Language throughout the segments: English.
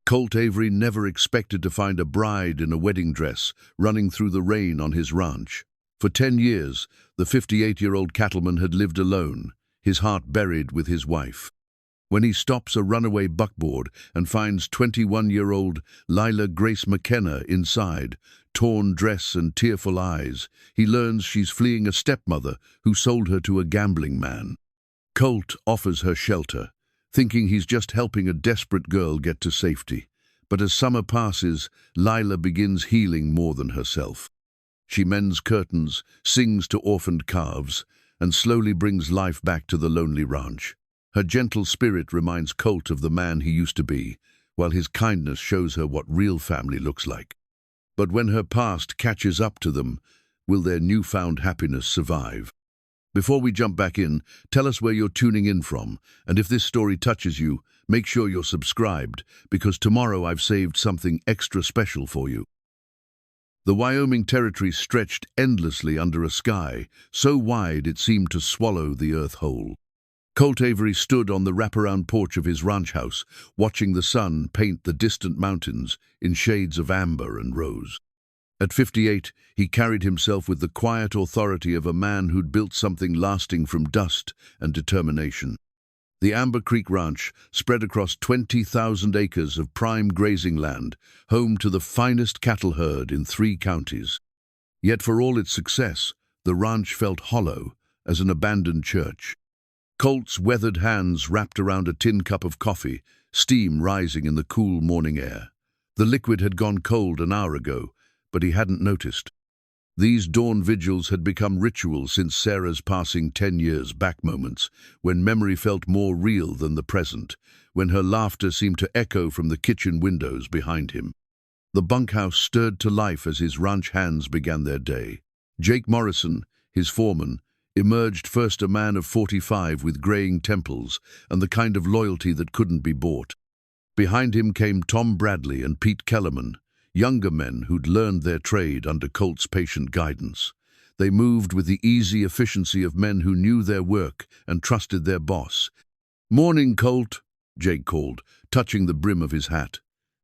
Colt Avery never expected to find a bride in a wedding dress running through the rain on his ranch. For 10 years, the 58-year-old cattleman had lived alone, his heart buried with his wife. When he stops a runaway buckboard and finds 21-year-old Lila Grace McKenna inside, torn dress and tearful eyes, he learns she's fleeing a stepmother who sold her to a gambling man. Colt offers her shelter, thinking he's just helping a desperate girl get to safety. But as summer passes, Lila begins healing more than herself. She mends curtains, sings to orphaned calves, and slowly brings life back to the lonely ranch. Her gentle spirit reminds Colt of the man he used to be, while his kindness shows her what real family looks like. But when her past catches up to them, will their newfound happiness survive? Before we jump back in, tell us where you're tuning in from, and if this story touches you, make sure you're subscribed, because tomorrow I've saved something extra special for you. The Wyoming Territory stretched endlessly under a sky, so wide it seemed to swallow the earth whole. Colt Avery stood on the wraparound porch of his ranch house, watching the sun paint the distant mountains in shades of amber and rose. At 58, he carried himself with the quiet authority of a man who'd built something lasting from dust and determination. The Amber Creek Ranch spread across 20,000 acres of prime grazing land, home to the finest cattle herd in 3 counties. Yet for all its success, the ranch felt hollow as an abandoned church. Colt's weathered hands wrapped around a tin cup of coffee, steam rising in the cool morning air. The liquid had gone cold an hour ago, but he hadn't noticed. These dawn vigils had become rituals since Sarah's passing 10 years back, moments when memory felt more real than the present, when her laughter seemed to echo from the kitchen windows behind him. The bunkhouse stirred to life as his ranch hands began their day. Jake Morrison, his foreman, emerged first, a man of 45 with graying temples and the kind of loyalty that couldn't be bought. Behind him came Tom Bradley and Pete Kellerman, younger men who'd learned their trade under Colt's patient guidance. They moved with the easy efficiency of men who knew their work and trusted their boss. "Morning, Colt," Jake called, touching the brim of his hat.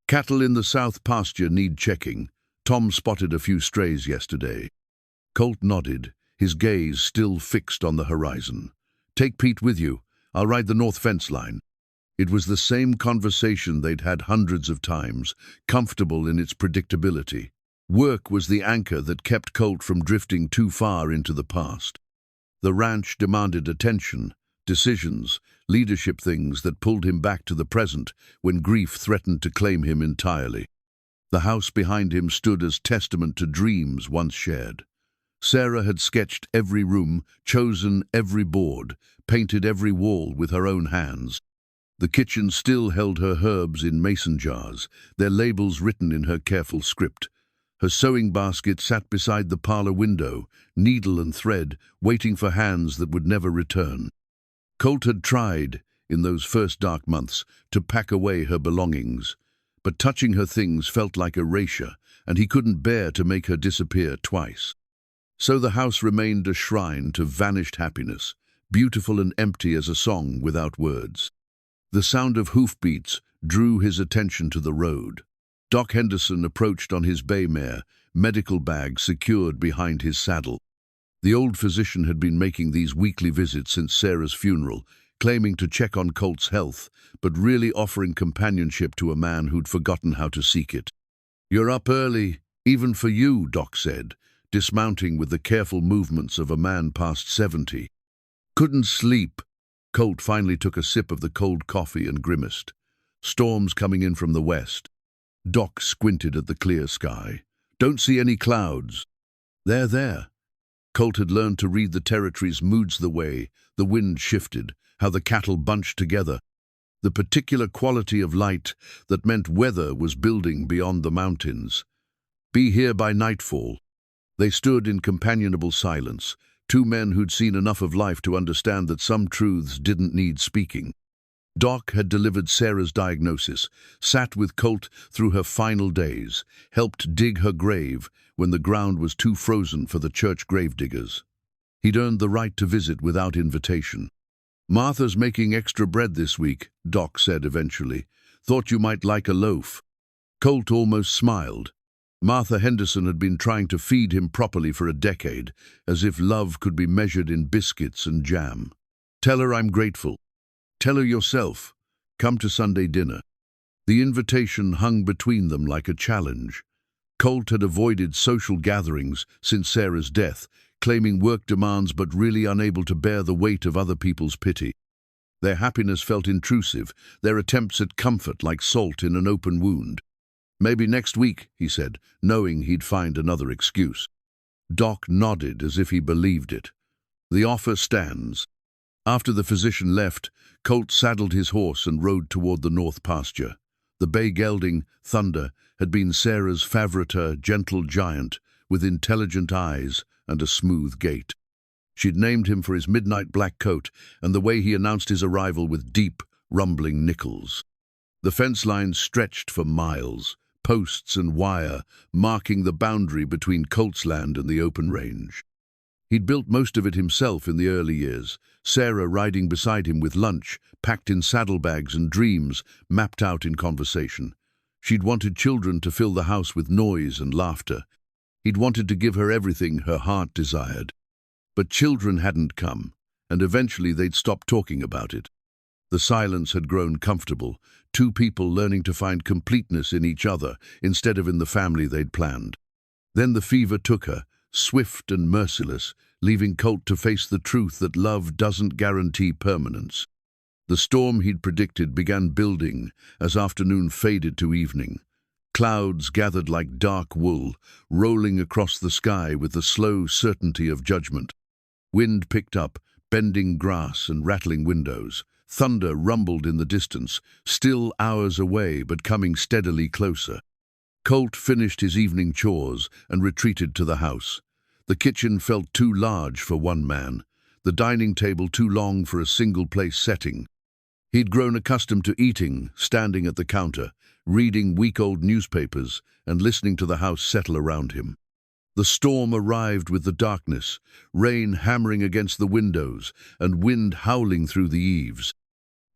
"Cattle in the south pasture need checking. Tom spotted a few strays yesterday." Colt nodded, his gaze still fixed on the horizon. "Take Pete with you. I'll ride the north fence line." It was the same conversation they'd had hundreds of times, comfortable in its predictability. Work was the anchor that kept Colt from drifting too far into the past. The ranch demanded attention, decisions, leadership, things that pulled him back to the present when grief threatened to claim him entirely. The house behind him stood as testament to dreams once shared. Sarah had sketched every room, chosen every board, painted every wall with her own hands. The kitchen still held her herbs in mason jars, their labels written in her careful script. Her sewing basket sat beside the parlor window, needle and thread, waiting for hands that would never return. Colt had tried, in those first dark months, to pack away her belongings, but touching her things felt like erasure, and he couldn't bear to make her disappear twice. So the house remained a shrine to vanished happiness, beautiful and empty as a song without words. The sound of hoofbeats drew his attention to the road. Doc Henderson approached on his bay mare, medical bag secured behind his saddle. The old physician had been making these weekly visits since Sarah's funeral, claiming to check on Colt's health, but really offering companionship to a man who'd forgotten how to seek it. "You're up early, even for you," Doc said, dismounting with the careful movements of a man past 70. "Couldn't sleep." Colt finally took a sip of the cold coffee and grimaced. "Storms coming in from the west." Doc squinted at the clear sky. "Don't see any clouds." "They're there." Colt had learned to read the territory's moods, the way the wind shifted, how the cattle bunched together, the particular quality of light that meant weather was building beyond the mountains. "Be here by nightfall." They stood in companionable silence, 2 men who'd seen enough of life to understand that some truths didn't need speaking. Doc had delivered Sarah's diagnosis, sat with Colt through her final days, helped dig her grave when the ground was too frozen for the church gravediggers. He'd earned the right to visit without invitation. "Martha's making extra bread this week," Doc said eventually. Thought you might like a loaf." Colt almost smiled. Martha Henderson had been trying to feed him properly for a decade, as if love could be measured in biscuits and jam. "Tell her I'm grateful. Tell her yourself. Come to Sunday dinner." The invitation hung between them like a challenge. Colt had avoided social gatherings since Sarah's death, claiming work demands but really unable to bear the weight of other people's pity. Their happiness felt intrusive, their attempts at comfort like salt in an open wound. "Maybe next week," he said, knowing he'd find another excuse. Doc nodded as if he believed it. "The offer stands." After the physician left, Colt saddled his horse and rode toward the north pasture. The bay gelding, Thunder, had been Sarah's favorite, gentle giant, with intelligent eyes and a smooth gait. She'd named him for his midnight black coat and the way he announced his arrival with deep, rumbling nickels. The fence lines stretched for miles, posts and wire marking the boundary between Colt's land and the open range. He'd built most of it himself in the early years, Sarah riding beside him with lunch, packed in saddlebags and dreams mapped out in conversation. She'd wanted children to fill the house with noise and laughter. He'd wanted to give her everything her heart desired. But children hadn't come, and eventually they'd stopped talking about it. The silence had grown comfortable, two people learning to find completeness in each other instead of in the family they'd planned. Then the fever took her, swift and merciless, leaving Colt to face the truth that love doesn't guarantee permanence. The storm he'd predicted began building as afternoon faded to evening. Clouds gathered like dark wool, rolling across the sky with the slow certainty of judgment. Wind picked up, bending grass and rattling windows. Thunder rumbled in the distance, still hours away but coming steadily closer. Colt finished his evening chores and retreated to the house. The kitchen felt too large for one man, the dining table too long for a single-place setting. He'd grown accustomed to eating, standing at the counter, reading week-old newspapers and listening to the house settle around him. The storm arrived with the darkness, rain hammering against the windows and wind howling through the eaves.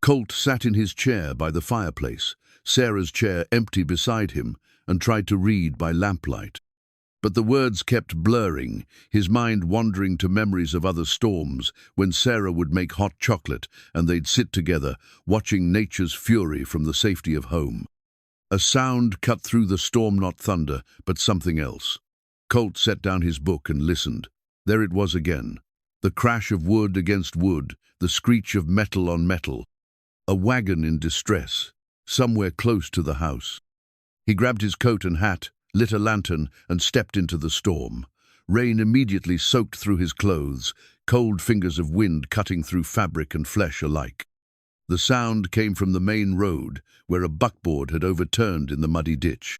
Colt sat in his chair by the fireplace, Sarah's chair empty beside him, and tried to read by lamplight. But the words kept blurring, his mind wandering to memories of other storms when Sarah would make hot chocolate and they'd sit together, watching nature's fury from the safety of home. A sound cut through the storm, not thunder, but something else. Colt set down his book and listened. There it was again. The crash of wood against wood, the screech of metal on metal. A wagon in distress, somewhere close to the house. He grabbed his coat and hat, lit a lantern, and stepped into the storm. Rain immediately soaked through his clothes, cold fingers of wind cutting through fabric and flesh alike. The sound came from the main road, where a buckboard had overturned in the muddy ditch.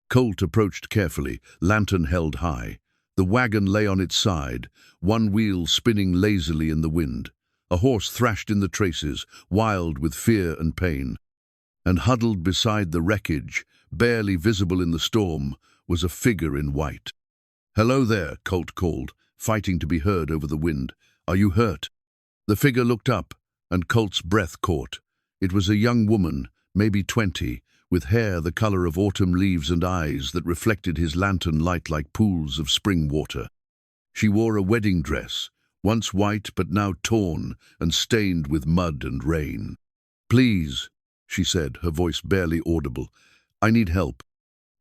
Colt approached carefully, lantern held high. The wagon lay on its side, one wheel spinning lazily in the wind. A horse thrashed in the traces, wild with fear and pain. And huddled beside the wreckage, barely visible in the storm, was a figure in white. "Hello there," Colt called, fighting to be heard over the wind. "Are you hurt?" The figure looked up, and Colt's breath caught. It was a young woman, maybe 20, with hair the color of autumn leaves and eyes that reflected his lantern light like pools of spring water. She wore a wedding dress, once white but now torn and stained with mud and rain. "Please," she said, her voice barely audible, "I need help."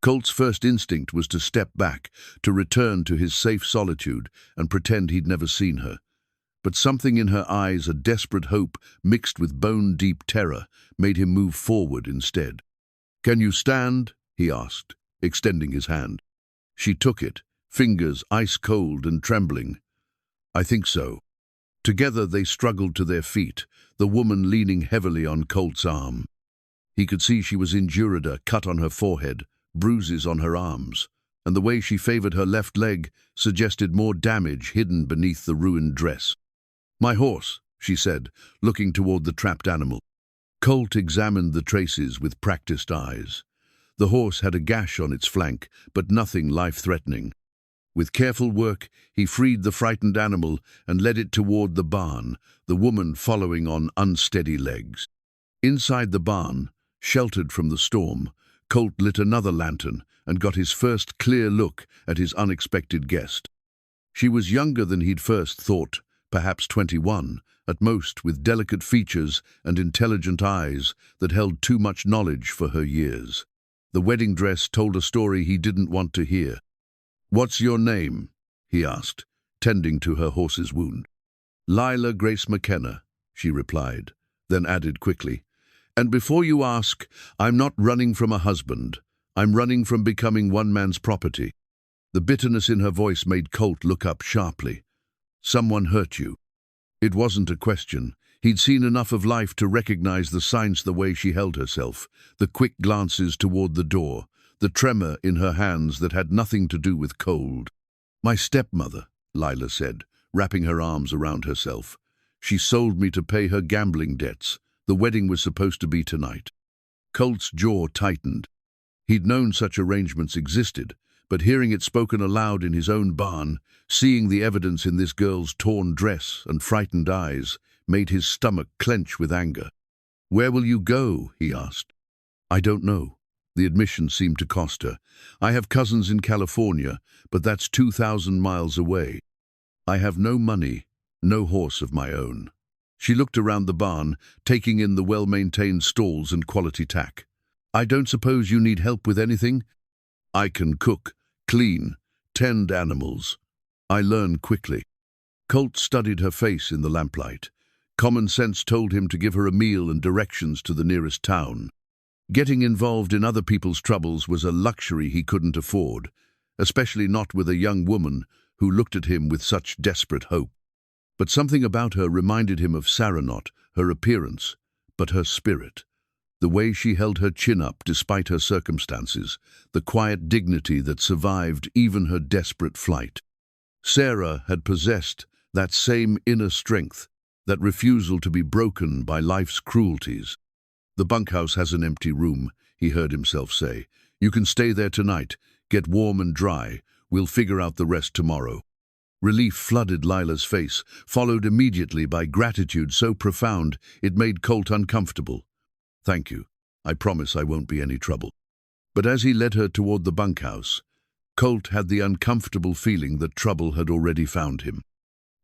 Colt's first instinct was to step back, to return to his safe solitude and pretend he'd never seen her. But something in her eyes, a desperate hope mixed with bone-deep terror, made him move forward instead. "Can you stand?" he asked, extending his hand. She took it, fingers ice-cold and trembling. "I think so." Together they struggled to their feet, the woman leaning heavily on Colt's arm. He could see she was injured, a cut on her forehead, bruises on her arms, and the way she favored her left leg suggested more damage hidden beneath the ruined dress. "My horse," she said, looking toward the trapped animal. Colt examined the traces with practiced eyes. The horse had a gash on its flank, but nothing life-threatening. With careful work, he freed the frightened animal and led it toward the barn, the woman following on unsteady legs. Inside the barn, Sheltered from the storm, Colt lit another lantern and got his first clear look at his unexpected guest. She was younger than he'd first thought, perhaps 21, at most, with delicate features and intelligent eyes that held too much knowledge for her years. The wedding dress told a story he didn't want to hear. "What's your name?" he asked, tending to her horse's wound. "Lila Grace McKenna," she replied, then added quickly, "And before you ask, I'm not running from a husband. I'm running from becoming one man's property." The bitterness in her voice made Colt look up sharply. "Someone hurt you?" It wasn't a question. He'd seen enough of life to recognize the signs, the way she held herself, the quick glances toward the door, the tremor in her hands that had nothing to do with cold. "My stepmother," Lila said, wrapping her arms around herself. "She sold me to pay her gambling debts. The wedding was supposed to be tonight." Colt's jaw tightened. He'd known such arrangements existed, but hearing it spoken aloud in his own barn, seeing the evidence in this girl's torn dress and frightened eyes, made his stomach clench with anger. "Where will you go?" he asked. "I don't know." The admission seemed to cost her. "I have cousins in California, but that's 2,000 miles away. I have no money, no horse of my own." She looked around the barn, taking in the well-maintained stalls and quality tack. "I don't suppose you need help with anything?" "I can cook, clean, tend animals. I learn quickly." Colt studied her face in the lamplight. Common sense told him to give her a meal and directions to the nearest town. Getting involved in other people's troubles was a luxury he couldn't afford, especially not with a young woman who looked at him with such desperate hope. But something about her reminded him of Sarah, not her appearance, but her spirit. The way she held her chin up despite her circumstances, the quiet dignity that survived even her desperate flight. Sarah had possessed that same inner strength, that refusal to be broken by life's cruelties. "The bunkhouse has an empty room," he heard himself say. "You can stay there tonight, get warm and dry. We'll figure out the rest tomorrow." Relief flooded Lila's face, followed immediately by gratitude so profound it made Colt uncomfortable. "Thank you. I promise I won't be any trouble." But as he led her toward the bunkhouse, Colt had the uncomfortable feeling that trouble had already found him.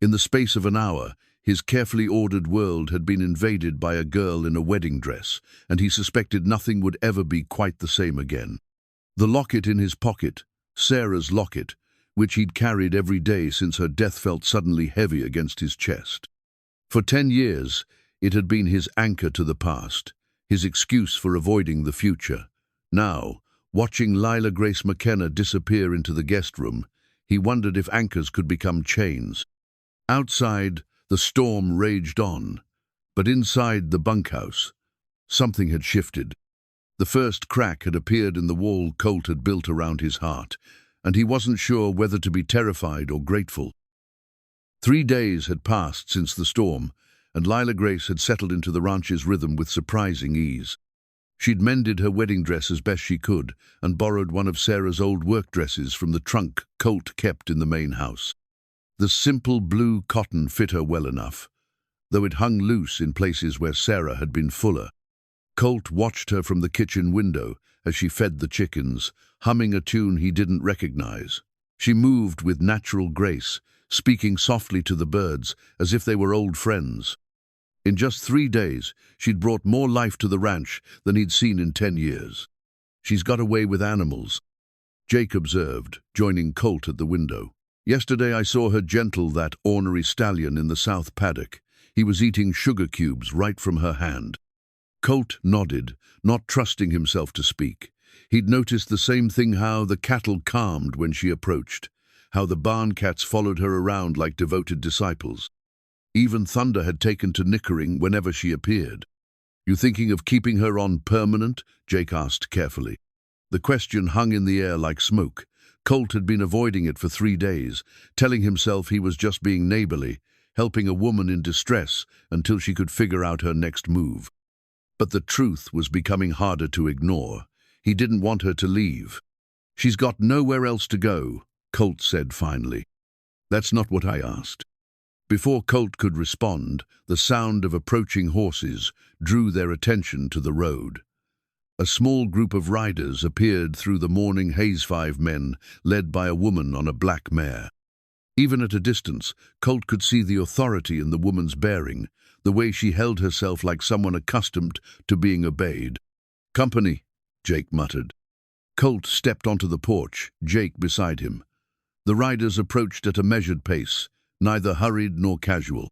In the space of an hour, his carefully ordered world had been invaded by a girl in a wedding dress, and he suspected nothing would ever be quite the same again. The locket in his pocket, Sarah's locket, which he'd carried every day since her death, felt suddenly heavy against his chest. For 10 years, it had been his anchor to the past, his excuse for avoiding the future. Now, watching Lila Grace McKenna disappear into the guest room, he wondered if anchors could become chains. Outside, the storm raged on, but inside the bunkhouse, something had shifted. The first crack had appeared in the wall Colt had built around his heart, and he wasn't sure whether to be terrified or grateful. 3 days had passed since the storm, and Lila Grace had settled into the ranch's rhythm with surprising ease. She'd mended her wedding dress as best she could and borrowed one of Sarah's old work dresses from the trunk Colt kept in the main house. The simple blue cotton fit her well enough, though it hung loose in places where Sarah had been fuller. Colt watched her from the kitchen window as she fed the chickens, humming a tune he didn't recognize. She moved with natural grace, speaking softly to the birds as if they were old friends. In just 3 days, she'd brought more life to the ranch than he'd seen in 10 years. "She's got away with animals," Jake observed, joining Colt at the window. "Yesterday I saw her gentle that ornery stallion in the south paddock. He was eating sugar cubes right from her hand." Colt nodded, not trusting himself to speak. He'd noticed the same thing, how the cattle calmed when she approached, how the barn cats followed her around like devoted disciples. Even thunder had taken to nickering whenever she appeared. "You thinking of keeping her on permanent?" Jake asked carefully. The question hung in the air like smoke. Colt had been avoiding it for 3 days, telling himself he was just being neighborly, helping a woman in distress until she could figure out her next move. But the truth was becoming harder to ignore. He didn't want her to leave. "She's got nowhere else to go," Colt said finally. "That's not what I asked." Before Colt could respond, the sound of approaching horses drew their attention to the road. A small group of riders appeared through the morning haze, 5 men, led by a woman on a black mare. Even at a distance, Colt could see the authority in the woman's bearing, the way she held herself like someone accustomed to being obeyed. "Company," Jake muttered. Colt stepped onto the porch, Jake beside him. The riders approached at a measured pace, neither hurried nor casual.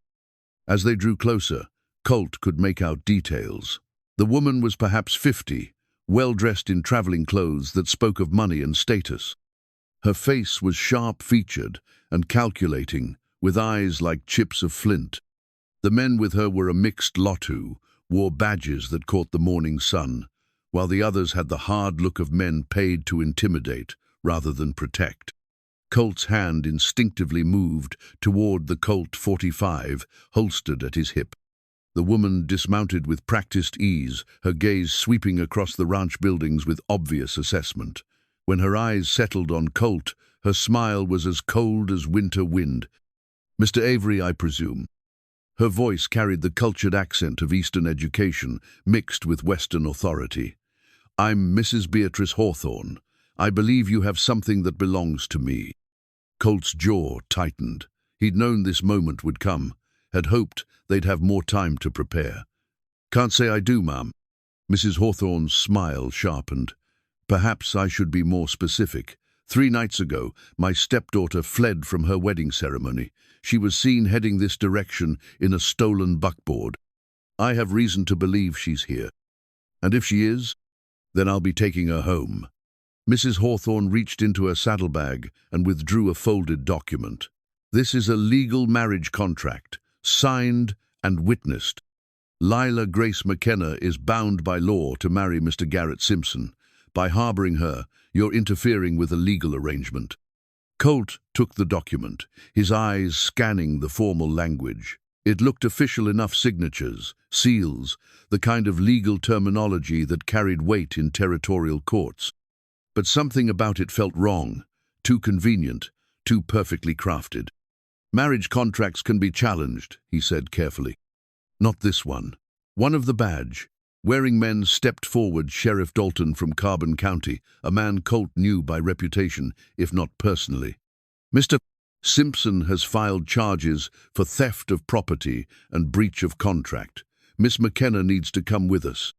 As they drew closer, Colt could make out details. The woman was perhaps 50, well-dressed in traveling clothes that spoke of money and status. Her face was sharp-featured and calculating, with eyes like chips of flint. The men with her were a mixed lot who wore badges that caught the morning sun, while the others had the hard look of men paid to intimidate rather than protect. Colt's hand instinctively moved toward the Colt 45 holstered at his hip. The woman dismounted with practiced ease, her gaze sweeping across the ranch buildings with obvious assessment. When her eyes settled on Colt, her smile was as cold as winter wind. "Mr. Avery, I presume." Her voice carried the cultured accent of Eastern education, mixed with Western authority. "I'm Mrs. Beatrice Hawthorne. I believe you have something that belongs to me." Colt's jaw tightened. He'd known this moment would come, had hoped they'd have more time to prepare. "Can't say I do, ma'am." Mrs. Hawthorne's smile sharpened. "Perhaps I should be more specific. 3 nights ago, my stepdaughter fled from her wedding ceremony. She was seen heading this direction in a stolen buckboard. I have reason to believe she's here. And if she is, then I'll be taking her home." Mrs. Hawthorne reached into her saddlebag and withdrew a folded document. "This is a legal marriage contract, signed and witnessed. Lila Grace McKenna is bound by law to marry Mr. Garrett Simpson. By harboring her, you're interfering with a legal arrangement." Colt took the document, his eyes scanning the formal language. It looked official enough: signatures, seals, the kind of legal terminology that carried weight in territorial courts. But something about it felt wrong, too convenient, too perfectly crafted. "Marriage contracts can be challenged," he said carefully. "Not this one." One of the badge wearing men stepped forward. Sheriff Dalton from Carbon County, a man Colt knew by reputation, if not personally. "Mr. Simpson has filed charges for theft of property and breach of contract. Miss McKenna needs to come with us."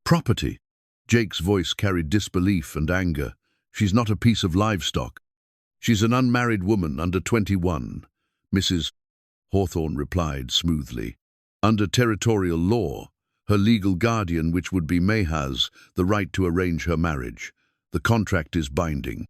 "Property?" Jake's voice carried disbelief and anger. "She's not a piece of livestock. She's an unmarried woman under 21. Mrs. Hawthorne replied smoothly. "Under territorial law, her legal guardian, which would be May, has the right to arrange her marriage. The contract is binding."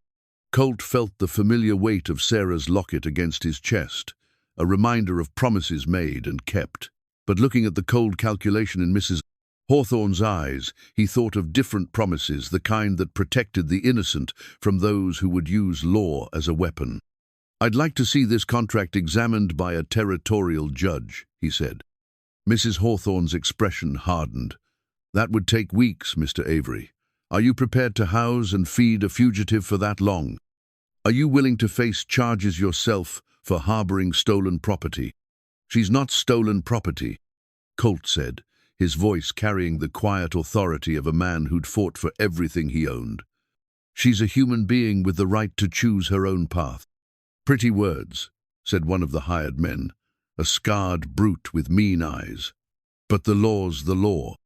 Colt felt the familiar weight of Sarah's locket against his chest, a reminder of promises made and kept. But looking at the cold calculation in Mrs. Hawthorne's eyes, he thought of different promises, the kind that protected the innocent from those who would use law as a weapon. "I'd like to see this contract examined by a territorial judge," he said. Mrs. Hawthorne's expression hardened. "That would take weeks, Mr. Avery. Are you prepared to house and feed a fugitive for that long? Are you willing to face charges yourself for harboring stolen property?" "She's not stolen property," Colt said, his voice carrying the quiet authority of a man who'd fought for everything he owned. "She's a human being with the right to choose her own path." "Pretty words," said one of the hired men, a scarred brute with mean eyes. "But the law's the law."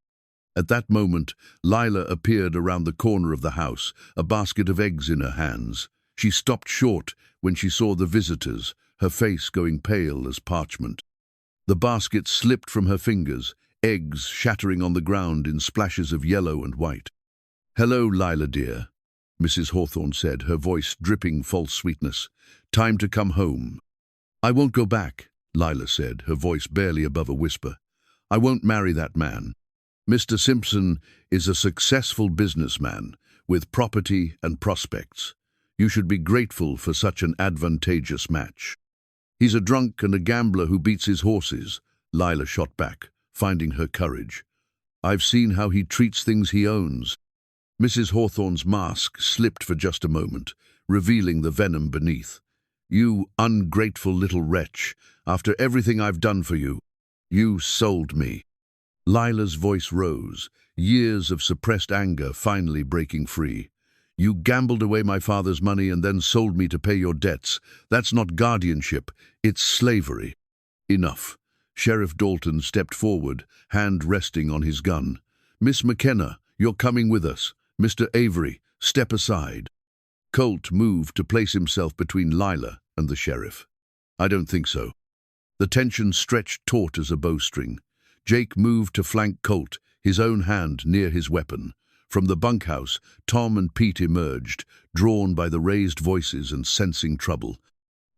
At that moment, Lila appeared around the corner of the house, a basket of eggs in her hands. She stopped short when she saw the visitors, her face going pale as parchment. The basket slipped from her fingers, eggs shattering on the ground in splashes of yellow and white. "Hello, Lila dear," Mrs. Hawthorne said, her voice dripping false sweetness. "Time to come home." "I won't go back," Lila said, her voice barely above a whisper. "I won't marry that man. Mr. Simpson is a successful businessman with property and prospects. You should be grateful for such an advantageous match." "He's a drunk and a gambler who beats his horses," Lila shot back, finding her courage. "I've seen how he treats things he owns." Mrs. Hawthorne's mask slipped for just a moment, revealing the venom beneath. "You ungrateful little wretch, after everything I've done for you, you sold me." Lila's voice rose, years of suppressed anger finally breaking free. "You gambled away my father's money and then sold me to pay your debts. That's not guardianship, it's slavery." "Enough." Sheriff Dalton stepped forward, hand resting on his gun. "Miss McKenna, you're coming with us. Mr. Avery, step aside." Colt moved to place himself between Lila and the sheriff. "I don't think so." The tension stretched taut as a bowstring. Jake moved to flank Colt, his own hand near his weapon. From the bunkhouse, Tom and Pete emerged, drawn by the raised voices and sensing trouble.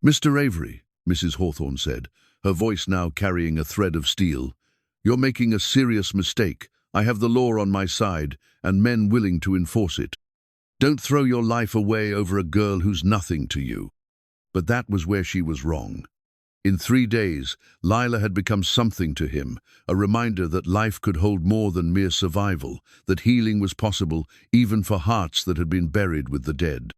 "Mr. Avery," Mrs. Hawthorne said, her voice now carrying a thread of steel, "you're making a serious mistake. I have the law on my side, and men willing to enforce it. Don't throw your life away over a girl who's nothing to you." But that was where she was wrong. In 3 days, Lila had become something to him, a reminder that life could hold more than mere survival, that healing was possible even for hearts that had been buried with the dead.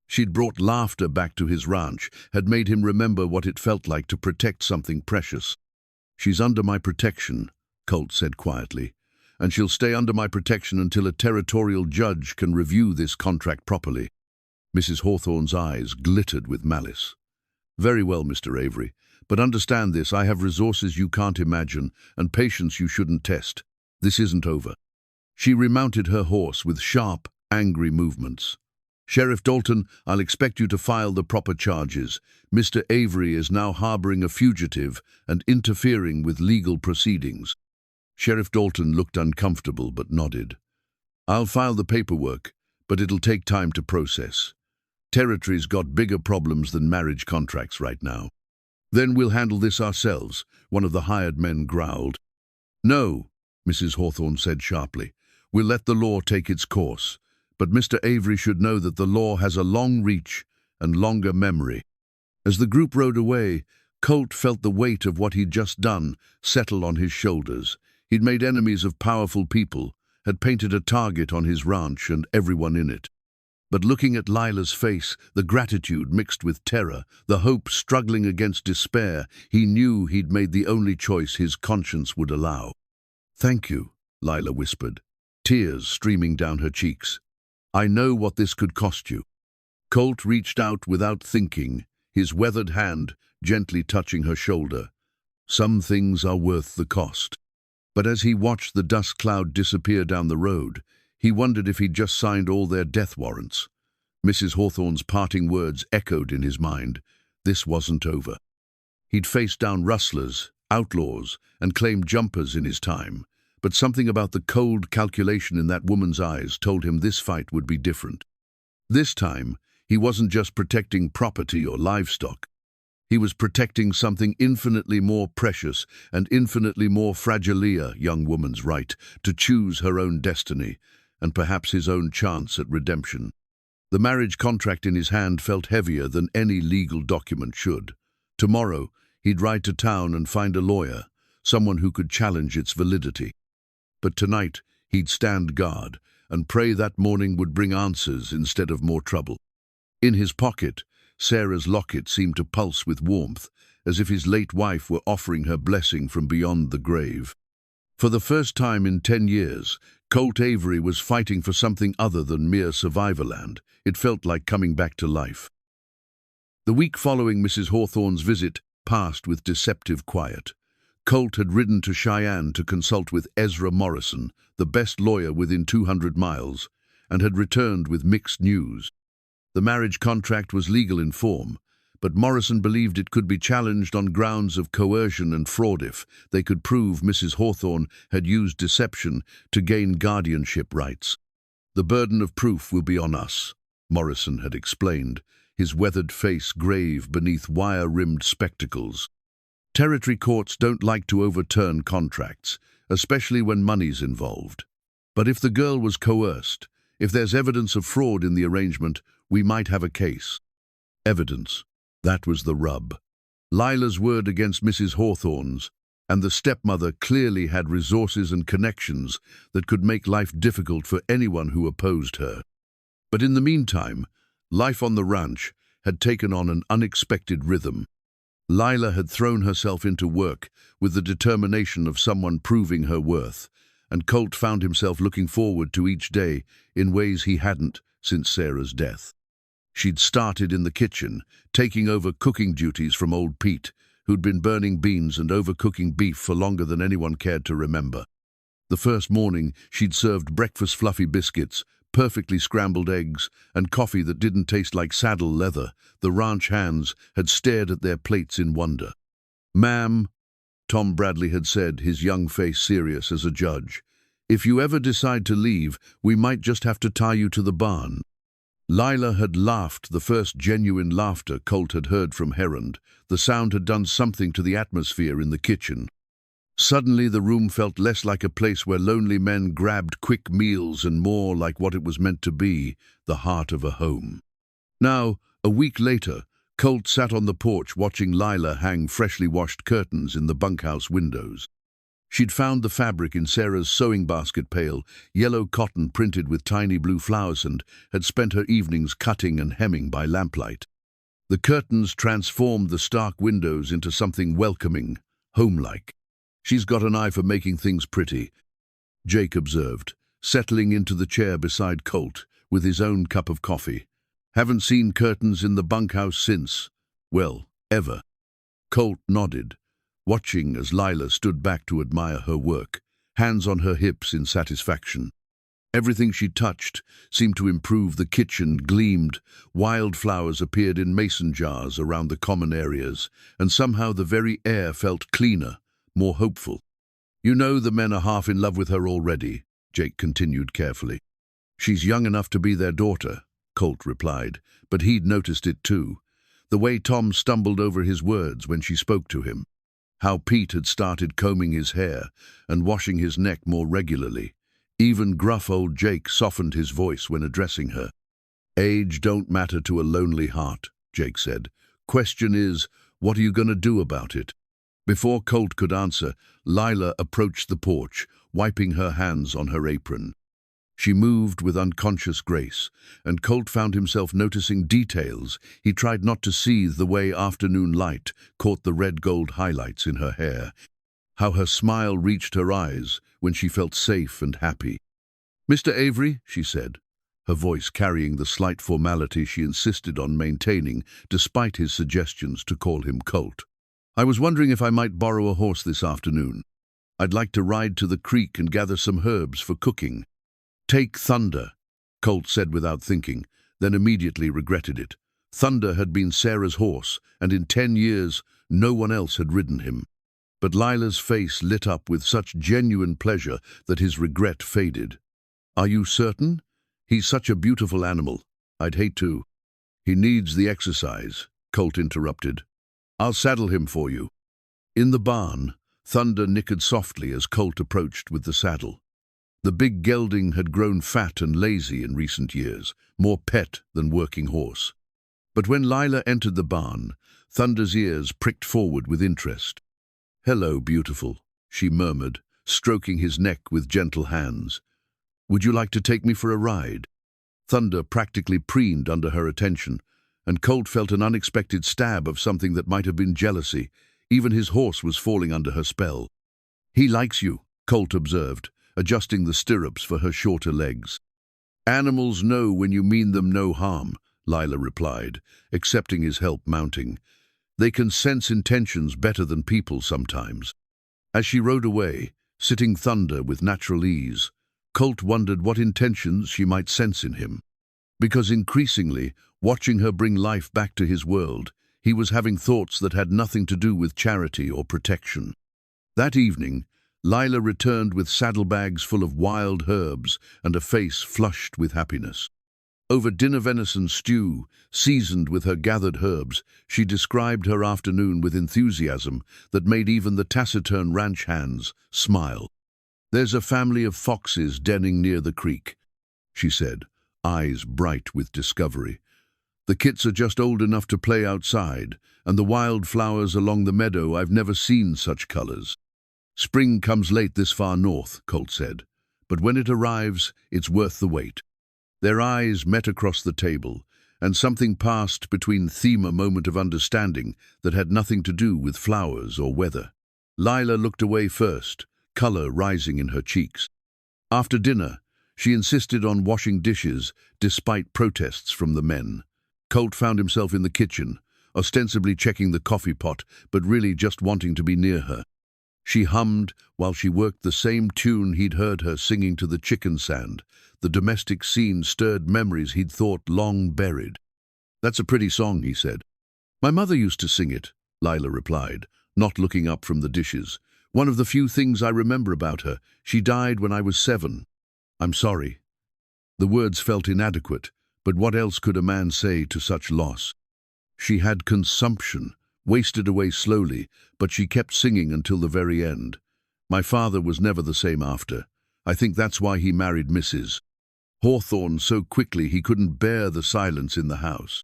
She'd brought laughter back to his ranch, had made him remember what it felt like to protect something precious. "She's under my protection," Colt said quietly, "and she'll stay under my protection until a territorial judge can review this contract properly." Mrs. Hawthorne's eyes glittered with malice. "Very well, Mr. Avery. But understand this, I have resources you can't imagine, and patience you shouldn't test. This isn't over." She remounted her horse with sharp, angry movements. "Sheriff Dalton, I'll expect you to file the proper charges. Mr. Avery is now harboring a fugitive and interfering with legal proceedings." Sheriff Dalton looked uncomfortable but nodded. "I'll file the paperwork, but it'll take time to process. Territory's got bigger problems than marriage contracts right now." "Then we'll handle this ourselves," one of the hired men growled. "No," Mrs. Hawthorne said sharply. "We'll let the law take its course. But Mr. Avery should know that the law has a long reach and longer memory." As the group rode away, Colt felt the weight of what he'd just done settle on his shoulders. He'd made enemies of powerful people, had painted a target on his ranch and everyone in it. But looking at Lila's face, the gratitude mixed with terror, the hope struggling against despair, he knew he'd made the only choice his conscience would allow. "Thank you," Lila whispered, tears streaming down her cheeks. "I know what this could cost you." Colt reached out without thinking, his weathered hand gently touching her shoulder. "Some things are worth the cost." But as he watched the dust cloud disappear down the road, he wondered if he'd just signed all their death warrants. Mrs. Hawthorne's parting words echoed in his mind. This wasn't over. He'd faced down rustlers, outlaws, and claimed jumpers in his time, but something about the cold calculation in that woman's eyes told him this fight would be different. This time, he wasn't just protecting property or livestock. He was protecting something infinitely more precious and infinitely more fragile, a young woman's right to choose her own destiny, and perhaps his own chance at redemption. The marriage contract in his hand felt heavier than any legal document should. Tomorrow, he'd ride to town and find a lawyer, someone who could challenge its validity. But tonight, he'd stand guard and pray that morning would bring answers instead of more trouble. In his pocket, Sarah's locket seemed to pulse with warmth, as if his late wife were offering her blessing from beyond the grave. For the first time in 10 years, Colt Avery was fighting for something other than mere survivorland. It felt like coming back to life. The week following Mrs. Hawthorne's visit passed with deceptive quiet. Colt had ridden to Cheyenne to consult with Ezra Morrison, the best lawyer within 200 miles, and had returned with mixed news. The marriage contract was legal in form, but Morrison believed it could be challenged on grounds of coercion and fraud if they could prove Mrs. Hawthorne had used deception to gain guardianship rights. "The burden of proof will be on us," Morrison had explained, his weathered face grave beneath wire-rimmed spectacles. "Territory courts don't like to overturn contracts, especially when money's involved. But if the girl was coerced, if there's evidence of fraud in the arrangement, we might have a case." Evidence. That was the rub. Lila's word against Mrs. Hawthorne's, and the stepmother clearly had resources and connections that could make life difficult for anyone who opposed her. But in the meantime, life on the ranch had taken on an unexpected rhythm. Lila had thrown herself into work with the determination of someone proving her worth, and Colt found himself looking forward to each day in ways he hadn't since Sarah's death. She'd started in the kitchen, taking over cooking duties from old Pete, who'd been burning beans and overcooking beef for longer than anyone cared to remember. The first morning, she'd served breakfast fluffy biscuits, perfectly scrambled eggs, and coffee that didn't taste like saddle leather. The ranch hands had stared at their plates in wonder. "Ma'am," Tom Bradley had said, his young face serious as a judge, "if you ever decide to leave, we might just have to tie you to the barn." Lila had laughed, the first genuine laughter Colt had heard from Herond. The sound had done something to the atmosphere in the kitchen. Suddenly the room felt less like a place where lonely men grabbed quick meals and more like what it was meant to be, the heart of a home. Now, a week later, Colt sat on the porch watching Lila hang freshly washed curtains in the bunkhouse windows. She'd found the fabric in Sarah's sewing basket pail, yellow cotton printed with tiny blue flowers, and had spent her evenings cutting and hemming by lamplight. The curtains transformed the stark windows into something welcoming, homelike. "She's got an eye for making things pretty," Jake observed, settling into the chair beside Colt with his own cup of coffee. "Haven't seen curtains in the bunkhouse since, well, ever." Colt nodded, watching as Lila stood back to admire her work, hands on her hips in satisfaction. Everything she touched seemed to improve. The kitchen gleamed, wildflowers appeared in mason jars around the common areas, and somehow the very air felt cleaner, more hopeful. "You know the men are half in love with her already," Jake continued carefully. "She's young enough to be their daughter," Colt replied, but he'd noticed it too. The way Tom stumbled over his words when she spoke to him. How Pete had started combing his hair and washing his neck more regularly. Even gruff old Jake softened his voice when addressing her. "Age don't matter to a lonely heart," Jake said. "Question is, what are you going to do about it?" Before Colt could answer, Lila approached the porch, wiping her hands on her apron. She moved with unconscious grace, and Colt found himself noticing details he tried not to see, the way afternoon light caught the red-gold highlights in her hair, how her smile reached her eyes when she felt safe and happy. "Mr. Avery," she said, her voice carrying the slight formality she insisted on maintaining despite his suggestions to call him Colt. "I was wondering if I might borrow a horse this afternoon. I'd like to ride to the creek and gather some herbs for cooking." "Take Thunder," Colt said without thinking, then immediately regretted it. Thunder had been Sarah's horse, and in 10 years no one else had ridden him. But Lila's face lit up with such genuine pleasure that his regret faded. "Are you certain? He's such a beautiful animal. I'd hate to." "He needs the exercise," Colt interrupted. "I'll saddle him for you." In the barn, Thunder nickered softly as Colt approached with the saddle. The big gelding had grown fat and lazy in recent years, more pet than working horse. But when Lila entered the barn, Thunder's ears pricked forward with interest. "Hello, beautiful," she murmured, stroking his neck with gentle hands. "Would you like to take me for a ride?" Thunder practically preened under her attention, and Colt felt an unexpected stab of something that might have been jealousy. Even his horse was falling under her spell. "He likes you," Colt observed, adjusting the stirrups for her shorter legs. "Animals know when you mean them no harm," Lila replied, accepting his help mounting. "They can sense intentions better than people sometimes." As she rode away, sitting Thunder with natural ease, Colt wondered what intentions she might sense in him. Because increasingly, watching her bring life back to his world, he was having thoughts that had nothing to do with charity or protection. That evening, Lila returned with saddlebags full of wild herbs and a face flushed with happiness. Over dinner venison stew, seasoned with her gathered herbs, she described her afternoon with enthusiasm that made even the taciturn ranch hands smile. "There's a family of foxes denning near the creek," she said, eyes bright with discovery. "The kits are just old enough to play outside, and the wildflowers along the meadow, I've never seen such colors." "Spring comes late this far north," Colt said, "but when it arrives, it's worth the wait." Their eyes met across the table, and something passed between them, a moment of understanding that had nothing to do with flowers or weather. Lila looked away first, color rising in her cheeks. After dinner, she insisted on washing dishes despite protests from the men. Colt found himself in the kitchen, ostensibly checking the coffee pot, but really just wanting to be near her. She hummed while she worked the same tune he'd heard her singing to the chicken sand. The domestic scene stirred memories he'd thought long buried. "That's a pretty song," he said. "My mother used to sing it," Lila replied, not looking up from the dishes. "One of the few things I remember about her. She died when I was 7. I'm sorry." The words felt inadequate, but what else could a man say to such loss? She had consumption, wasted away slowly, but she kept singing until the very end. "My father was never the same after. I think that's why he married Mrs. Hawthorne so quickly he couldn't bear the silence in the house."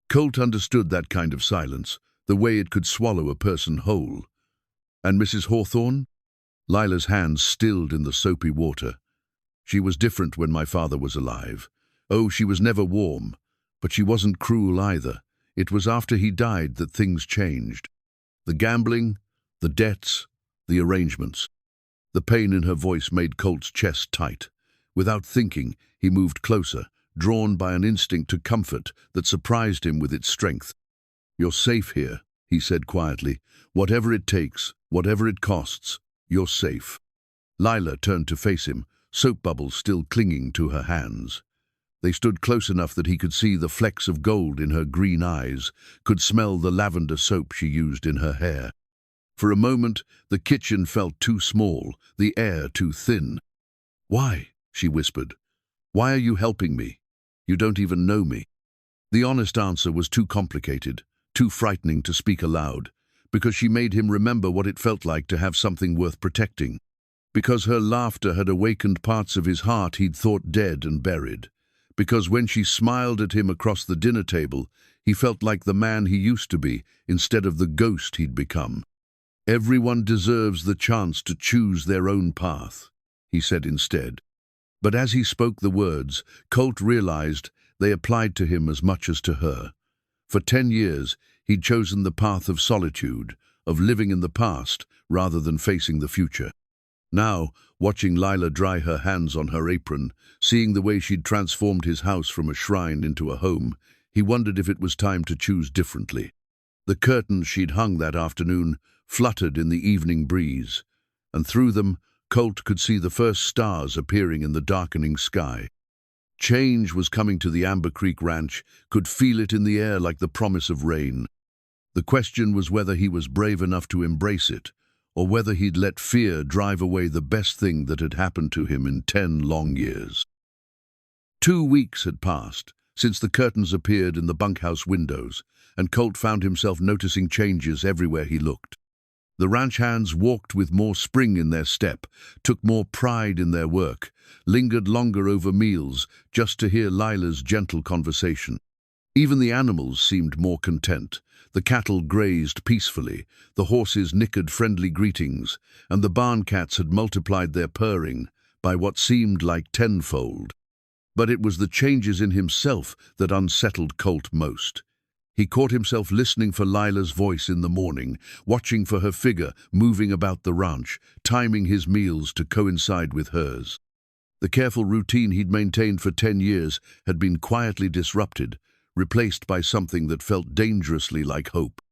Colt understood that kind of silence, the way it could swallow a person whole. "And Mrs. Hawthorne?" Lila's hands stilled in the soapy water. "She was different when my father was alive. Oh, she was never warm, but she wasn't cruel either. It was after he died that things changed. The gambling, the debts, the arrangements." The pain in her voice made Colt's chest tight. Without thinking, he moved closer, drawn by an instinct to comfort that surprised him with its strength. "You're safe here," he said quietly. "Whatever it takes, whatever it costs, you're safe." Lila turned to face him, soap bubbles still clinging to her hands. They stood close enough that he could see the flecks of gold in her green eyes, could smell the lavender soap she used in her hair. For a moment, the kitchen felt too small, the air too thin. "Why?" she whispered. "Why are you helping me? You don't even know me." The honest answer was too complicated, too frightening to speak aloud, because she made him remember what it felt like to have something worth protecting. Because her laughter had awakened parts of his heart he'd thought dead and buried. Because when she smiled at him across the dinner table, he felt like the man he used to be instead of the ghost he'd become. "Everyone deserves the chance to choose their own path," he said instead. But as he spoke the words, Colt realized they applied to him as much as to her. For 10 years, he'd chosen the path of solitude, of living in the past rather than facing the future. Now, watching Lila dry her hands on her apron, seeing the way she'd transformed his house from a shrine into a home, he wondered if it was time to choose differently. The curtains she'd hung that afternoon fluttered in the evening breeze, and through them, Colt could see the first stars appearing in the darkening sky. Change was coming to the Amber Creek Ranch, could feel it in the air like the promise of rain. The question was whether he was brave enough to embrace it, or whether he'd let fear drive away the best thing that had happened to him in 10 long years. 2 weeks had passed since the curtains appeared in the bunkhouse windows, and Colt found himself noticing changes everywhere he looked. The ranch hands walked with more spring in their step, took more pride in their work, lingered longer over meals just to hear Lila's gentle conversation. Even the animals seemed more content. The cattle grazed peacefully, the horses nickered friendly greetings, and the barn cats had multiplied their purring by what seemed like tenfold. But it was the changes in himself that unsettled Colt most. He caught himself listening for Lila's voice in the morning, watching for her figure moving about the ranch, timing his meals to coincide with hers. The careful routine he'd maintained for 10 years had been quietly disrupted, replaced by something that felt dangerously like hope.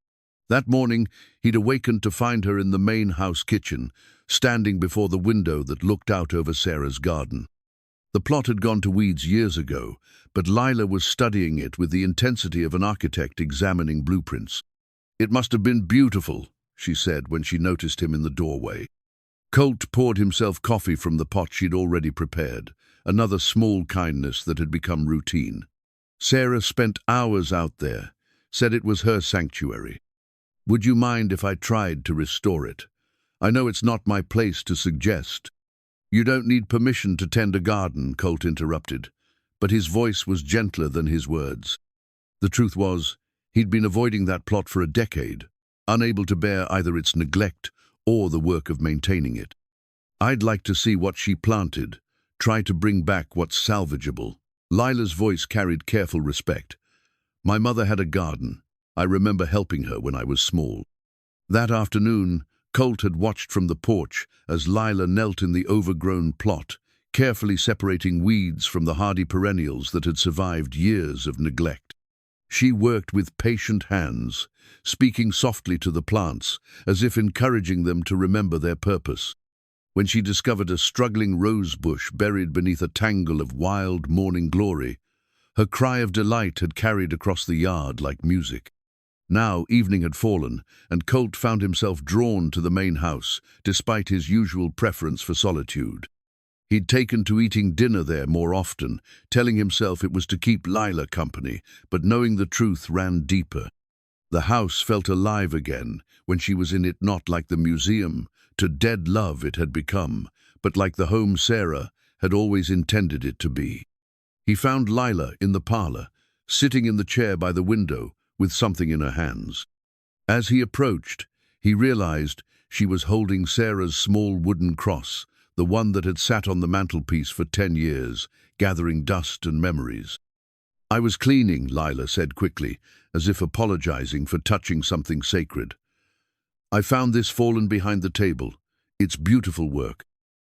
That morning, he'd awakened to find her in the main house kitchen, standing before the window that looked out over Sarah's garden. The plot had gone to weeds years ago, but Lila was studying it with the intensity of an architect examining blueprints. "It must have been beautiful," she said when she noticed him in the doorway. Colt poured himself coffee from the pot she'd already prepared, another small kindness that had become routine. "Sarah spent hours out there, said it was her sanctuary. Would you mind if I tried to restore it? I know it's not my place to suggest." "You don't need permission to tend a garden," Colt interrupted, but his voice was gentler than his words. The truth was, he'd been avoiding that plot for a decade, unable to bear either its neglect or the work of maintaining it. "I'd like to see what she planted, try to bring back what's salvageable." Lila's voice carried careful respect. "My mother had a garden. I remember helping her when I was small." That afternoon, Colt had watched from the porch as Lila knelt in the overgrown plot, carefully separating weeds from the hardy perennials that had survived years of neglect. She worked with patient hands, speaking softly to the plants, as if encouraging them to remember their purpose. When she discovered a struggling rose bush buried beneath a tangle of wild morning glory, her cry of delight had carried across the yard like music. Now evening had fallen, and Colt found himself drawn to the main house, despite his usual preference for solitude. He'd taken to eating dinner there more often, telling himself it was to keep Lila company, but knowing the truth ran deeper. The house felt alive again when she was in it, not like the museum, to dead love it had become, but like the home Sarah had always intended it to be. He found Lila in the parlor, sitting in the chair by the window, with something in her hands. As he approached, he realized she was holding Sarah's small wooden cross, the one that had sat on the mantelpiece for 10 years, gathering dust and memories. "I was cleaning," Lila said quickly, as if apologizing for touching something sacred. "I found this fallen behind the table. It's beautiful work."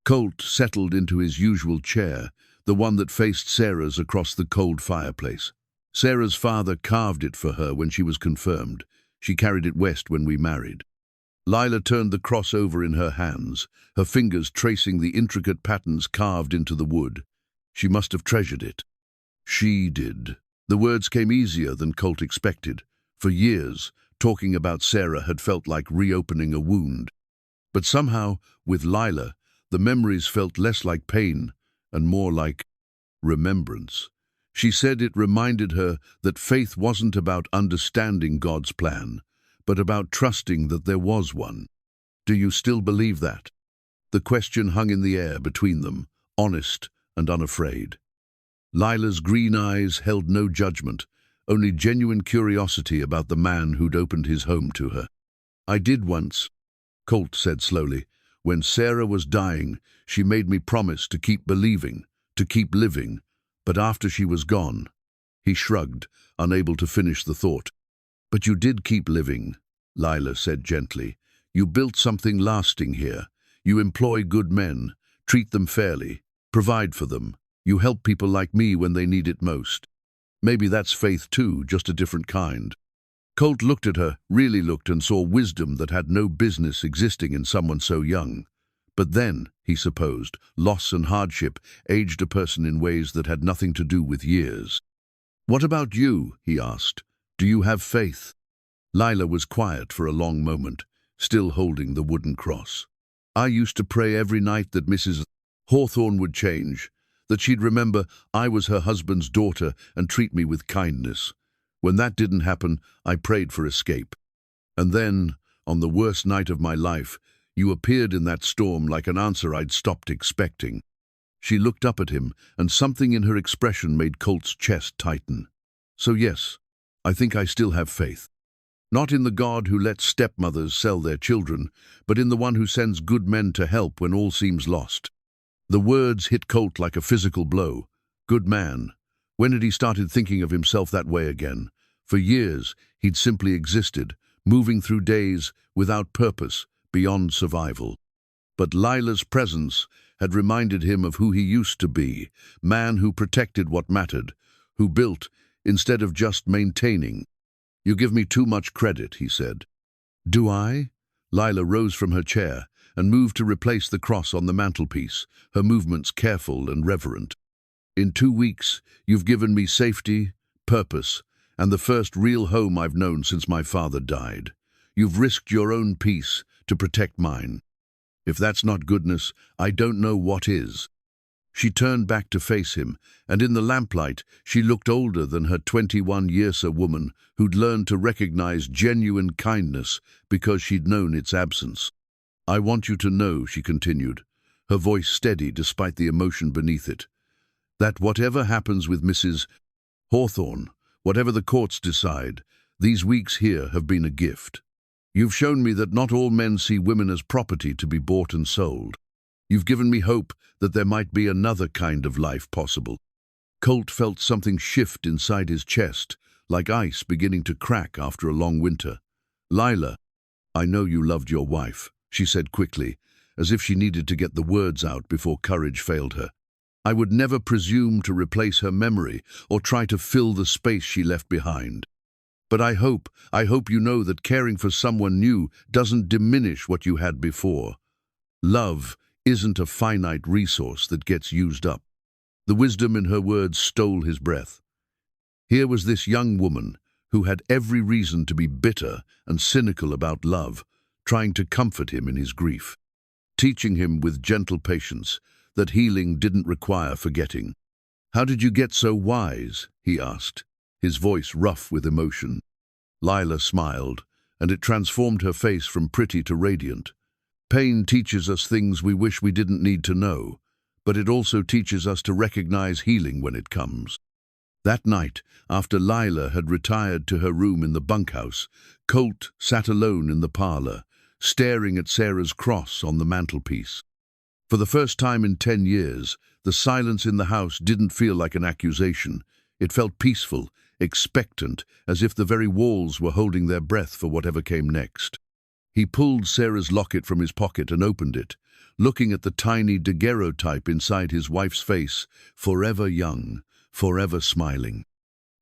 Colt settled into his usual chair, the one that faced Sarah's across the cold fireplace. "Sarah's father carved it for her when she was confirmed. She carried it west when we married." Lila turned the cross over in her hands, her fingers tracing the intricate patterns carved into the wood. She must have treasured it. She did. The words came easier than Colt expected. For years, talking about Sarah had felt like reopening a wound. But somehow, with Lila, the memories felt less like pain and more like remembrance. She said it reminded her that faith wasn't about understanding God's plan, but about trusting that there was one. "Do you still believe that?" The question hung in the air between them, honest and unafraid. Lila's green eyes held no judgment, only genuine curiosity about the man who'd opened his home to her. "I did once," Colt said slowly. "When Sarah was dying, she made me promise to keep believing, to keep living, but after she was gone..." He shrugged, unable to finish the thought. "But you did keep living," Lila said gently. "You built something lasting here. You employ good men, treat them fairly, provide for them. You help people like me when they need it most. Maybe that's faith too, just a different kind." Colt looked at her, really looked, and saw wisdom that had no business existing in someone so young. But then, he supposed, loss and hardship aged a person in ways that had nothing to do with years. "What about you?" he asked. "Do you have faith?" Lila was quiet for a long moment, still holding the wooden cross. "I used to pray every night that Mrs. Hawthorne would change, that she'd remember I was her husband's daughter and treat me with kindness. When that didn't happen, I prayed for escape. And then, on the worst night of my life, you appeared in that storm like an answer I'd stopped expecting." She looked up at him, and something in her expression made Colt's chest tighten. "So yes, I think I still have faith. Not in the God who lets stepmothers sell their children, but in the one who sends good men to help when all seems lost." The words hit Colt like a physical blow. Good man. When had he started thinking of himself that way again? For years, he'd simply existed, moving through days without purpose, beyond survival. But Lila's presence had reminded him of who he used to be, man who protected what mattered, who built instead of just maintaining. "You give me too much credit," he said. "Do I?" Lila rose from her chair and moved to replace the cross on the mantelpiece, her movements careful and reverent. "In 2 weeks, you've given me safety, purpose, and the first real home I've known since my father died. You've risked your own peace to protect mine. If that's not goodness, I don't know what is." She turned back to face him, and in the lamplight she looked older than her 21-year woman who'd learned to recognize genuine kindness because she'd known its absence. "I want you to know," she continued, her voice steady despite the emotion beneath it, "that whatever happens with Mrs. Hawthorne, whatever the courts decide, these weeks here have been a gift. You've shown me that not all men see women as property to be bought and sold. You've given me hope that there might be another kind of life possible." Colt felt something shift inside his chest, like ice beginning to crack after a long winter. "Lila, I know you loved your wife," she said quickly, as if she needed to get the words out before courage failed her. I would never presume to replace her memory or try to fill the space she left behind. But I hope you know that caring for someone new doesn't diminish what you had before. Love isn't a finite resource that gets used up. The wisdom in her words stole his breath. Here was this young woman who had every reason to be bitter and cynical about love, trying to comfort him in his grief, teaching him with gentle patience that healing didn't require forgetting. "How did you get so wise?" he asked, his voice rough with emotion. Lila smiled, and it transformed her face from pretty to radiant. Pain teaches us things we wish we didn't need to know, but it also teaches us to recognize healing when it comes. That night, after Lila had retired to her room in the bunkhouse, Colt sat alone in the parlor, staring at Sarah's cross on the mantelpiece. For the first time in 10 years, the silence in the house didn't feel like an accusation. It felt peaceful, expectant, as if the very walls were holding their breath for whatever came next. He pulled Sarah's locket from his pocket and opened it, looking at the tiny daguerreotype inside his wife's face, forever young, forever smiling.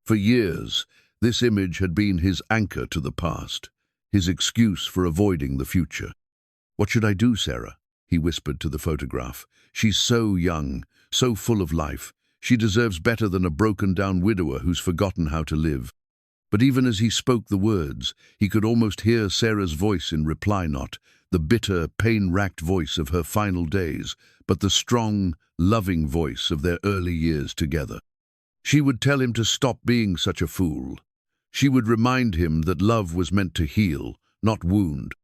For years, this image had been his anchor to the past, his excuse for avoiding the future. "What should I do, Sarah?" he whispered to the photograph. "She's so young, so full of life. She deserves better than a broken-down widower who's forgotten how to live." But even as he spoke the words, he could almost hear Sarah's voice in reply, not the bitter, pain-racked voice of her final days, but the strong, loving voice of their early years together. She would tell him to stop being such a fool. She would remind him that love was meant to heal, not wound.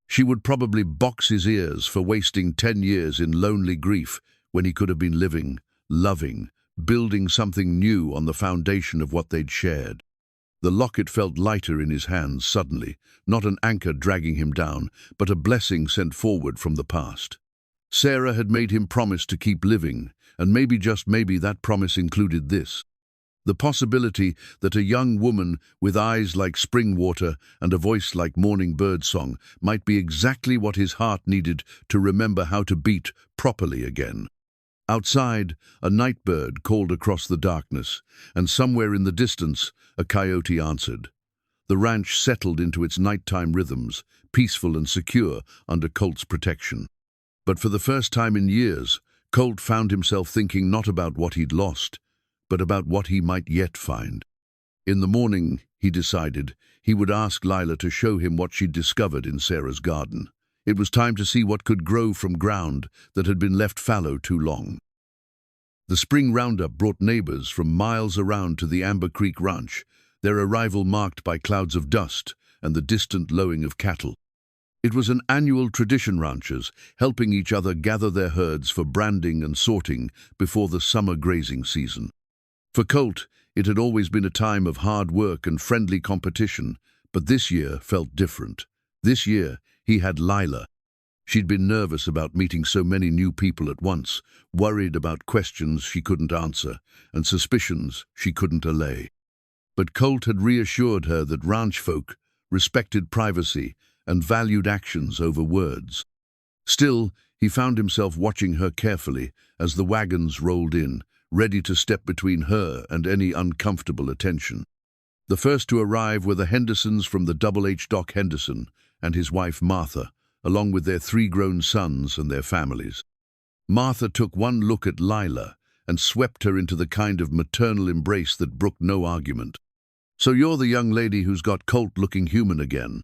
She would probably box his ears for wasting 10 years in lonely grief when he could have been living, loving, building something new on the foundation of what they'd shared. The locket felt lighter in his hands suddenly, not an anchor dragging him down, but a blessing sent forward from the past. Sarah had made him promise to keep living, and maybe, just maybe, that promise included this: the possibility that a young woman with eyes like spring water and a voice like morning bird song might be exactly what his heart needed to remember how to beat properly again. Outside, a night bird called across the darkness, and somewhere in the distance, a coyote answered. The ranch settled into its nighttime rhythms, peaceful and secure under Colt's protection. But for the first time in years, Colt found himself thinking not about what he'd lost, but about what he might yet find. In the morning, he decided, he would ask Lila to show him what she'd discovered in Sarah's garden. It was time to see what could grow from ground that had been left fallow too long. The spring roundup brought neighbors from miles around to the Amber Creek Ranch, their arrival marked by clouds of dust and the distant lowing of cattle. It was an annual tradition, ranchers helping each other gather their herds for branding and sorting before the summer grazing season. For Colt, it had always been a time of hard work and friendly competition, but this year felt different. This year, he had Lila. She'd been nervous about meeting so many new people at once, worried about questions she couldn't answer and suspicions she couldn't allay. But Colt had reassured her that ranch folk respected privacy and valued actions over words. Still, he found himself watching her carefully as the wagons rolled in, ready to step between her and any uncomfortable attention. The first to arrive were the Hendersons from the Double H. Doc Henderson and his wife Martha, along with their 3 grown sons and their families. Martha took one look at Lila and swept her into the kind of maternal embrace that brooked no argument. "So you're the young lady who's got Colt looking human again,"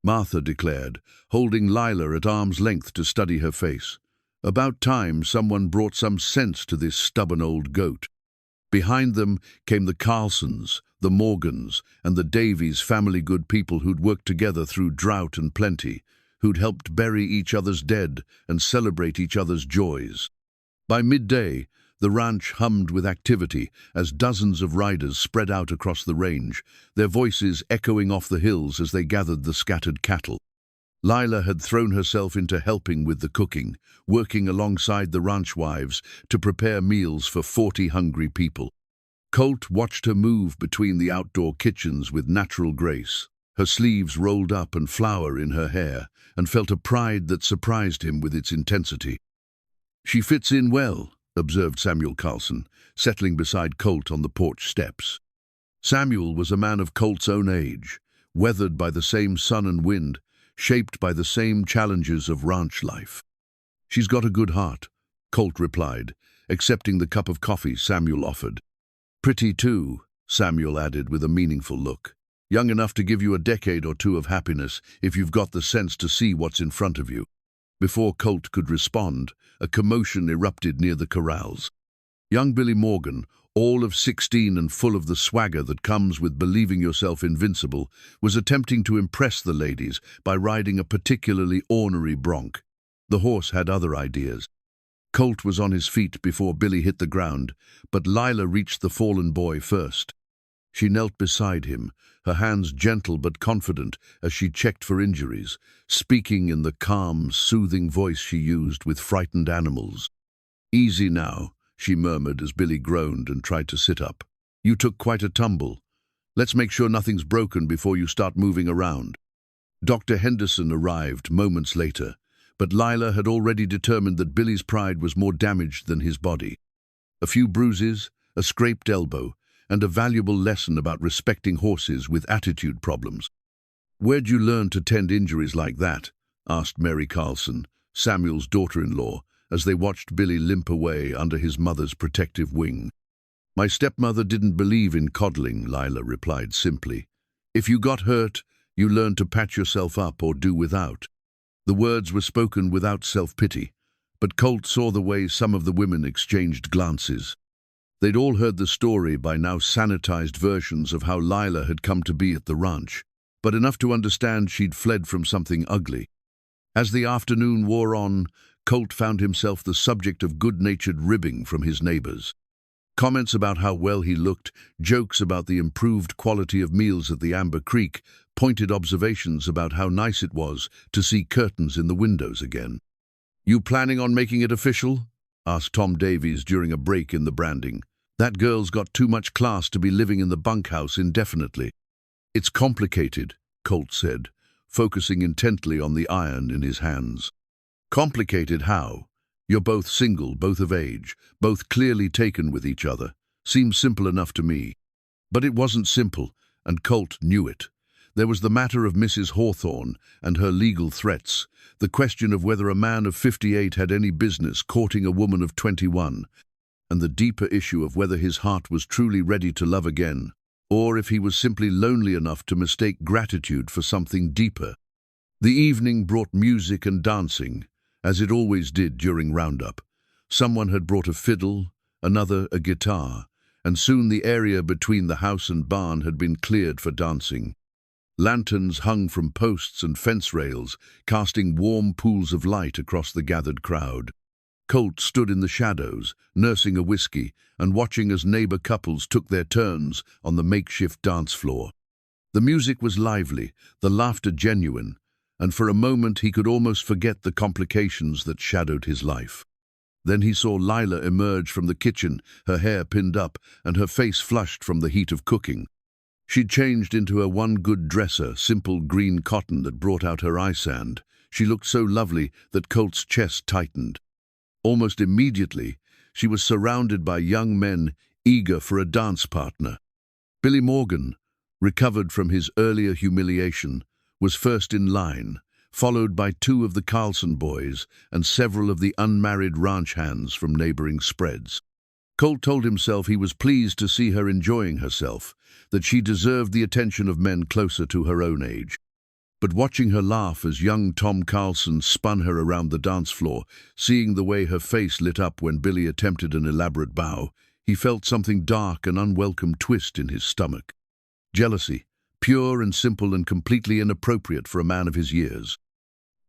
Martha declared, holding Lila at arm's length to study her face. About time someone brought some sense to this stubborn old goat. Behind them came the Carlsons, the Morgans, and the Davies, family good people who'd worked together through drought and plenty, who'd helped bury each other's dead and celebrate each other's joys. By midday, the ranch hummed with activity as dozens of riders spread out across the range, their voices echoing off the hills as they gathered the scattered cattle. Lila had thrown herself into helping with the cooking, working alongside the ranch wives to prepare meals for 40 hungry people. Colt watched her move between the outdoor kitchens with natural grace, her sleeves rolled up and flour in her hair, and felt a pride that surprised him with its intensity. "She fits in well," observed Samuel Carlson, settling beside Colt on the porch steps. Samuel was a man of Colt's own age, weathered by the same sun and wind, shaped by the same challenges of ranch life. "She's got a good heart," Colt replied, accepting the cup of coffee Samuel offered. "Pretty too," Samuel added with a meaningful look. "Young enough to give you a decade or two of happiness if you've got the sense to see what's in front of you." Before Colt could respond, a commotion erupted near the corrals. Young Billy Morgan, all of 16 and full of the swagger that comes with believing yourself invincible, was attempting to impress the ladies by riding a particularly ornery bronc. The horse had other ideas. Colt was on his feet before Billy hit the ground, but Lila reached the fallen boy first. She knelt beside him, her hands gentle but confident as she checked for injuries, speaking in the calm, soothing voice she used with frightened animals. "Easy now," she murmured as Billy groaned and tried to sit up. "You took quite a tumble. Let's make sure nothing's broken before you start moving around." Dr. Henderson arrived moments later, but Lila had already determined that Billy's pride was more damaged than his body. A few bruises, a scraped elbow, and a valuable lesson about respecting horses with attitude problems. "Where'd you learn to tend injuries like that?" asked Mary Carlson, Samuel's daughter-in-law, as they watched Billy limp away under his mother's protective wing. "My stepmother didn't believe in coddling," Lila replied simply. "If you got hurt, you learned to patch yourself up or do without." The words were spoken without self-pity, but Colt saw the way some of the women exchanged glances. They'd all heard the story by now sanitized versions of how Lila had come to be at the ranch, but enough to understand she'd fled from something ugly. As the afternoon wore on, Colt found himself the subject of good-natured ribbing from his neighbors. Comments about how well he looked, jokes about the improved quality of meals at the Amber Creek, pointed observations about how nice it was to see curtains in the windows again. "You planning on making it official?" asked Tom Davies during a break in the branding. "That girl's got too much class to be living in the bunkhouse indefinitely." "It's complicated," Colt said, focusing intently on the iron in his hands. "Complicated how? You're both single, both of age, both clearly taken with each other. Seems simple enough to me." But it wasn't simple, and Colt knew it. There was the matter of Mrs. Hawthorne and her legal threats, the question of whether a man of 58 had any business courting a woman of 21, and the deeper issue of whether his heart was truly ready to love again, or if he was simply lonely enough to mistake gratitude for something deeper. The evening brought music and dancing, as it always did during Roundup. Someone had brought a fiddle, another a guitar, and soon the area between the house and barn had been cleared for dancing. Lanterns hung from posts and fence rails, casting warm pools of light across the gathered crowd. Colt stood in the shadows, nursing a whiskey, and watching as neighbor couples took their turns on the makeshift dance floor. The music was lively, the laughter genuine, and for a moment he could almost forget the complications that shadowed his life. Then he saw Lila emerge from the kitchen, her hair pinned up and her face flushed from the heat of cooking. She'd changed into her one good dresser, simple green cotton that brought out her eye sand. She looked so lovely that Colt's chest tightened. Almost immediately, she was surrounded by young men eager for a dance partner. Billy Morgan, recovered from his earlier humiliation, was first in line, followed by two of the Carlson boys and several of the unmarried ranch hands from neighboring spreads. Colt told himself he was pleased to see her enjoying herself, that she deserved the attention of men closer to her own age. But watching her laugh as young Tom Carlson spun her around the dance floor, seeing the way her face lit up when Billy attempted an elaborate bow, he felt something dark and unwelcome twist in his stomach. Jealousy, pure and simple and completely inappropriate for a man of his years.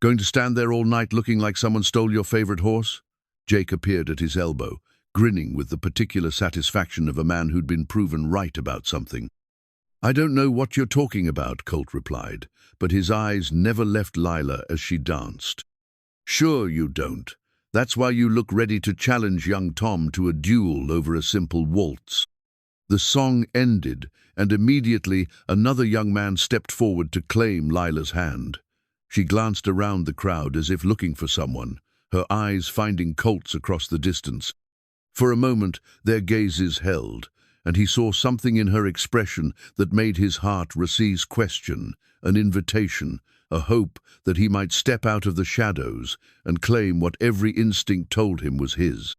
"Going to stand there all night looking like someone stole your favorite horse?" Jake appeared at his elbow, grinning with the particular satisfaction of a man who'd been proven right about something. "I don't know what you're talking about," Colt replied, but his eyes never left Lila as she danced. "Sure you don't. That's why you look ready to challenge young Tom to a duel over a simple waltz." The song ended, and immediately another young man stepped forward to claim Lila's hand. She glanced around the crowd as if looking for someone, her eyes finding Colt's across the distance. For a moment, their gazes held, and he saw something in her expression that made his heart receive question, an invitation, a hope that he might step out of the shadows and claim what every instinct told him was his.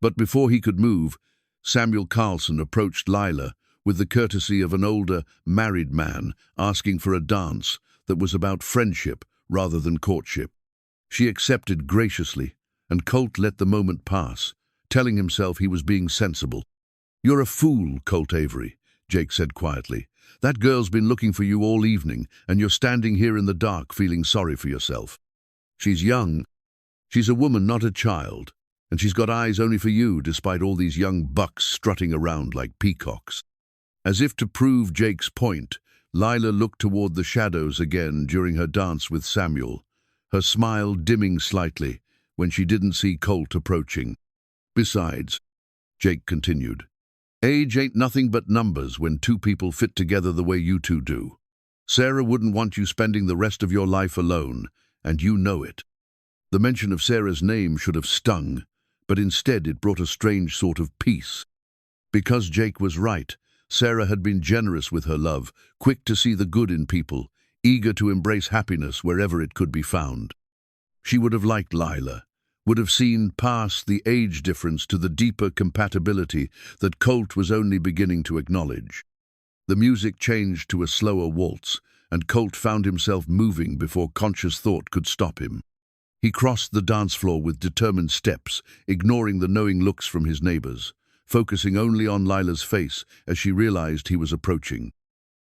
But before he could move, Samuel Carlson approached Lila with the courtesy of an older, married man asking for a dance that was about friendship rather than courtship. She accepted graciously, and Colt let the moment pass, telling himself he was being sensible. "You're a fool, Colt Avery," Jake said quietly. "That girl's been looking for you all evening, and you're standing here in the dark feeling sorry for yourself. She's young. She's a woman, not a child, and she's got eyes only for you despite all these young bucks strutting around like peacocks." As if to prove Jake's point, Lila looked toward the shadows again during her dance with Samuel, her smile dimming slightly when she didn't see Colt approaching. "Besides," Jake continued, "age ain't nothing but numbers when two people fit together the way you two do. Sarah wouldn't want you spending the rest of your life alone, and you know it." The mention of Sarah's name should have stung, but instead it brought a strange sort of peace. Because Jake was right, Sarah had been generous with her love, quick to see the good in people, eager to embrace happiness wherever it could be found. She would have liked Lila, would have seen past the age difference to the deeper compatibility that Colt was only beginning to acknowledge. The music changed to a slower waltz, and Colt found himself moving before conscious thought could stop him. He crossed the dance floor with determined steps, ignoring the knowing looks from his neighbors, focusing only on Lila's face as she realized he was approaching.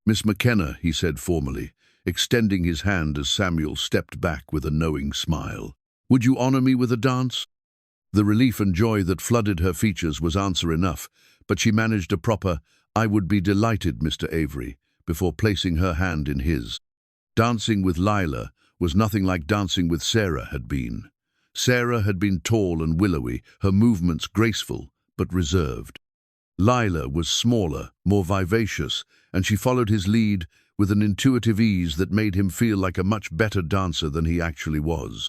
"Miss McKenna," he said formally, extending his hand as Samuel stepped back with a knowing smile. "Would you honor me with a dance?" The relief and joy that flooded her features was answer enough, but she managed a proper, "I would be delighted, Mr. Avery," before placing her hand in his. Dancing with Lila was nothing like dancing with Sarah had been. Sarah had been tall and willowy, her movements graceful but reserved. Lila was smaller, more vivacious, and she followed his lead with an intuitive ease that made him feel like a much better dancer than he actually was.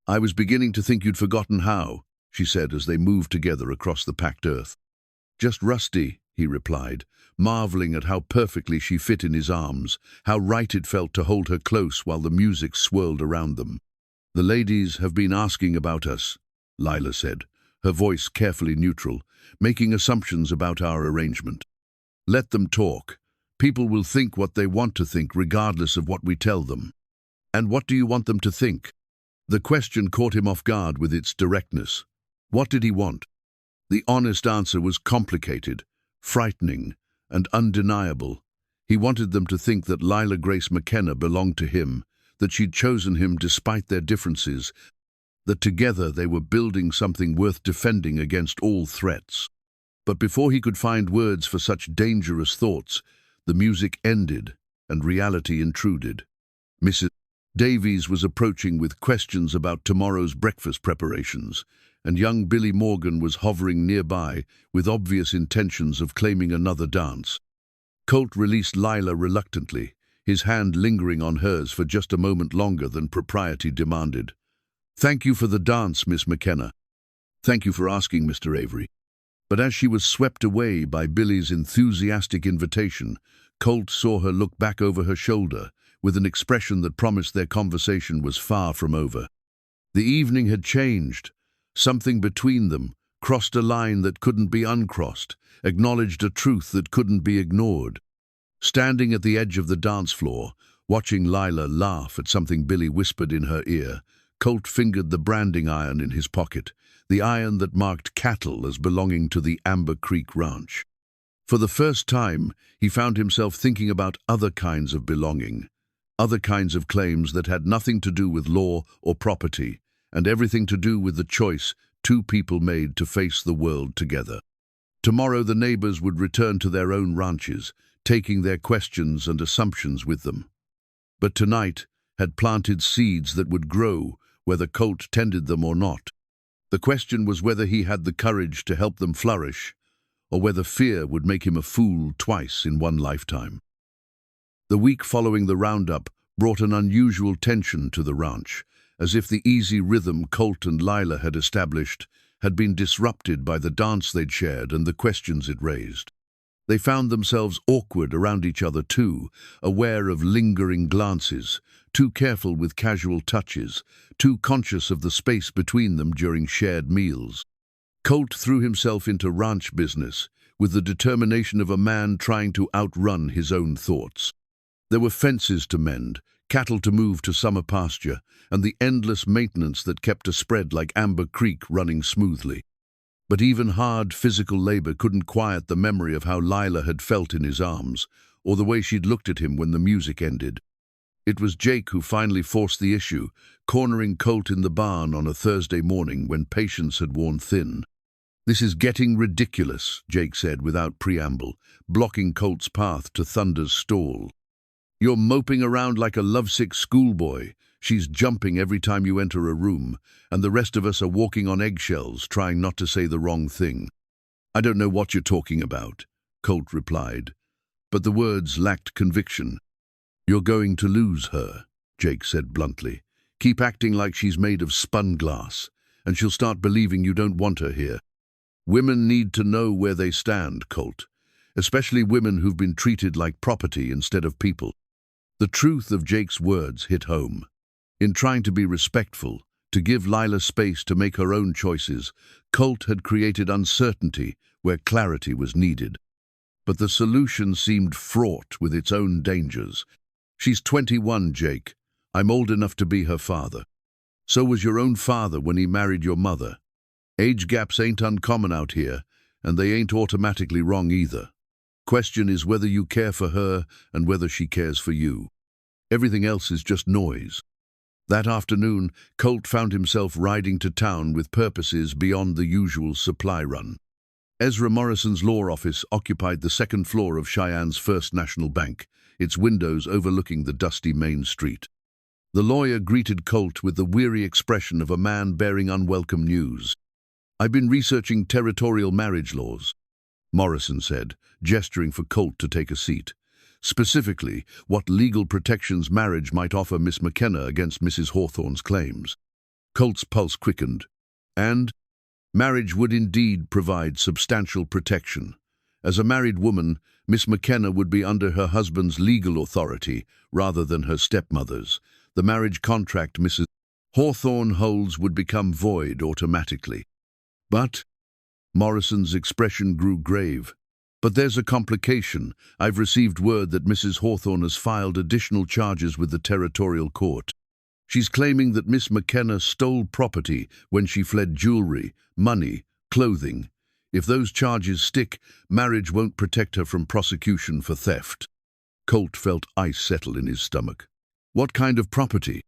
"I was beginning to think you'd forgotten how," she said as they moved together across the packed earth. "Just rusty," he replied, marveling at how perfectly she fit in his arms, how right it felt to hold her close while the music swirled around them. "The ladies have been asking about us," Lila said, her voice carefully neutral, making assumptions about our arrangement. "Let them talk. People will think what they want to think regardless of what we tell them." "And what do you want them to think?" The question caught him off guard with its directness. What did he want? The honest answer was complicated, frightening, and undeniable. He wanted them to think that Lila Grace McKenna belonged to him, that she'd chosen him despite their differences, that together they were building something worth defending against all threats. But before he could find words for such dangerous thoughts, the music ended and reality intruded. Mrs. Davies was approaching with questions about tomorrow's breakfast preparations, and young Billy Morgan was hovering nearby with obvious intentions of claiming another dance. Colt released Lila reluctantly, his hand lingering on hers for just a moment longer than propriety demanded. "Thank you for the dance, Miss McKenna." "Thank you for asking, Mr. Avery." But as she was swept away by Billy's enthusiastic invitation, Colt saw her look back over her shoulder with an expression that promised their conversation was far from over. The evening had changed. Something between them crossed a line that couldn't be uncrossed, acknowledged a truth that couldn't be ignored. Standing at the edge of the dance floor, watching Lila laugh at something Billy whispered in her ear, Colt fingered the branding iron in his pocket, the iron that marked cattle as belonging to the Amber Creek Ranch. For the first time, he found himself thinking about other kinds of belonging, other kinds of claims that had nothing to do with law or property, and everything to do with the choice two people made to face the world together. Tomorrow the neighbors would return to their own ranches, taking their questions and assumptions with them. But tonight had planted seeds that would grow whether Colt tended them or not. The question was whether he had the courage to help them flourish, or whether fear would make him a fool twice in one lifetime. The week following the roundup brought an unusual tension to the ranch, as if the easy rhythm Colt and Lila had established had been disrupted by the dance they'd shared and the questions it raised. They found themselves awkward around each other too, aware of lingering glances, too careful with casual touches, too conscious of the space between them during shared meals. Colt threw himself into ranch business with the determination of a man trying to outrun his own thoughts. There were fences to mend, cattle to move to summer pasture, and the endless maintenance that kept a spread like Amber Creek running smoothly. But even hard physical labor couldn't quiet the memory of how Lila had felt in his arms, or the way she'd looked at him when the music ended. It was Jake who finally forced the issue, cornering Colt in the barn on a Thursday morning when patience had worn thin. "This is getting ridiculous," Jake said without preamble, blocking Colt's path to Thunder's stall. "You're moping around like a lovesick schoolboy. She's jumping every time you enter a room, and the rest of us are walking on eggshells, trying not to say the wrong thing." "I don't know what you're talking about," Colt replied, but the words lacked conviction. "You're going to lose her," Jake said bluntly. "Keep acting like she's made of spun glass, and she'll start believing you don't want her here. Women need to know where they stand, Colt, especially women who've been treated like property instead of people." The truth of Jake's words hit home. In trying to be respectful, to give Lila space to make her own choices, Colt had created uncertainty where clarity was needed. But the solution seemed fraught with its own dangers. "She's 21, Jake. I'm old enough to be her father. So was your own father when he married your mother. Age gaps ain't uncommon out here, and they ain't automatically wrong either. Question is whether you care for her and whether she cares for you. Everything else is just noise." That afternoon, Colt found himself riding to town with purposes beyond the usual supply run. Ezra Morrison's law office occupied the second floor of Cheyenne's First National Bank, its windows overlooking the dusty main street. The lawyer greeted Colt with the weary expression of a man bearing unwelcome news. "I've been researching territorial marriage laws," Morrison said, gesturing for Colt to take a seat. "Specifically, what legal protections marriage might offer Miss McKenna against Mrs. Hawthorne's claims." Colt's pulse quickened. And marriage would indeed provide substantial protection. As a married woman, Miss McKenna would be under her husband's legal authority rather than her stepmother's. The marriage contract Mrs. Hawthorne holds would become void automatically. "But," Morrison's expression grew grave, "but there's a complication. I've received word that Mrs. Hawthorne has filed additional charges with the territorial court. She's claiming that Miss McKenna stole property when she fled jewelry, money, clothing. If those charges stick, marriage won't protect her from prosecution for theft." Colt felt ice settle in his stomach. "What kind of property?"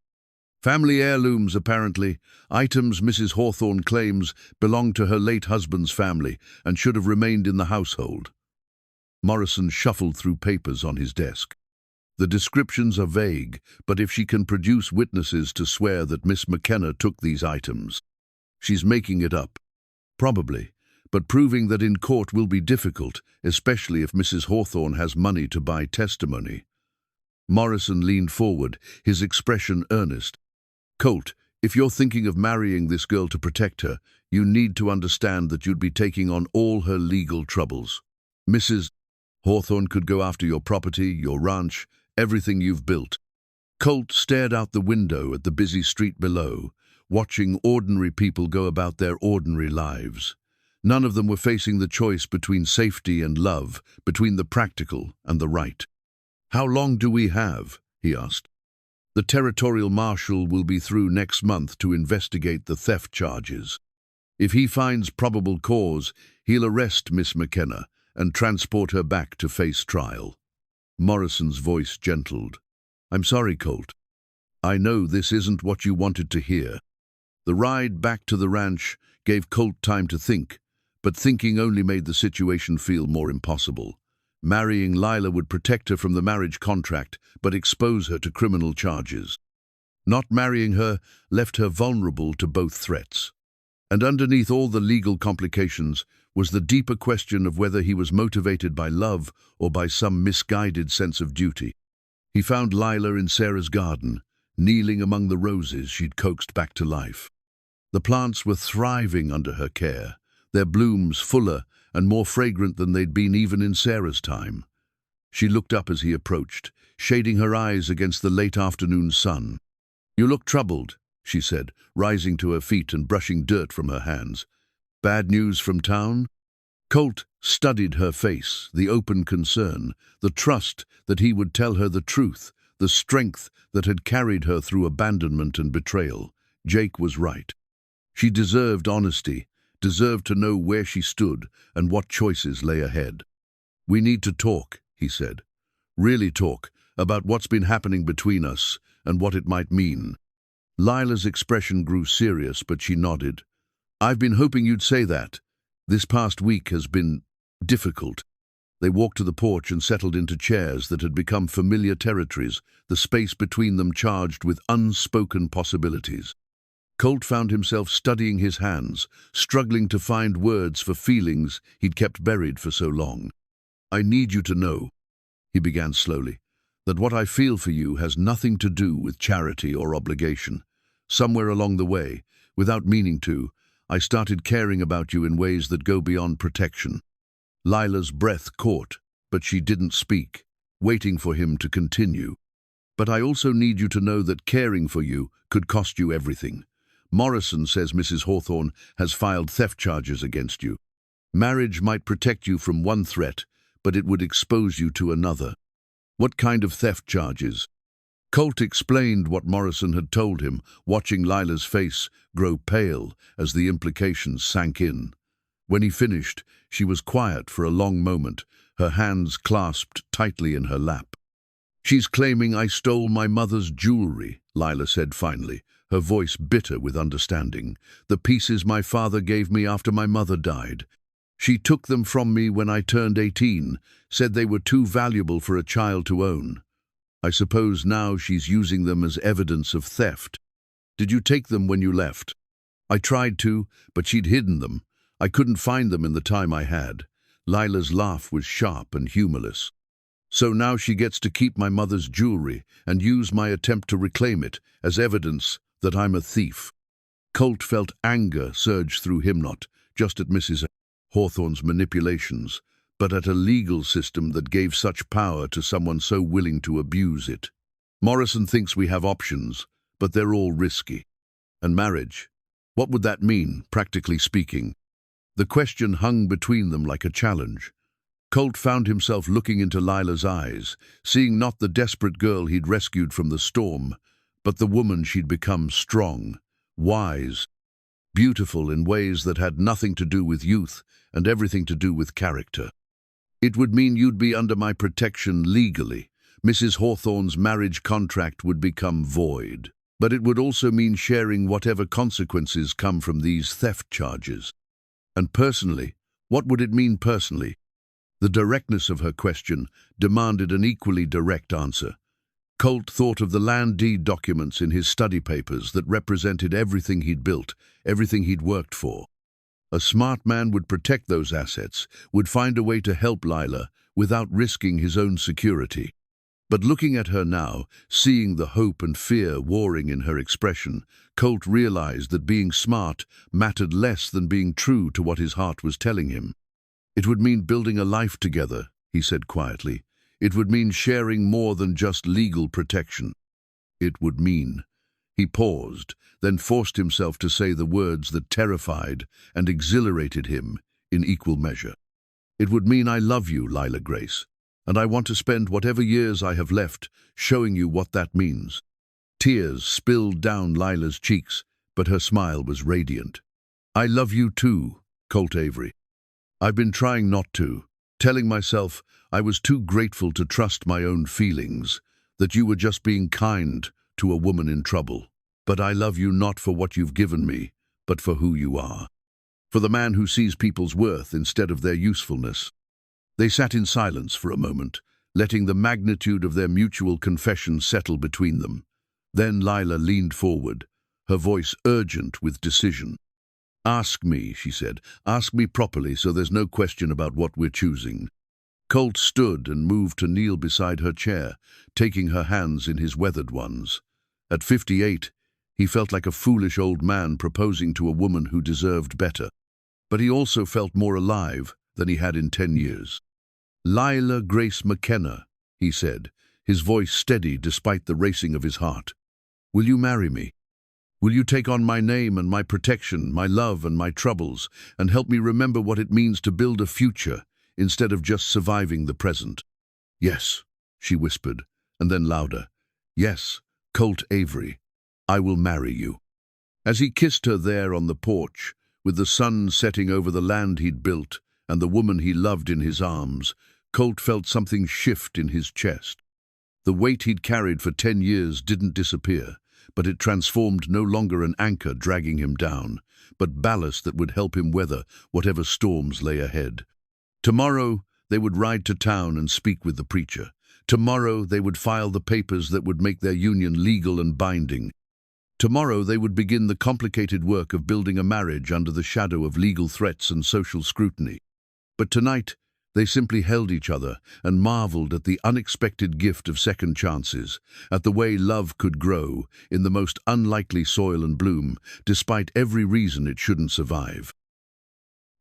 "Family heirlooms, apparently. Items Mrs. Hawthorne claims belonged to her late husband's family and should have remained in the household." Morrison shuffled through papers on his desk. "The descriptions are vague, but if she can produce witnesses to swear that Miss McKenna took these items, she's making it up." "Probably, but proving that in court will be difficult, especially if Mrs. Hawthorne has money to buy testimony." Morrison leaned forward, his expression earnest. "Colt, if you're thinking of marrying this girl to protect her, you need to understand that you'd be taking on all her legal troubles. Mrs. Hawthorne could go after your property, your ranch, everything you've built." Colt stared out the window at the busy street below, watching ordinary people go about their ordinary lives. None of them were facing the choice between safety and love, between the practical and the right. "How long do we have?" he asked. "The territorial marshal will be through next month to investigate the theft charges. If he finds probable cause, he'll arrest Miss McKenna and transport her back to face trial." Morrison's voice gentled. "I'm sorry, Colt. I know this isn't what you wanted to hear." The ride back to the ranch gave Colt time to think, but thinking only made the situation feel more impossible. Marrying Lila would protect her from the marriage contract, but expose her to criminal charges. Not marrying her left her vulnerable to both threats. And underneath all the legal complications was the deeper question of whether he was motivated by love or by some misguided sense of duty. He found Lila in Sarah's garden, kneeling among the roses she'd coaxed back to life. The plants were thriving under her care, their blooms fuller and more fragrant than they'd been even in Sarah's time. She looked up as he approached, shading her eyes against the late afternoon sun. "You look troubled," she said, rising to her feet and brushing dirt from her hands. "Bad news from town?" Colt studied her face, the open concern, the trust that he would tell her the truth, the strength that had carried her through abandonment and betrayal. Jake was right. She deserved honesty, deserved to know where she stood and what choices lay ahead. "We need to talk," he said. "Really talk about what's been happening between us and what it might mean." Lila's expression grew serious, but she nodded. "I've been hoping you'd say that. This past week has been difficult." They walked to the porch and settled into chairs that had become familiar territories, the space between them charged with unspoken possibilities. Colt found himself studying his hands, struggling to find words for feelings he'd kept buried for so long. "I need you to know," he began slowly, "that what I feel for you has nothing to do with charity or obligation. Somewhere along the way, without meaning to, I started caring about you in ways that go beyond protection." Lila's breath caught, but she didn't speak, waiting for him to continue. "But I also need you to know that caring for you could cost you everything. Morrison says Mrs. Hawthorne has filed theft charges against you. Marriage might protect you from one threat, but it would expose you to another." "What kind of theft charges?" Colt explained what Morrison had told him, watching Lila's face grow pale as the implications sank in. When he finished, she was quiet for a long moment, her hands clasped tightly in her lap. "She's claiming I stole my mother's jewelry," Lila said finally, her voice bitter with understanding. "The pieces my father gave me after my mother died. She took them from me when I turned 18, said they were too valuable for a child to own. I suppose now she's using them as evidence of theft." "Did you take them when you left?" "I tried to, but she'd hidden them. I couldn't find them in the time I had." Lila's laugh was sharp and humorless. "So now she gets to keep my mother's jewelry and use my attempt to reclaim it as evidence that I'm a thief." Colt felt anger surge through him, not just at Mrs. Hawthorne's manipulations, but at a legal system that gave such power to someone so willing to abuse it. "Morrison thinks we have options, but they're all risky. And marriage? What would that mean, practically speaking?" The question hung between them like a challenge. Colt found himself looking into Lila's eyes, seeing not the desperate girl he'd rescued from the storm, but the woman she'd become, strong, wise, beautiful in ways that had nothing to do with youth and everything to do with character. "It would mean you'd be under my protection legally. Mrs. Hawthorne's marriage contract would become void. But it would also mean sharing whatever consequences come from these theft charges." "And personally, what would it mean personally?" The directness of her question demanded an equally direct answer. Colt thought of the land deed documents in his study papers that represented everything he'd built, everything he'd worked for. A smart man would protect those assets, would find a way to help Lila without risking his own security. But looking at her now, seeing the hope and fear warring in her expression, Colt realized that being smart mattered less than being true to what his heart was telling him. "It would mean building a life together," he said quietly. "It would mean sharing more than just legal protection. It would mean—" He paused, then forced himself to say the words that terrified and exhilarated him in equal measure. "It would mean I love you, Lila Grace, and I want to spend whatever years I have left showing you what that means." Tears spilled down Lila's cheeks, but her smile was radiant. "I love you too, Colt Avery. I've been trying not to, telling myself I was too grateful to trust my own feelings, that you were just being kind to a woman in trouble. But I love you not for what you've given me, but for who you are. For the man who sees people's worth instead of their usefulness." They sat in silence for a moment, letting the magnitude of their mutual confession settle between them. Then Lila leaned forward, her voice urgent with decision. "Ask me," she said. "Ask me properly so there's no question about what we're choosing." Colt stood and moved to kneel beside her chair, taking her hands in his weathered ones. At 58, He felt like a foolish old man proposing to a woman who deserved better. But he also felt more alive than he had in 10 years. "Lila Grace McKenna," he said, his voice steady despite the racing of his heart. "Will you marry me? Will you take on my name and my protection, my love and my troubles, and help me remember what it means to build a future instead of just surviving the present?" "Yes," she whispered, and then louder. "Yes, Colt Avery, I will marry you." As he kissed her there on the porch, with the sun setting over the land he'd built and the woman he loved in his arms, Colt felt something shift in his chest. The weight he'd carried for 10 years didn't disappear, but it transformed no longer an anchor dragging him down, but ballast that would help him weather whatever storms lay ahead. Tomorrow they would ride to town and speak with the preacher. Tomorrow they would file the papers that would make their union legal and binding. Tomorrow they would begin the complicated work of building a marriage under the shadow of legal threats and social scrutiny. But tonight, they simply held each other and marveled at the unexpected gift of second chances, at the way love could grow in the most unlikely soil and bloom, despite every reason it shouldn't survive.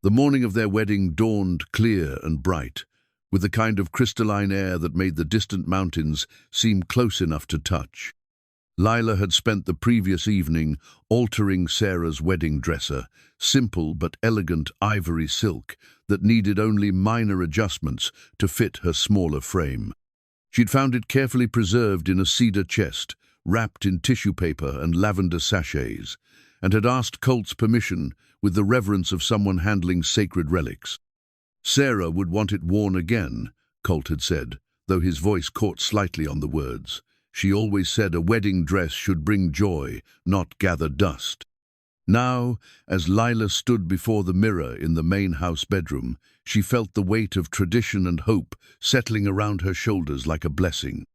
The morning of their wedding dawned clear and bright, with the kind of crystalline air that made the distant mountains seem close enough to touch. Lila had spent the previous evening altering Sarah's wedding dresser, simple but elegant ivory silk that needed only minor adjustments to fit her smaller frame. She'd found it carefully preserved in a cedar chest, wrapped in tissue paper and lavender sachets, and had asked Colt's permission with the reverence of someone handling sacred relics. Sarah would want it worn again, Colt had said, though his voice caught slightly on the words. She always said a wedding dress should bring joy, not gather dust. Now, as Lila stood before the mirror in the main house bedroom, she felt the weight of tradition and hope settling around her shoulders like a blessing.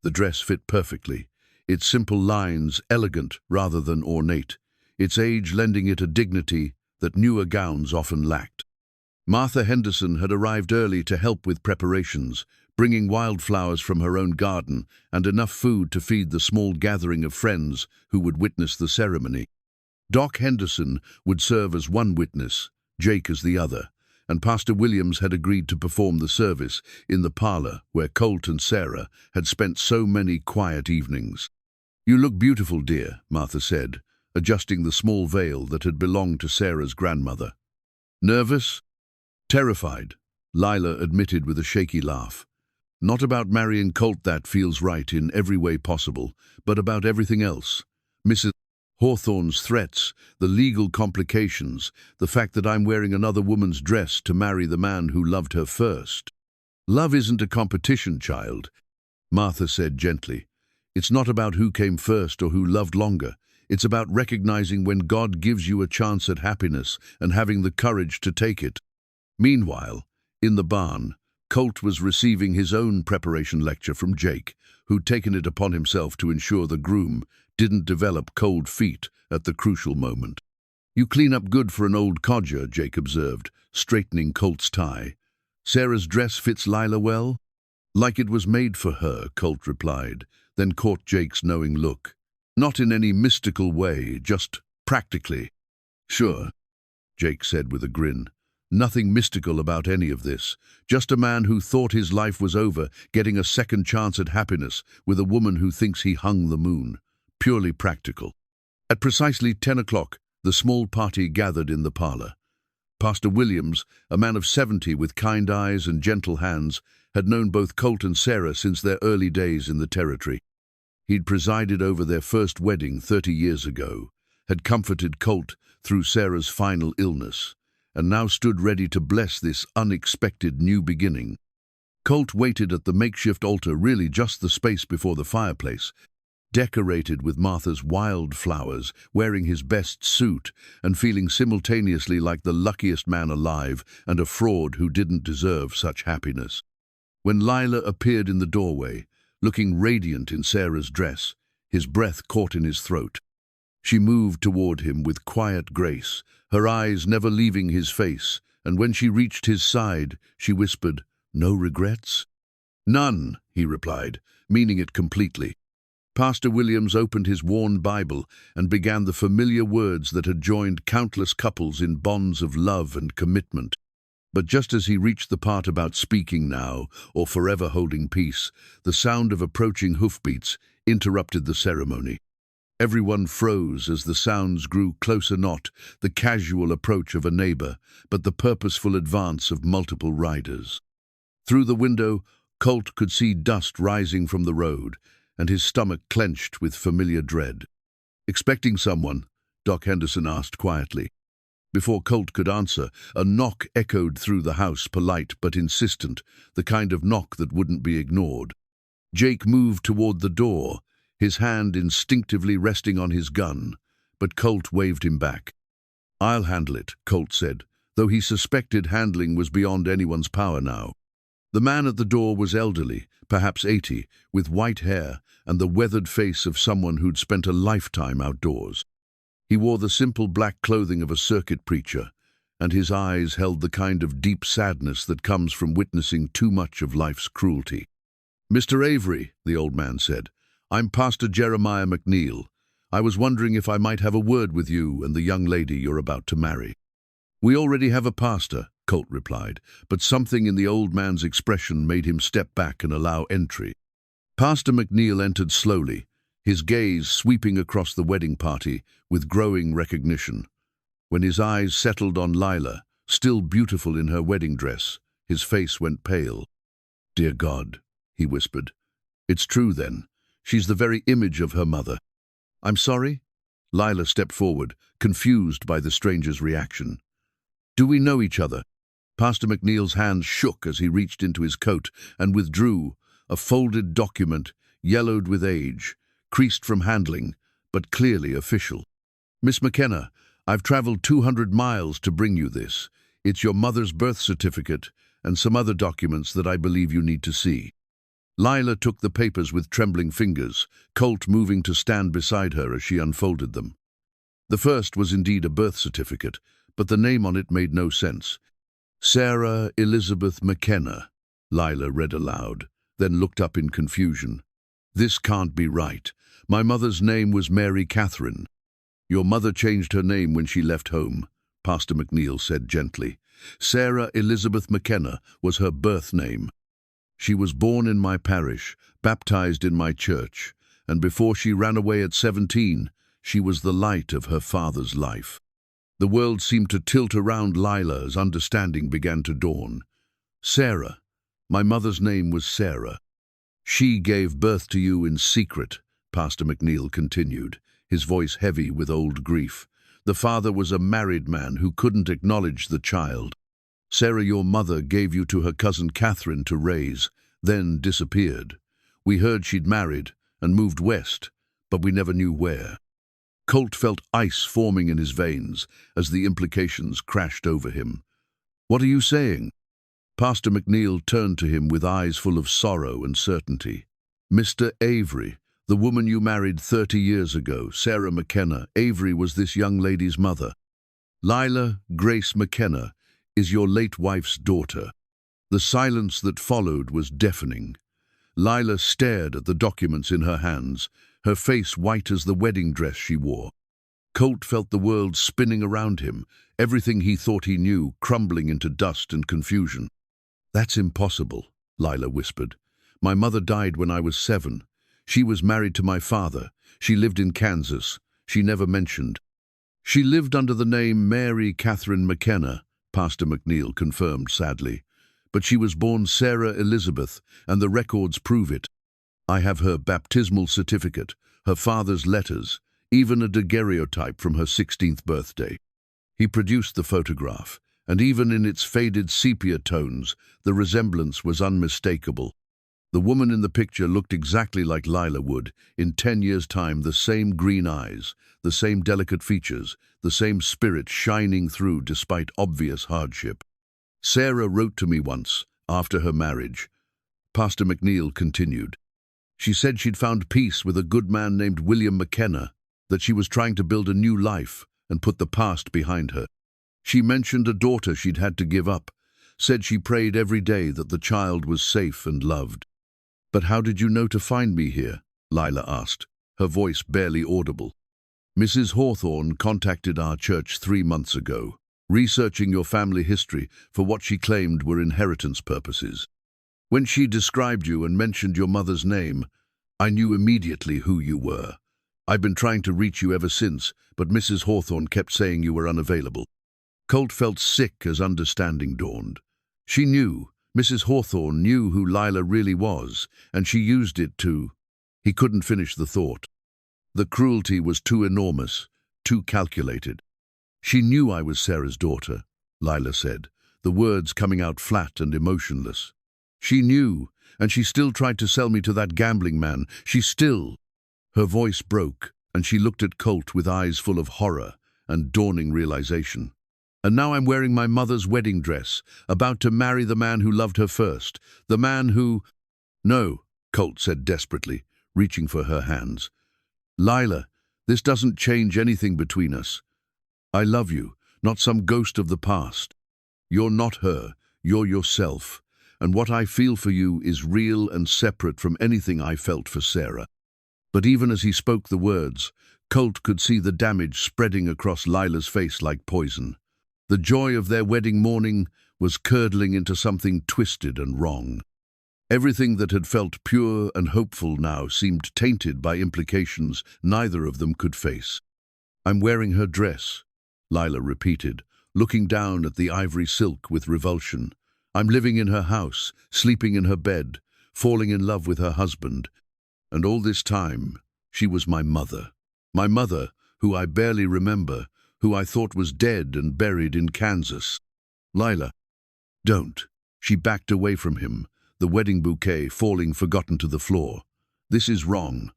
The dress fit perfectly, its simple lines elegant rather than ornate, its age lending it a dignity that newer gowns often lacked. Martha Henderson had arrived early to help with preparations, bringing wildflowers from her own garden and enough food to feed the small gathering of friends who would witness the ceremony. Doc Henderson would serve as one witness, Jake as the other, and Pastor Williams had agreed to perform the service in the parlor where Colt and Sarah had spent so many quiet evenings. "You look beautiful, dear," Martha said, adjusting the small veil that had belonged to Sarah's grandmother. "Nervous?" "Terrified," Lila admitted with a shaky laugh. "Not about marrying Colt, that feels right in every way possible, but about everything else. Mrs. Hawthorne's threats, the legal complications, the fact that I'm wearing another woman's dress to marry the man who loved her first." "Love isn't a competition, child," Martha said gently. "It's not about who came first or who loved longer. It's about recognizing when God gives you a chance at happiness and having the courage to take it." Meanwhile, in the barn, Colt was receiving his own preparation lecture from Jake, who'd taken it upon himself to ensure the groom didn't develop cold feet at the crucial moment. "You clean up good for an old codger," Jake observed, straightening Colt's tie. "Sarah's dress fits Lila well?" "Like it was made for her," Colt replied, then caught Jake's knowing look. "Not in any mystical way, just practically." "Sure," Jake said with a grin. "Nothing mystical about any of this. Just a man who thought his life was over, getting a second chance at happiness with a woman who thinks he hung the moon. Purely practical." At precisely 10 o'clock, the small party gathered in the parlor. Pastor Williams, a man of 70 with kind eyes and gentle hands, had known both Colt and Sarah since their early days in the territory. He'd presided over their first wedding 30 years ago, had comforted Colt through Sarah's final illness, and now stood ready to bless this unexpected new beginning. Colt waited at the makeshift altar, really just the space before the fireplace, decorated with Martha's wildflowers, wearing his best suit and feeling simultaneously like the luckiest man alive and a fraud who didn't deserve such happiness. When Lila appeared in the doorway, looking radiant in Sarah's dress, his breath caught in his throat. She moved toward him with quiet grace, her eyes never leaving his face, and when she reached his side, she whispered, "No regrets?" "None," he replied, meaning it completely. Pastor Williams opened his worn Bible and began the familiar words that had joined countless couples in bonds of love and commitment. But just as he reached the part about speaking now, or forever holding peace, the sound of approaching hoofbeats interrupted the ceremony. Everyone froze as the sounds grew closer, not the casual approach of a neighbor, but the purposeful advance of multiple riders. Through the window, Colt could see dust rising from the road, and his stomach clenched with familiar dread. "Expecting someone?" Doc Henderson asked quietly. Before Colt could answer, a knock echoed through the house, polite but insistent, the kind of knock that wouldn't be ignored. Jake moved toward the door, his hand instinctively resting on his gun, but Colt waved him back. "I'll handle it," Colt said, though he suspected handling was beyond anyone's power now. The man at the door was elderly, perhaps 80, with white hair and the weathered face of someone who'd spent a lifetime outdoors. He wore the simple black clothing of a circuit preacher, and his eyes held the kind of deep sadness that comes from witnessing too much of life's cruelty. "Mr. Avery," the old man said, "I'm Pastor Jeremiah McNeil. I was wondering if I might have a word with you and the young lady you're about to marry." "We already have a pastor," Colt replied, but something in the old man's expression made him step back and allow entry. Pastor McNeil entered slowly, his gaze sweeping across the wedding party with growing recognition. When his eyes settled on Lila, still beautiful in her wedding dress, his face went pale. "Dear God," he whispered. "It's true then. She's the very image of her mother." "I'm sorry?" Lila stepped forward, confused by the stranger's reaction. "Do we know each other?" Pastor McNeil's hand shook as he reached into his coat and withdrew a folded document, yellowed with age, creased from handling, but clearly official. "Miss McKenna, I've traveled 200 miles to bring you this. It's your mother's birth certificate and some other documents that I believe you need to see." Lila took the papers with trembling fingers, Colt moving to stand beside her as she unfolded them. The first was indeed a birth certificate, but the name on it made no sense. "Sarah Elizabeth McKenna," Lila read aloud, then looked up in confusion. "This can't be right. My mother's name was Mary Catherine." "Your mother changed her name when she left home," Pastor McNeil said gently. "Sarah Elizabeth McKenna was her birth name. She was born in my parish, baptized in my church, and before she ran away at 17, she was the light of her father's life." The world seemed to tilt around Lila as understanding began to dawn. "Sarah. My mother's name was Sarah. She gave birth to you in secret," Pastor McNeil continued, his voice heavy with old grief. "The father was a married man who couldn't acknowledge the child. Sarah, your mother, gave you to her cousin Catherine to raise, then disappeared. We heard she'd married and moved west, but we never knew where." Colt felt ice forming in his veins as the implications crashed over him. "What are you saying?" Pastor McNeil turned to him with eyes full of sorrow and certainty. "Mr. Avery, the woman you married 30 years ago, Sarah McKenna, Avery was this young lady's mother. Lila Grace McKenna is your late wife's daughter." The silence that followed was deafening. Lila stared at the documents in her hands, her face white as the wedding dress she wore. Colt felt the world spinning around him, everything he thought he knew crumbling into dust and confusion. "That's impossible," Lila whispered. "My mother died when I was 7. She was married to my father. She lived in Kansas. She never mentioned." "She lived under the name Mary Catherine McKenna," Pastor McNeil confirmed sadly. "But she was born Sarah Elizabeth, and the records prove it. I have her baptismal certificate, her father's letters, even a daguerreotype from her 16th birthday." He produced the photograph, and even in its faded sepia tones, the resemblance was unmistakable. The woman in the picture looked exactly like Lila would. In 10 years' time, the same green eyes, the same delicate features, the same spirit shining through despite obvious hardship. "Sarah wrote to me once, after her marriage," Pastor McNeil continued. "She said she'd found peace with a good man named William McKenna, that she was trying to build a new life and put the past behind her. She mentioned a daughter she'd had to give up, said she prayed every day that the child was safe and loved." "But how did you know to find me here?" Lila asked, her voice barely audible. Mrs. Hawthorne contacted our church 3 months ago, researching your family history for what she claimed were inheritance purposes. When she described you and mentioned your mother's name, I knew immediately who you were. I've been trying to reach you ever since, but Mrs. Hawthorne kept saying you were unavailable. Colt felt sick as understanding dawned. She knew, Mrs. Hawthorne knew who Lila really was, and she used it to... He couldn't finish the thought. The cruelty was too enormous, too calculated. She knew I was Sarah's daughter, Lila said, the words coming out flat and emotionless. She knew, and she still tried to sell me to that gambling man. She still... Her voice broke, and she looked at Colt with eyes full of horror and dawning realization. And now I'm wearing my mother's wedding dress, about to marry the man who loved her first, the man who... No, Colt said desperately, reaching for her hands. Lila, this doesn't change anything between us. I love you, not some ghost of the past. You're not her, you're yourself, and what I feel for you is real and separate from anything I felt for Sarah. But even as he spoke the words, Colt could see the damage spreading across Lila's face like poison. The joy of their wedding morning was curdling into something twisted and wrong. Everything that had felt pure and hopeful now seemed tainted by implications neither of them could face. I'm wearing her dress, Lila repeated, looking down at the ivory silk with revulsion. I'm living in her house, sleeping in her bed, falling in love with her husband. And all this time, she was my mother, who I barely remember, who I thought was dead and buried in Kansas. Lila, don't. She backed away from him, the wedding bouquet falling forgotten to the floor. This is wrong.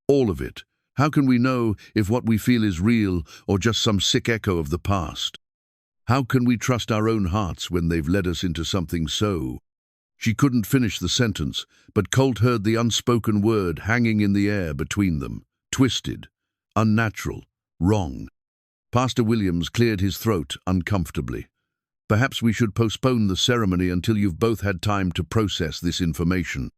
All of it. How can we know if what we feel is real or just some sick echo of the past? How can we trust our own hearts when they've led us into something so... She couldn't finish the sentence, but Colt heard the unspoken word hanging in the air between them. Twisted, unnatural, wrong. Pastor Williams cleared his throat uncomfortably. Perhaps we should postpone the ceremony until you've both had time to process this information.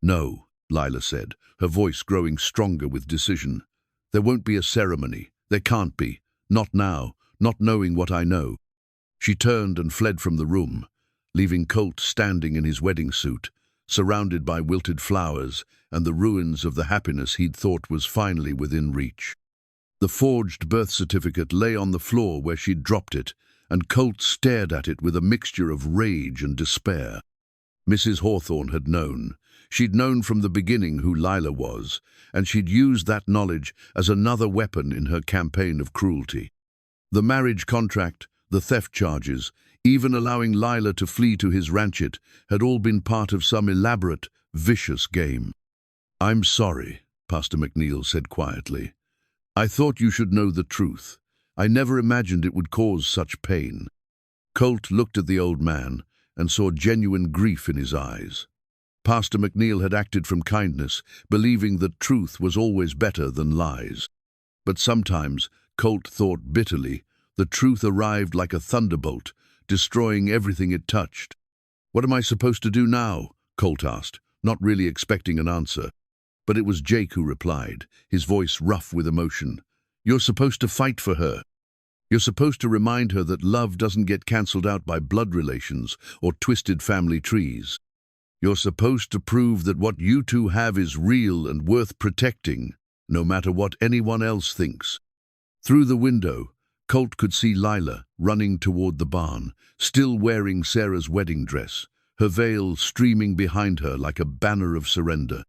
No, Lila said, her voice growing stronger with decision. There won't be a ceremony. There can't be. Not now, not knowing what I know. She turned and fled from the room, leaving Colt standing in his wedding suit, surrounded by wilted flowers and the ruins of the happiness he'd thought was finally within reach. The forged birth certificate lay on the floor where she'd dropped it, and Colt stared at it with a mixture of rage and despair. Mrs. Hawthorne had known. She'd known from the beginning who Lila was, and she'd used that knowledge as another weapon in her campaign of cruelty. The marriage contract, the theft charges, even allowing Lila to flee to his ranchette, had all been part of some elaborate, vicious game. I'm sorry, Pastor McNeil said quietly. I thought you should know the truth. I never imagined it would cause such pain. Colt looked at the old man and saw genuine grief in his eyes. Pastor McNeil had acted from kindness, believing that truth was always better than lies. But sometimes, Colt thought bitterly, the truth arrived like a thunderbolt, destroying everything it touched. What am I supposed to do now? Colt asked, not really expecting an answer. But it was Jake who replied, his voice rough with emotion. You're supposed to fight for her. You're supposed to remind her that love doesn't get cancelled out by blood relations or twisted family trees. You're supposed to prove that what you two have is real and worth protecting, no matter what anyone else thinks. Through the window, Colt could see Lila running toward the barn, still wearing Sarah's wedding dress, her veil streaming behind her like a banner of surrender.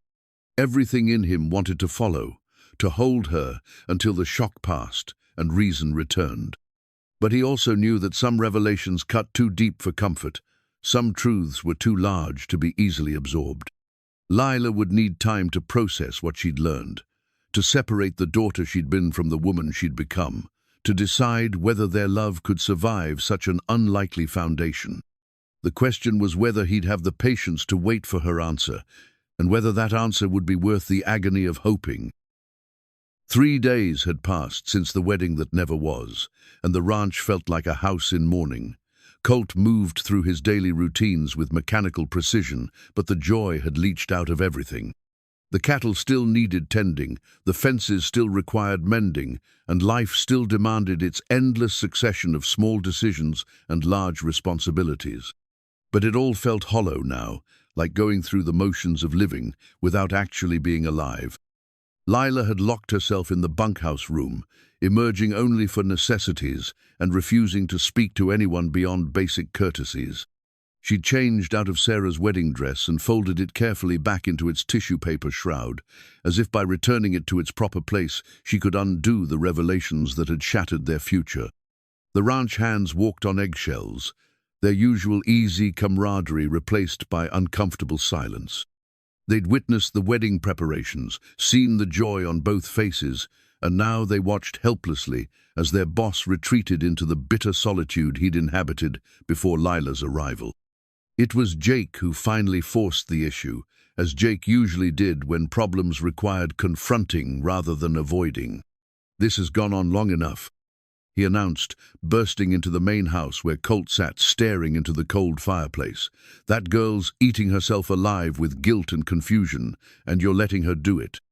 Everything in him wanted to follow, to hold her until the shock passed and reason returned. But he also knew that some revelations cut too deep for comfort. Some truths were too large to be easily absorbed. Lila would need time to process what she'd learned, to separate the daughter she'd been from the woman she'd become, to decide whether their love could survive such an unlikely foundation. The question was whether he'd have the patience to wait for her answer, and whether that answer would be worth the agony of hoping. 3 days had passed since the wedding that never was, and the ranch felt like a house in mourning. Colt moved through his daily routines with mechanical precision, but the joy had leached out of everything. The cattle still needed tending, the fences still required mending, and life still demanded its endless succession of small decisions and large responsibilities. But it all felt hollow now, like going through the motions of living without actually being alive. Lila had locked herself in the bunkhouse room, emerging only for necessities and refusing to speak to anyone beyond basic courtesies. She'd changed out of Sarah's wedding dress and folded it carefully back into its tissue paper shroud, as if by returning it to its proper place she could undo the revelations that had shattered their future. The ranch hands walked on eggshells, their usual easy camaraderie replaced by uncomfortable silence. They'd witnessed the wedding preparations, seen the joy on both faces, and now they watched helplessly as their boss retreated into the bitter solitude he'd inhabited before Lila's arrival. It was Jake who finally forced the issue, as Jake usually did when problems required confronting rather than avoiding. "This has gone on long enough," he announced, bursting into the main house where Colt sat staring into the cold fireplace. "That girl's eating herself alive with guilt and confusion, and you're letting her do it."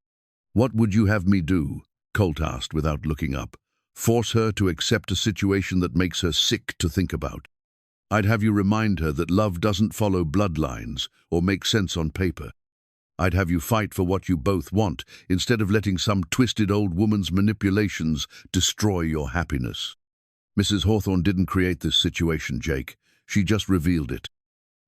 "What would you have me do?" Colt asked without looking up. "Force her to accept a situation that makes her sick to think about? I'd have you remind her that love doesn't follow bloodlines or make sense on paper. I'd have you fight for what you both want, instead of letting some twisted old woman's manipulations destroy your happiness." "Mrs. Hawthorne didn't create this situation, Jake. She just revealed it.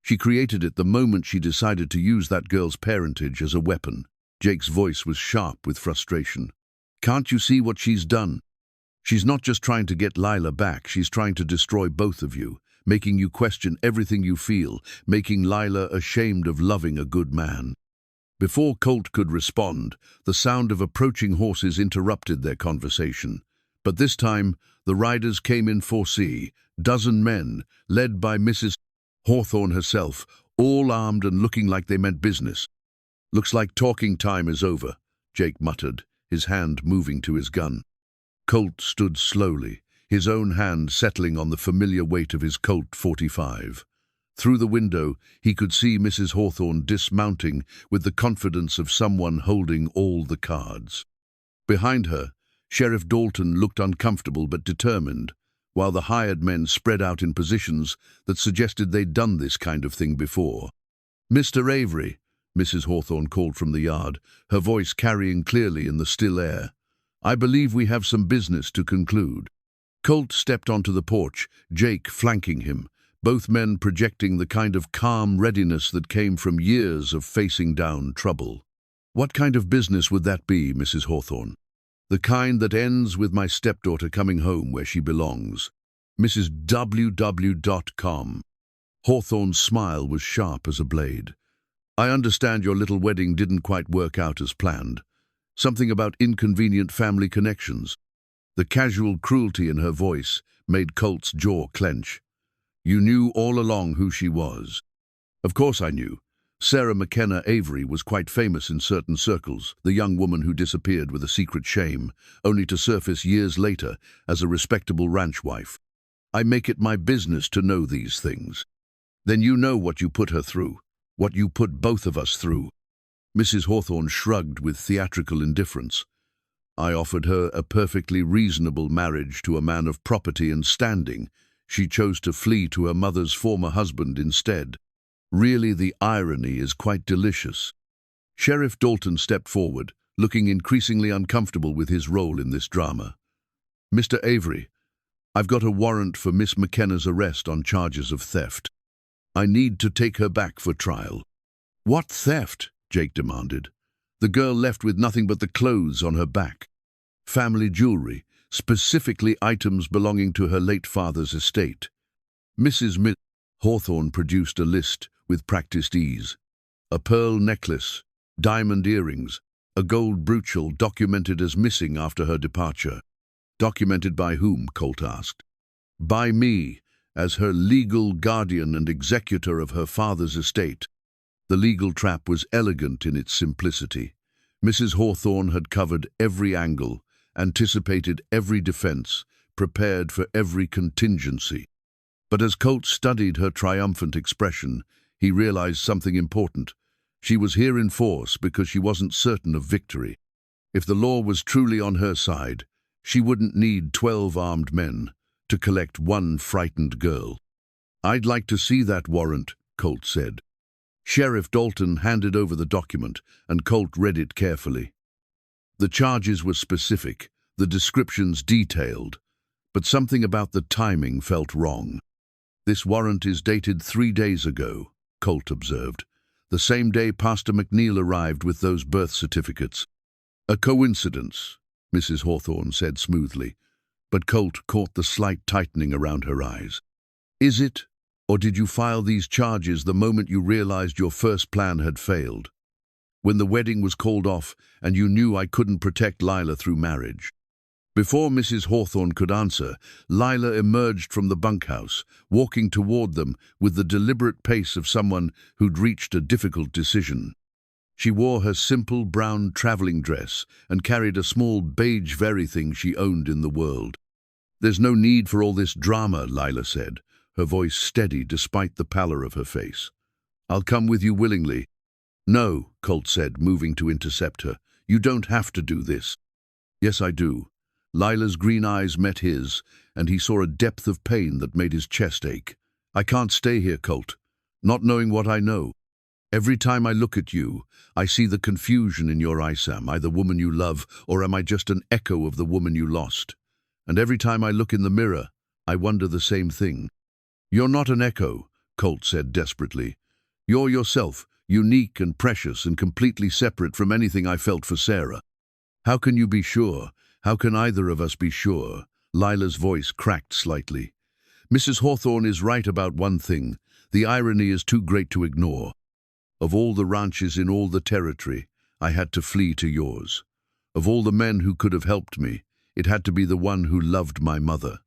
She created it the moment she decided to use that girl's parentage as a weapon." Jake's voice was sharp with frustration. "Can't you see what she's done? She's not just trying to get Lila back, she's trying to destroy both of you, making you question everything you feel, making Lila ashamed of loving a good man." Before Colt could respond, the sound of approaching horses interrupted their conversation. But this time, the riders came in 4C, dozen men, led by Mrs. Hawthorne herself, all armed and looking like they meant business. "Looks like talking time is over," Jake muttered, his hand moving to his gun. Colt stood slowly, his own hand settling on the familiar weight of his Colt 45. Through the window, he could see Mrs. Hawthorne dismounting with the confidence of someone holding all the cards. Behind her, Sheriff Dalton looked uncomfortable but determined, while the hired men spread out in positions that suggested they'd done this kind of thing before. "Mr. Avery," Mrs. Hawthorne called from the yard, her voice carrying clearly in the still air, "I believe we have some business to conclude." Colt stepped onto the porch, Jake flanking him, both men projecting the kind of calm readiness that came from years of facing down trouble. "What kind of business would that be, Mrs. Hawthorne?" "The kind that ends with my stepdaughter coming home where she belongs. Mrs. WW.com. Hawthorne's smile was sharp as a blade. "I understand your little wedding didn't quite work out as planned. Something about inconvenient family connections." The casual cruelty in her voice made Colt's jaw clench. "You knew all along who she was." "Of course I knew. Sarah McKenna Avery was quite famous in certain circles, the young woman who disappeared with a secret shame, only to surface years later as a respectable ranch wife. I make it my business to know these things." "Then you know what you put her through, what you put both of us through." Mrs. Hawthorne shrugged with theatrical indifference. "I offered her a perfectly reasonable marriage to a man of property and standing. She chose to flee to her mother's former husband instead. Really, the irony is quite delicious." Sheriff Dalton stepped forward, looking increasingly uncomfortable with his role in this drama. "Mr. Avery, I've got a warrant for Miss McKenna's arrest on charges of theft. I need to take her back for trial." "What theft?" Jake demanded. "The girl left with nothing but the clothes on her back. Family jewelry, specifically items belonging to her late father's estate." Mrs. Hawthorne produced a list with practiced ease. A pearl necklace, diamond earrings, a gold brooch documented as missing after her departure. "Documented by whom?" Colt asked. "By me, as her legal guardian and executor of her father's estate." The legal trap was elegant in its simplicity. Mrs. Hawthorne had covered every angle, anticipated every defense, prepared for every contingency. But as Colt studied her triumphant expression, he realized something important. She was here in force because she wasn't certain of victory. If the law was truly on her side, she wouldn't need 12 armed men to collect one frightened girl. "I'd like to see that warrant," Colt said. Sheriff Dalton handed over the document, and Colt read it carefully. The charges were specific, the descriptions detailed, but something about the timing felt wrong. "This warrant is dated 3 days ago," Colt observed. "The same day Pastor McNeil arrived with those birth certificates." "A coincidence," Mrs. Hawthorne said smoothly, but Colt caught the slight tightening around her eyes. "Is it? Or did you file these charges the moment you realized your first plan had failed? When the wedding was called off and you knew I couldn't protect Lila through marriage?" Before Mrs. Hawthorne could answer, Lila emerged from the bunkhouse, walking toward them with the deliberate pace of someone who'd reached a difficult decision. She wore her simple brown traveling dress and carried a small beige very-thing she owned in the world. "There's no need for all this drama," Lila said, her voice steady despite the pallor of her face. "I'll come with you willingly." "No," Colt said, moving to intercept her. "You don't have to do this." "Yes, I do." Lila's green eyes met his, and he saw a depth of pain that made his chest ache. "I can't stay here, Colt, not knowing what I know. Every time I look at you, I see the confusion in your eyes. Am I the woman you love, or am I just an echo of the woman you lost? And every time I look in the mirror, I wonder the same thing." "You're not an echo," Colt said desperately. "You're yourself, unique and precious and completely separate from anything I felt for Sarah." "How can you be sure? How can either of us be sure?" Lila's voice cracked slightly. "Mrs. Hawthorne is right about one thing. The irony is too great to ignore. Of all the ranches in all the territory, I had to flee to yours. Of all the men who could have helped me, it had to be the one who loved my mother.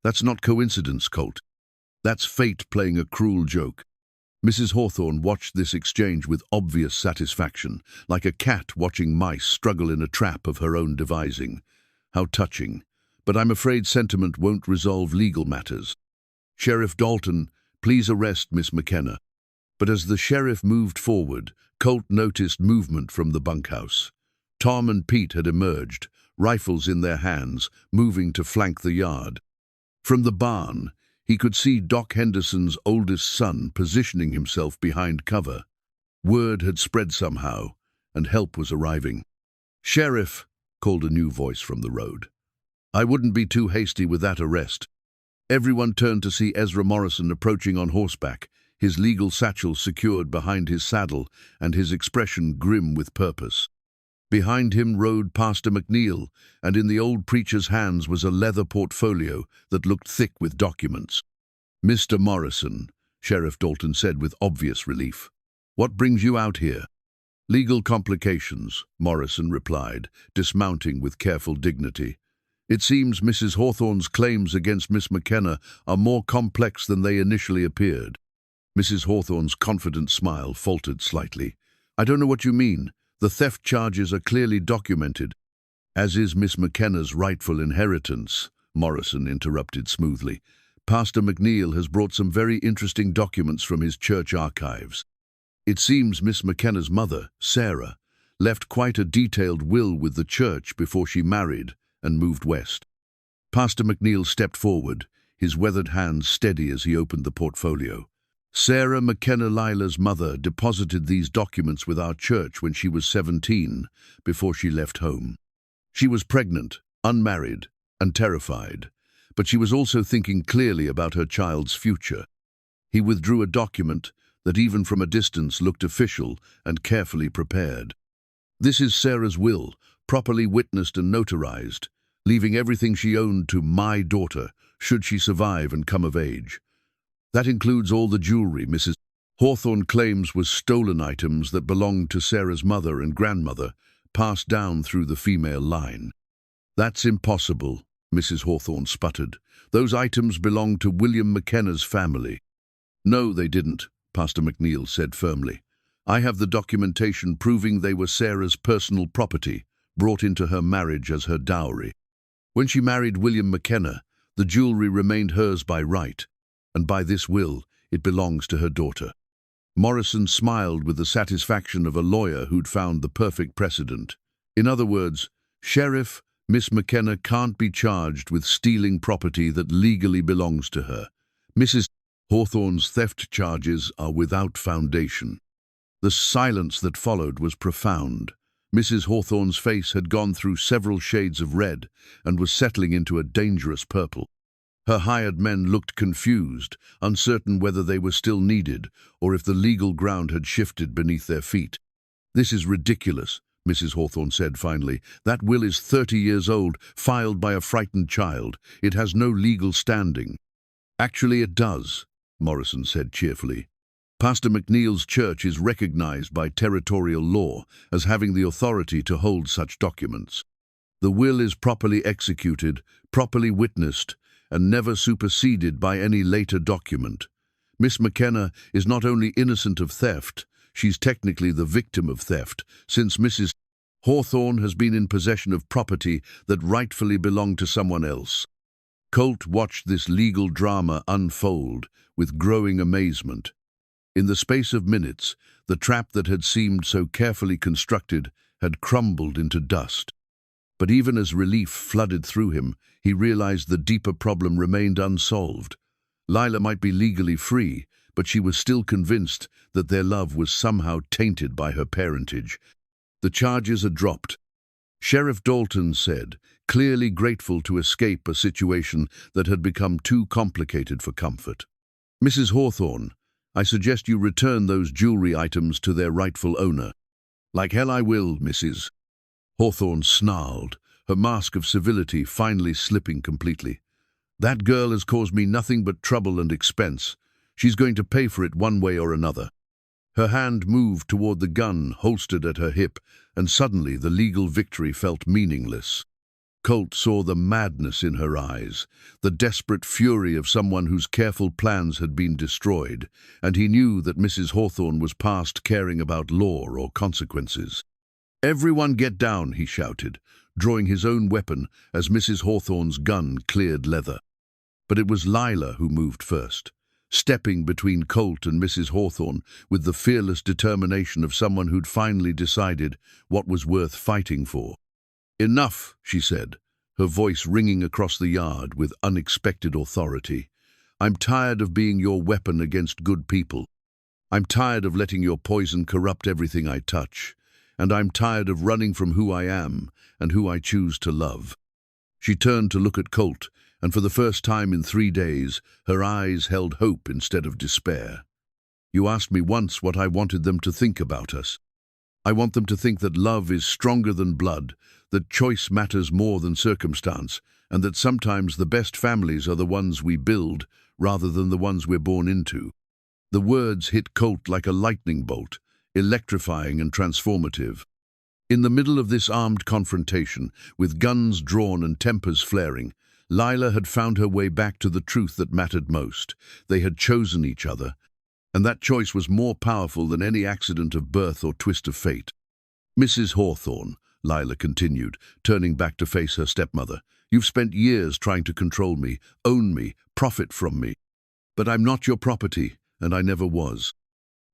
That's not coincidence, Colt. That's fate playing a cruel joke." Mrs. Hawthorne watched this exchange with obvious satisfaction, like a cat watching mice struggle in a trap of her own devising. "How touching. But I'm afraid sentiment won't resolve legal matters. Sheriff Dalton, please arrest Miss McKenna." But as the sheriff moved forward, Colt noticed movement from the bunkhouse. Tom and Pete had emerged, rifles in their hands, moving to flank the yard. From the barn, he could see Doc Henderson's oldest son positioning himself behind cover. Word had spread somehow, and help was arriving. "Sheriff," called a new voice from the road. "I wouldn't be too hasty with that arrest." Everyone turned to see Ezra Morrison approaching on horseback, his legal satchel secured behind his saddle and his expression grim with purpose. Behind him rode Pastor McNeil, and in the old preacher's hands was a leather portfolio that looked thick with documents. "Mr. Morrison," Sheriff Dalton said with obvious relief, "what brings you out here?" "Legal complications," Morrison replied, dismounting with careful dignity. "It seems Mrs. Hawthorne's claims against Miss McKenna are more complex than they initially appeared." Mrs. Hawthorne's confident smile faltered slightly. "I don't know what you mean. The theft charges are clearly documented." "As is Miss McKenna's rightful inheritance," Morrison interrupted smoothly. "Pastor McNeil has brought some very interesting documents from his church archives. It seems Miss McKenna's mother, Sarah, left quite a detailed will with the church before she married and moved west." Pastor McNeil stepped forward, his weathered hands steady as he opened the portfolio. "Sarah McKenna, Lila's mother, deposited these documents with our church when she was 17, before she left home. She was pregnant, unmarried, and terrified, but she was also thinking clearly about her child's future." He withdrew a document that even from a distance looked official and carefully prepared. "This is Sarah's will, properly witnessed and notarized, leaving everything she owned to my daughter, should she survive and come of age. That includes all the jewelry Mrs. Hawthorne claims was stolen items that belonged to Sarah's mother and grandmother, passed down through the female line." "That's impossible," Mrs. Hawthorne sputtered. "Those items belonged to William McKenna's family." "No, they didn't," Pastor McNeil said firmly. "I have the documentation proving they were Sarah's personal property, brought into her marriage as her dowry. When she married William McKenna, the jewelry remained hers by right, and by this will, it belongs to her daughter." Morrison smiled with the satisfaction of a lawyer who'd found the perfect precedent. In other words, Sheriff, Miss McKenna can't be charged with stealing property that legally belongs to her. Mrs. Hawthorne's theft charges are without foundation. The silence that followed was profound. Mrs. Hawthorne's face had gone through several shades of red and was settling into a dangerous purple. Her hired men looked confused, uncertain whether they were still needed or if the legal ground had shifted beneath their feet. "This is ridiculous," Mrs. Hawthorne said finally. "That will is 30 years old, filed by a frightened child. It has no legal standing." "Actually, it does," Morrison said cheerfully. "Pastor McNeil's church is recognized by territorial law as having the authority to hold such documents. The will is properly executed, properly witnessed, and never superseded by any later document. Miss McKenna is not only innocent of theft, she's technically the victim of theft, since Mrs. Hawthorne has been in possession of property that rightfully belonged to someone else." Colt watched this legal drama unfold with growing amazement. In the space of minutes, the trap that had seemed so carefully constructed had crumbled into dust. But even as relief flooded through him, he realized the deeper problem remained unsolved. Lila might be legally free, but she was still convinced that their love was somehow tainted by her parentage. The charges are dropped, Sheriff Dalton said, clearly grateful to escape a situation that had become too complicated for comfort. "Mrs. Hawthorne, I suggest you return those jewelry items to their rightful owner." "Like hell I will, Mrs." Hawthorne snarled, her mask of civility finally slipping completely. "That girl has caused me nothing but trouble and expense. She's going to pay for it one way or another." Her hand moved toward the gun holstered at her hip, and suddenly the legal victory felt meaningless. Colt saw the madness in her eyes, the desperate fury of someone whose careful plans had been destroyed, and he knew that Mrs. Hawthorne was past caring about law or consequences. "Everyone get down," he shouted, drawing his own weapon as Mrs. Hawthorne's gun cleared leather. But it was Lila who moved first, stepping between Colt and Mrs. Hawthorne with the fearless determination of someone who'd finally decided what was worth fighting for. "Enough," she said, her voice ringing across the yard with unexpected authority. "I'm tired of being your weapon against good people. I'm tired of letting your poison corrupt everything I touch. And I'm tired of running from who I am and who I choose to love." She turned to look at Colt, and for the first time in 3 days, her eyes held hope instead of despair. "You asked me once what I wanted them to think about us. I want them to think that love is stronger than blood, that choice matters more than circumstance, and that sometimes the best families are the ones we build rather than the ones we're born into." The words hit Colt like a lightning bolt, electrifying and transformative. In the middle of this armed confrontation, with guns drawn and tempers flaring, Lila had found her way back to the truth that mattered most. They had chosen each other, and that choice was more powerful than any accident of birth or twist of fate. "Mrs. Hawthorne," Lila continued, turning back to face her stepmother, "you've spent years trying to control me, own me, profit from me. But I'm not your property, and I never was.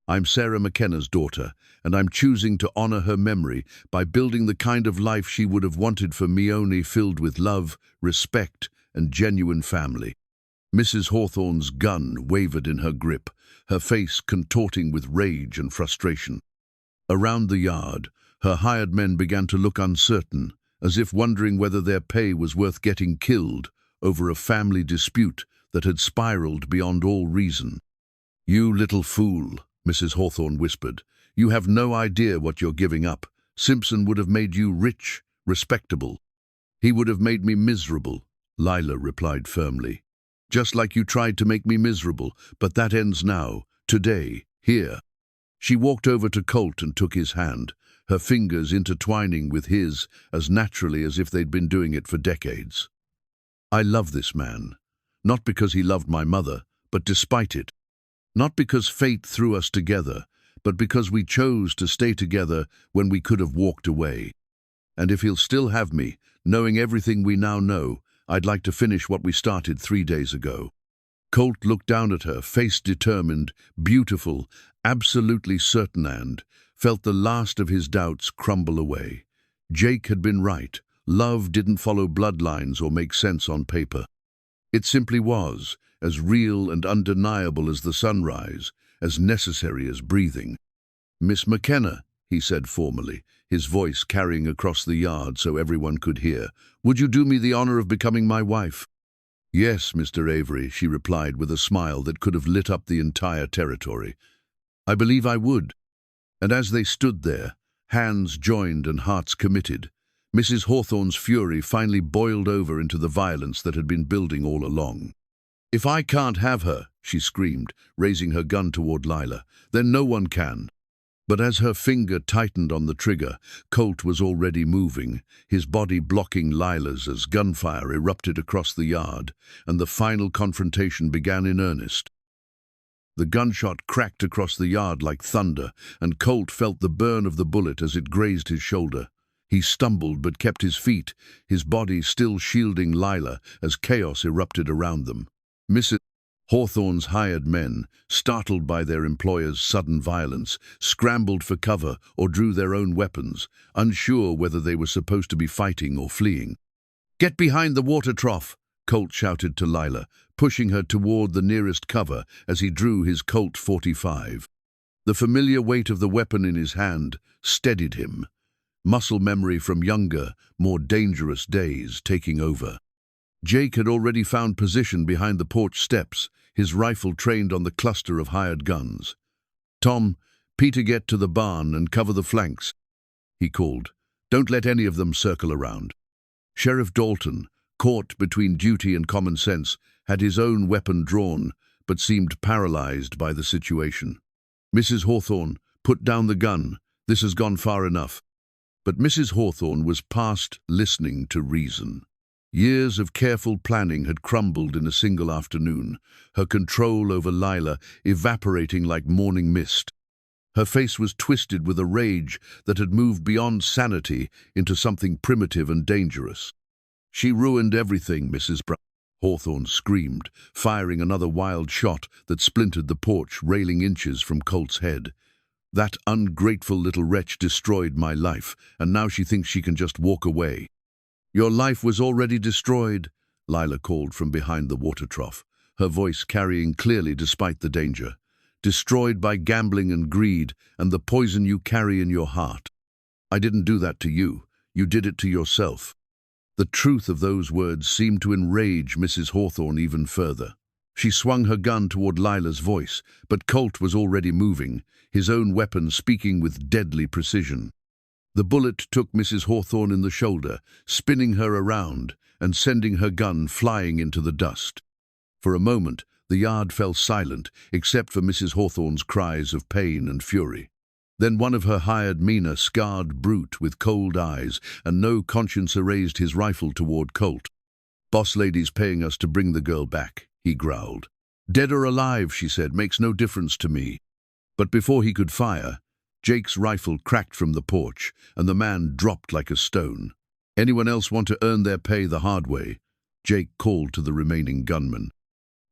I'm Sarah McKenna's daughter, and I'm choosing to honor her memory by building the kind of life she would have wanted for me, only filled with love, respect, and genuine family." Mrs. Hawthorne's gun wavered in her grip, her face contorting with rage and frustration. Around the yard, her hired men began to look uncertain, as if wondering whether their pay was worth getting killed over a family dispute that had spiraled beyond all reason. "You little fool," Mrs. Hawthorne whispered. "You have no idea what you're giving up. Simpson would have made you rich, respectable." "He would have made me miserable," Lila replied firmly. "Just like you tried to make me miserable, but that ends now, today, here." She walked over to Colt and took his hand, her fingers intertwining with his as naturally as if they'd been doing it for decades. "I love this man, not because he loved my mother, but despite it. Not because fate threw us together, but because we chose to stay together when we could have walked away. And if he'll still have me, knowing everything we now know, I'd like to finish what we started 3 days ago." Colt looked down at her, face determined, beautiful, absolutely certain, and felt the last of his doubts crumble away. Jake had been right. Love didn't follow bloodlines or make sense on paper. It simply was, as real and undeniable as the sunrise, as necessary as breathing. "Miss McKenna," he said formally, his voice carrying across the yard so everyone could hear, "would you do me the honor of becoming my wife?" "Yes, Mr. Avery," she replied with a smile that could have lit up the entire territory. "I believe I would." And as they stood there, hands joined and hearts committed, Mrs. Hawthorne's fury finally boiled over into the violence that had been building all along. "If I can't have her," she screamed, raising her gun toward Lila, "then no one can." But as her finger tightened on the trigger, Colt was already moving, his body blocking Lila's as gunfire erupted across the yard, and the final confrontation began in earnest. The gunshot cracked across the yard like thunder, and Colt felt the burn of the bullet as it grazed his shoulder. He stumbled but kept his feet, his body still shielding Lila as chaos erupted around them. Mrs. Hawthorne's hired men, startled by their employer's sudden violence, scrambled for cover or drew their own weapons, unsure whether they were supposed to be fighting or fleeing. "Get behind the water trough," Colt shouted to Lila, pushing her toward the nearest cover as he drew his Colt 45. The familiar weight of the weapon in his hand steadied him, muscle memory from younger, more dangerous days taking over. Jake had already found position behind the porch steps, his rifle trained on the cluster of hired guns. "Tom, Peter, get to the barn and cover the flanks," he called. "Don't let any of them circle around." Sheriff Dalton, caught between duty and common sense, had his own weapon drawn, but seemed paralyzed by the situation. "Mrs. Hawthorne, put down the gun. This has gone far enough." But Mrs. Hawthorne was past listening to reason. Years of careful planning had crumbled in a single afternoon, her control over Lila evaporating like morning mist. Her face was twisted with a rage that had moved beyond sanity into something primitive and dangerous. "She ruined everything, Mrs. Hawthorne screamed, firing another wild shot that splintered the porch railing inches from Colt's head. "That ungrateful little wretch destroyed my life, and now she thinks she can just walk away." "Your life was already destroyed," Lila called from behind the water trough, her voice carrying clearly despite the danger. "Destroyed by gambling and greed and the poison you carry in your heart. I didn't do that to you. You did it to yourself." The truth of those words seemed to enrage Mrs. Hawthorne even further. She swung her gun toward Lila's voice, but Colt was already moving, his own weapon speaking with deadly precision. The bullet took Mrs. Hawthorne in the shoulder, spinning her around and sending her gun flying into the dust. For a moment, the yard fell silent, except for Mrs. Hawthorne's cries of pain and fury. Then one of her hired men, a scarred brute with cold eyes and no conscience, raised his rifle toward Colt. "Boss lady's paying us to bring the girl back," he growled. "Dead or alive," she said, "makes no difference to me." But before he could fire, Jake's rifle cracked from the porch, and the man dropped like a stone. "Anyone else want to earn their pay the hard way?" Jake called to the remaining gunmen.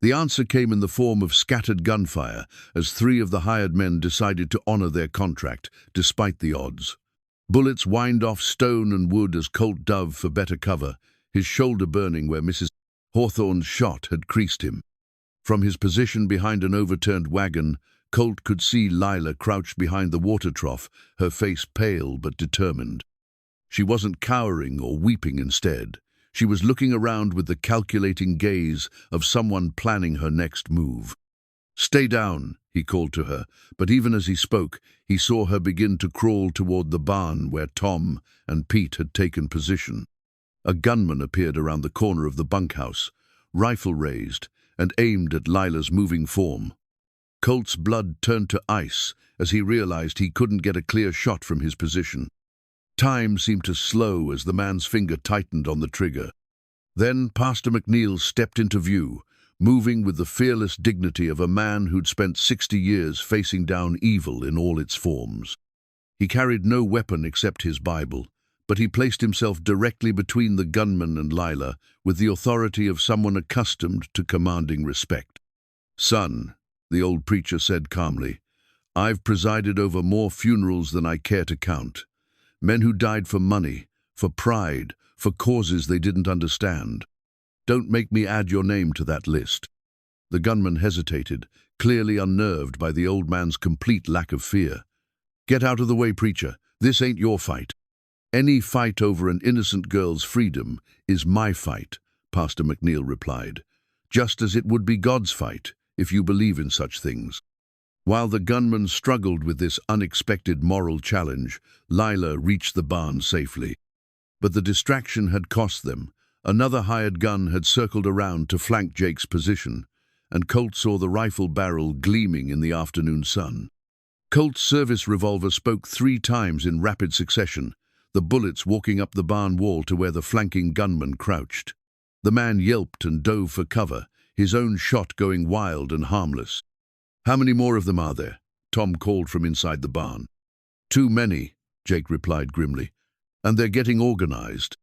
The answer came in the form of scattered gunfire as 3 of the hired men decided to honor their contract, despite the odds. Bullets whined off stone and wood as Colt dove for better cover, his shoulder burning where Mrs. Hawthorne's shot had creased him. From his position behind an overturned wagon, Colt could see Lila crouched behind the water trough, her face pale but determined. She wasn't cowering or weeping instead. She was looking around with the calculating gaze of someone planning her next move. "Stay down," he called to her, but even as he spoke, he saw her begin to crawl toward the barn where Tom and Pete had taken position. A gunman appeared around the corner of the bunkhouse, rifle raised, and aimed at Lila's moving form. Colt's blood turned to ice as he realized he couldn't get a clear shot from his position. Time seemed to slow as the man's finger tightened on the trigger. Then Pastor McNeil stepped into view, moving with the fearless dignity of a man who'd spent 60 years facing down evil in all its forms. He carried no weapon except his Bible, but he placed himself directly between the gunman and Lila with the authority of someone accustomed to commanding respect. "Son," the old preacher said calmly, I've presided over more funerals than I care to count. Men who died for money, for pride, for causes they didn't understand. Don't make me add your name to that list." The gunman hesitated, clearly unnerved by the old man's complete lack of fear. "Get out of the way, preacher. This ain't your fight." "Any fight over an innocent girl's freedom is my fight," Pastor McNeil replied, "just as it would be God's fight, if you believe in such things." While the gunman struggled with this unexpected moral challenge, Lila reached the barn safely. But the distraction had cost them. Another hired gun had circled around to flank Jake's position, and Colt saw the rifle barrel gleaming in the afternoon sun. Colt's service revolver spoke 3 times in rapid succession, the bullets walking up the barn wall to where the flanking gunman crouched. The man yelped and dove for cover, his own shot going wild and harmless. "How many more of them are there?" Tom called from inside the barn. "Too many," Jake replied grimly, "and they're getting organized."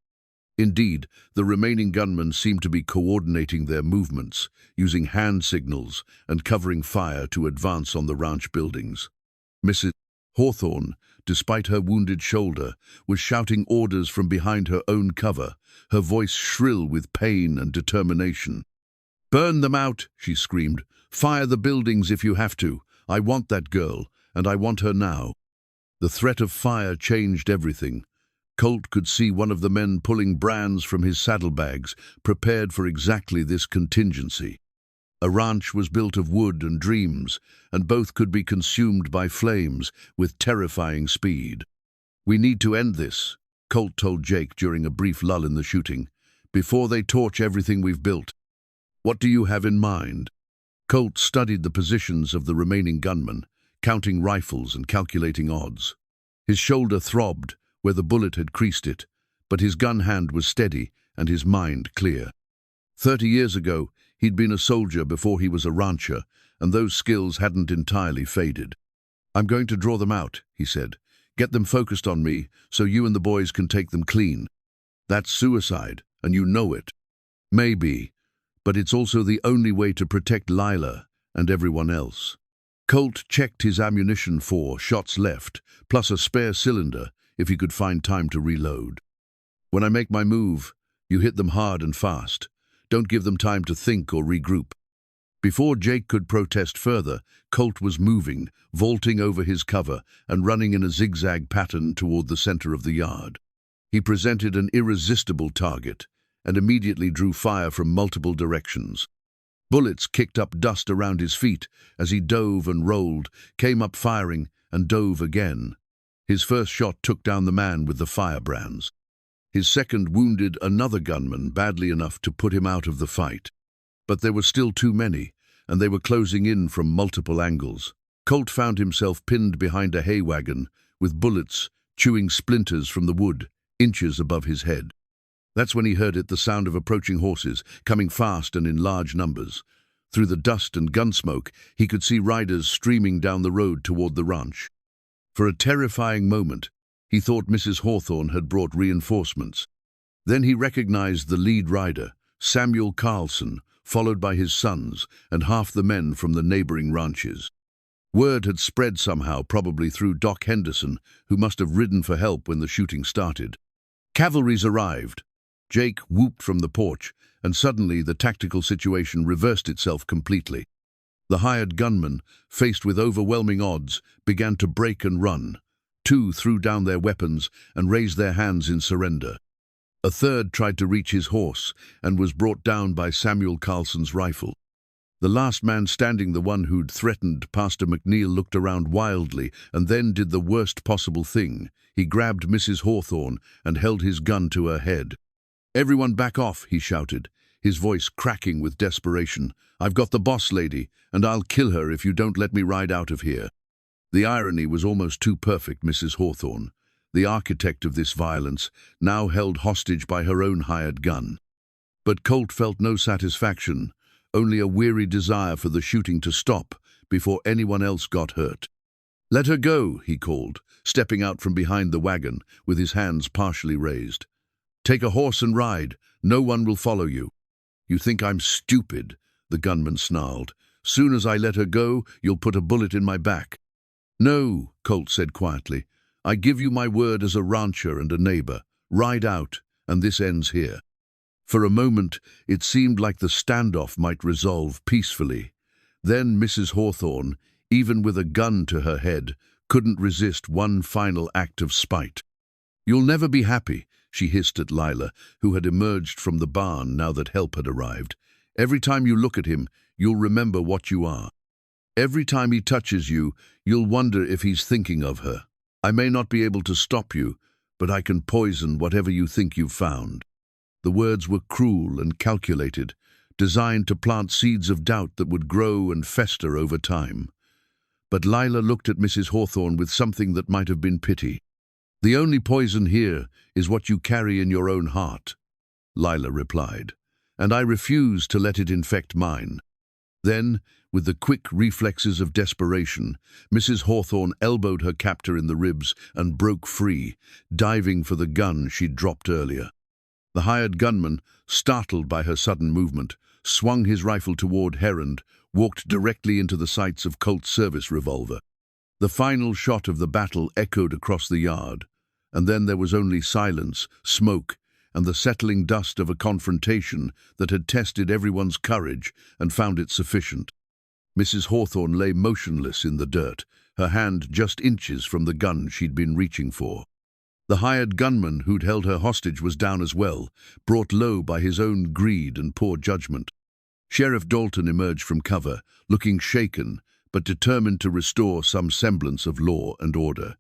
Indeed, the remaining gunmen seemed to be coordinating their movements, using hand signals and covering fire to advance on the ranch buildings. Mrs. Hawthorne, despite her wounded shoulder, was shouting orders from behind her own cover, her voice shrill with pain and determination. "Burn them out," she screamed. "Fire the buildings if you have to. I want that girl, and I want her now." The threat of fire changed everything. Colt could see one of the men pulling brands from his saddlebags, prepared for exactly this contingency. A ranch was built of wood and dreams, and both could be consumed by flames with terrifying speed. "We need to end this," Colt told Jake during a brief lull in the shooting, "before they torch everything we've built." "What do you have in mind?" Colt studied the positions of the remaining gunmen, counting rifles and calculating odds. His shoulder throbbed where the bullet had creased it, but his gun hand was steady and his mind clear. 30 years ago, he'd been a soldier before he was a rancher, and those skills hadn't entirely faded. "I'm going to draw them out," he said. "Get them focused on me so you and the boys can take them clean. That's suicide, and you know it." "Maybe, but it's also the only way to protect Lila and everyone else." Colt checked his ammunition, 4 shots left, plus a spare cylinder if he could find time to reload. "When I make my move, you hit them hard and fast. Don't give them time to think or regroup." Before Jake could protest further, Colt was moving, vaulting over his cover and running in a zigzag pattern toward the center of the yard. He presented an irresistible target and immediately drew fire from multiple directions. Bullets kicked up dust around his feet as he dove and rolled, came up firing, and dove again. His first shot took down the man with the firebrands. His second wounded another gunman badly enough to put him out of the fight. But there were still too many, and they were closing in from multiple angles. Colt found himself pinned behind a hay wagon, with bullets chewing splinters from the wood, inches above his head. That's when he heard it, the sound of approaching horses, coming fast and in large numbers. Through the dust and gun smoke, he could see riders streaming down the road toward the ranch. For a terrifying moment, he thought Mrs. Hawthorne had brought reinforcements. Then he recognized the lead rider, Samuel Carlson, followed by his sons and half the men from the neighboring ranches. Word had spread somehow, probably through Doc Henderson, who must have ridden for help when the shooting started. Cavalry's arrived. Jake whooped from the porch, and suddenly the tactical situation reversed itself completely. The hired gunmen, faced with overwhelming odds, began to break and run. 2 threw down their weapons and raised their hands in surrender. A third tried to reach his horse and was brought down by Samuel Carlson's rifle. The last man standing, the one who'd threatened Pastor McNeil, looked around wildly and then did the worst possible thing. He grabbed Mrs. Hawthorne and held his gun to her head. "Everyone back off," he shouted, his voice cracking with desperation. "I've got the boss lady, and I'll kill her if you don't let me ride out of here." The irony was almost too perfect. Mrs. Hawthorne, the architect of this violence, now held hostage by her own hired gun. But Colt felt no satisfaction, only a weary desire for the shooting to stop before anyone else got hurt. "Let her go," he called, stepping out from behind the wagon with his hands partially raised. "Take a horse and ride. No one will follow you." "You think I'm stupid?" the gunman snarled. "Soon as I let her go, you'll put a bullet in my back." "No," Colt said quietly. "I give you my word as a rancher and a neighbor. Ride out, and this ends here." For a moment, it seemed like the standoff might resolve peacefully. Then Mrs. Hawthorne, even with a gun to her head, couldn't resist one final act of spite. "You'll never be happy," she hissed at Lila, who had emerged from the barn now that help had arrived. "Every time you look at him, you'll remember what you are. Every time he touches you, you'll wonder if he's thinking of her. I may not be able to stop you, but I can poison whatever you think you've found." The words were cruel and calculated, designed to plant seeds of doubt that would grow and fester over time. But Lila looked at Mrs. Hawthorne with something that might have been pity. "The only poison here is what you carry in your own heart," Lila replied, "and I refuse to let it infect mine." Then, with the quick reflexes of desperation, Mrs. Hawthorne elbowed her captor in the ribs and broke free, diving for the gun she'd dropped earlier. The hired gunman, startled by her sudden movement, swung his rifle toward her and walked directly into the sights of Colt's service revolver. The final shot of the battle echoed across the yard, and then there was only silence, smoke, and the settling dust of a confrontation that had tested everyone's courage and found it sufficient. Mrs. Hawthorne lay motionless in the dirt, her hand just inches from the gun she'd been reaching for. The hired gunman who'd held her hostage was down as well, brought low by his own greed and poor judgment. Sheriff Dalton emerged from cover, looking shaken, but determined to restore some semblance of law and order.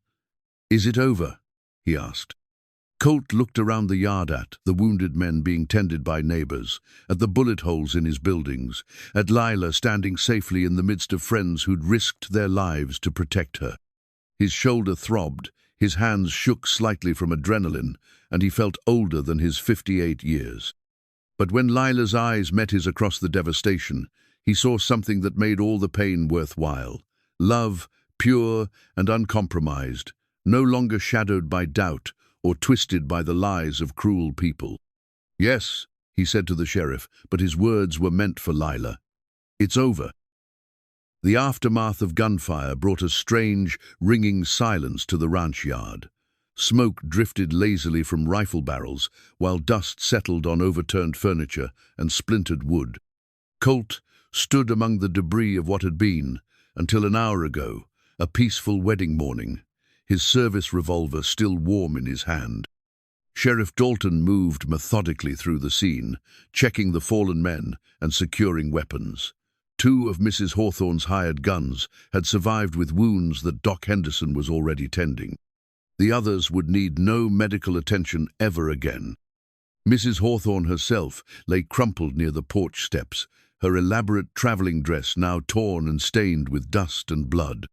"Is it over?" he asked. Colt looked around the yard at the wounded men being tended by neighbors, at the bullet holes in his buildings, at Lila standing safely in the midst of friends who'd risked their lives to protect her. His shoulder throbbed, his hands shook slightly from adrenaline, and he felt older than his 58 years. But when Lila's eyes met his across the devastation, he saw something that made all the pain worthwhile. Love, pure and uncompromised, no longer shadowed by doubt or twisted by the lies of cruel people. "Yes," he said to the sheriff, but his words were meant for Lila. "It's over." The aftermath of gunfire brought a strange, ringing silence to the ranch yard. Smoke drifted lazily from rifle barrels, while dust settled on overturned furniture and splintered wood. Colt stood among the debris of what had been, until an hour ago, a peaceful wedding morning, his service revolver still warm in his hand. Sheriff Dalton moved methodically through the scene, checking the fallen men and securing weapons. 2 of Mrs. Hawthorne's hired guns had survived with wounds that Doc Henderson was already tending. The others would need no medical attention ever again. Mrs. Hawthorne herself lay crumpled near the porch steps, her elaborate traveling dress now torn and stained with dust and blood.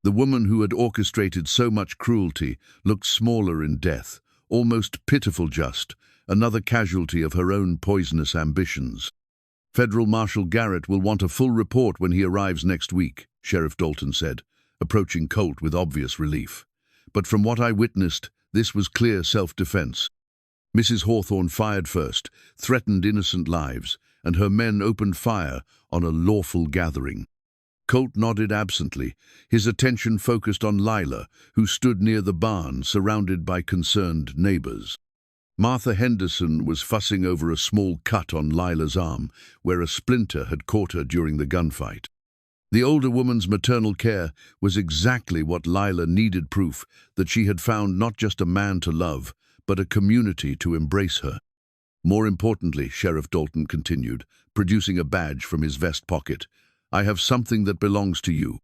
The woman who had orchestrated so much cruelty looked smaller in death, almost pitiful just, another casualty of her own poisonous ambitions. "Federal Marshal Garrett will want a full report when he arrives next week," Sheriff Dalton said, approaching Colt with obvious relief. "But from what I witnessed, this was clear self-defense. Mrs. Hawthorne fired first, threatened innocent lives, and her men opened fire on a lawful gathering." Colt nodded absently, his attention focused on Lila, who stood near the barn, surrounded by concerned neighbors. Martha Henderson was fussing over a small cut on Lila's arm, where a splinter had caught her during the gunfight. The older woman's maternal care was exactly what Lila needed, proof that she had found not just a man to love, but a community to embrace her. "More importantly," Sheriff Dalton continued, producing a badge from his vest pocket, "I have something that belongs to you."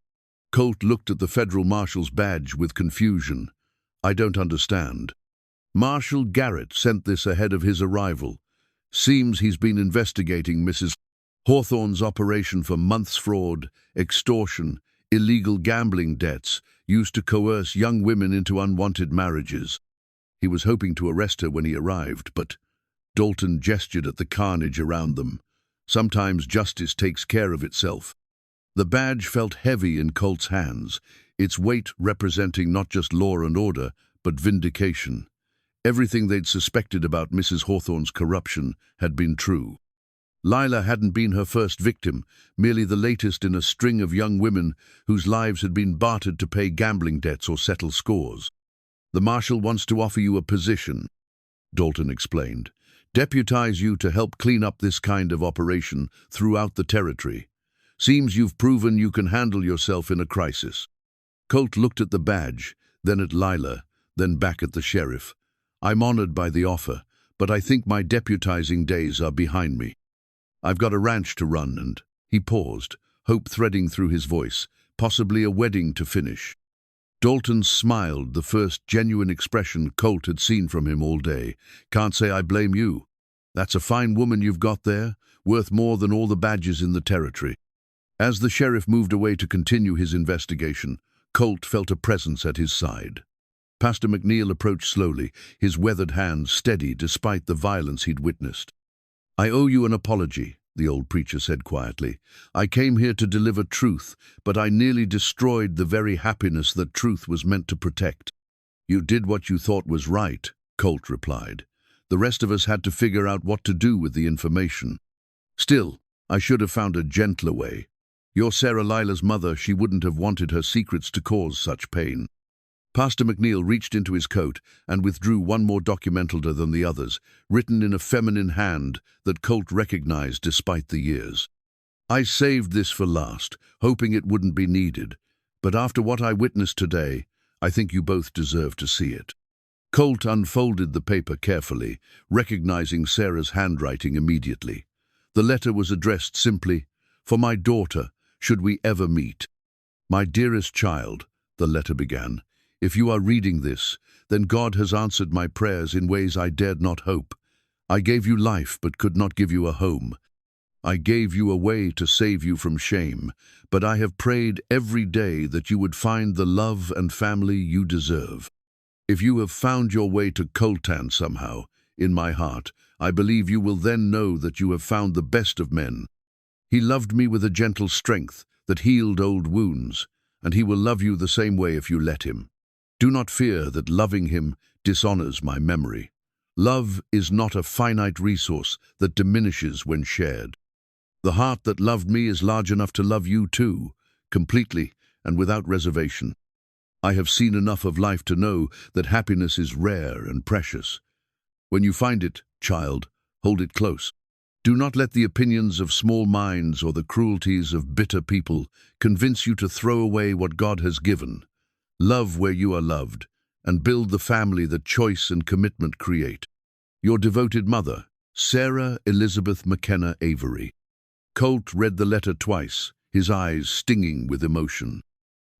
Colt looked at the federal marshal's badge with confusion. "I don't understand." "Marshal Garrett sent this ahead of his arrival. Seems he's been investigating Mrs. Hawthorne's operation for months: fraud, extortion, illegal gambling debts used to coerce young women into unwanted marriages. He was hoping to arrest her when he arrived, but—" Dalton gestured at the carnage around them. "Sometimes justice takes care of itself." The badge felt heavy in Colt's hands, its weight representing not just law and order, but vindication. Everything they'd suspected about Mrs. Hawthorne's corruption had been true. Lila hadn't been her first victim, merely the latest in a string of young women whose lives had been bartered to pay gambling debts or settle scores. "The marshal wants to offer you a position," Dalton explained. "Deputize you to help clean up this kind of operation throughout the territory. Seems you've proven you can handle yourself in a crisis." Colt looked at the badge, then at Lila, then back at the sheriff. "I'm honored by the offer, but I think my deputizing days are behind me. I've got a ranch to run and—" He paused, hope threading through his voice, possibly a wedding to finish. Dalton smiled, the first genuine expression Colt had seen from him all day. "Can't say I blame you. That's a fine woman you've got there, worth more than all the badges in the territory." As the sheriff moved away to continue his investigation, Colt felt a presence at his side. Pastor McNeil approached slowly, his weathered hands steady despite the violence he'd witnessed. "I owe you an apology," the old preacher said quietly. "I came here to deliver truth, but I nearly destroyed the very happiness that truth was meant to protect." "You did what you thought was right," Colt replied. "The rest of us had to figure out what to do with the information. Still, I should have found a gentler way. You're Sarah Lila's mother. She wouldn't have wanted her secrets to cause such pain." Pastor McNeil reached into his coat and withdrew one more documental than the others, written in a feminine hand that Colt recognized despite the years. "I saved this for last, hoping it wouldn't be needed, but after what I witnessed today, I think you both deserve to see it." Colt unfolded the paper carefully, recognizing Sarah's handwriting immediately. The letter was addressed simply, "For my daughter, should we ever meet." "My dearest child," the letter began, "if you are reading this, then God has answered my prayers in ways I dared not hope. I gave you life but could not give you a home. I gave you a way to save you from shame, but I have prayed every day that you would find the love and family you deserve. If you have found your way to Coltan somehow, in my heart, I believe you will then know that you have found the best of men. He loved me with a gentle strength that healed old wounds, and he will love you the same way if you let him. Do not fear that loving him dishonors my memory. Love is not a finite resource that diminishes when shared. The heart that loved me is large enough to love you too, completely and without reservation. I have seen enough of life to know that happiness is rare and precious. When you find it, child, hold it close. Do not let the opinions of small minds or the cruelties of bitter people convince you to throw away what God has given. Love where you are loved, and build the family that choice and commitment create. Your devoted mother, Sarah Elizabeth McKenna Avery." Colt read the letter twice, his eyes stinging with emotion.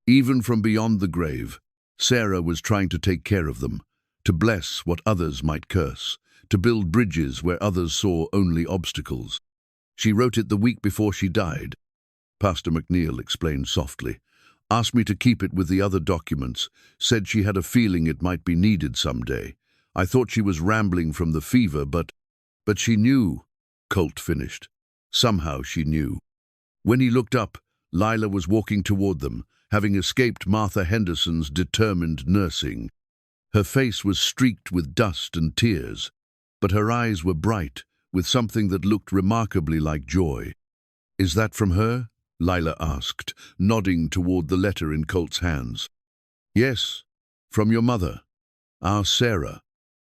Even from beyond the grave, Sarah was trying to take care of them, to bless what others might curse, to build bridges where others saw only obstacles. "She wrote it the week before she died," Pastor McNeil explained softly. "Asked me to keep it with the other documents, said she had a feeling it might be needed someday. I thought she was rambling from the fever, but she knew," Colt finished. "Somehow she knew." When he looked up, Lila was walking toward them, having escaped Martha Henderson's determined nursing. Her face was streaked with dust and tears, but her eyes were bright, with something that looked remarkably like joy. "Is that from her?" Lila asked, nodding toward the letter in Colt's hands. "Yes, from your mother, our Sarah."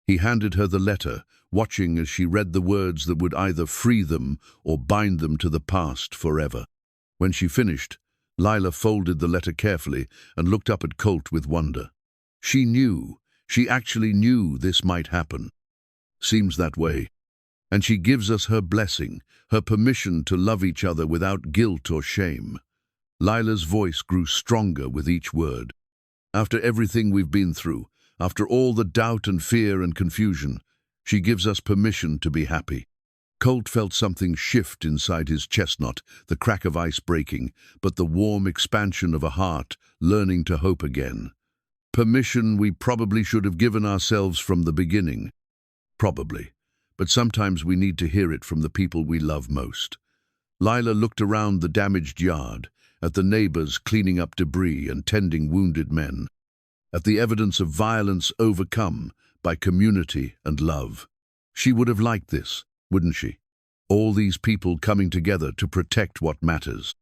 He handed her the letter, watching as she read the words that would either free them or bind them to the past forever. When she finished, Lila folded the letter carefully and looked up at Colt with wonder. She knew, she actually knew this might happen. Seems that way. And she gives us her blessing, her permission to love each other without guilt or shame. Lila's voice grew stronger with each word. After everything we've been through, after all the doubt and fear and confusion, she gives us permission to be happy. Colt felt something shift inside his chestnut, the crack of ice breaking, but the warm expansion of a heart learning to hope again. Permission we probably should have given ourselves from the beginning. Probably. But sometimes we need to hear it from the people we love most. Lila looked around the damaged yard, at the neighbors cleaning up debris and tending wounded men, at the evidence of violence overcome by community and love. She would have liked this, wouldn't she? All these people coming together to protect what matters.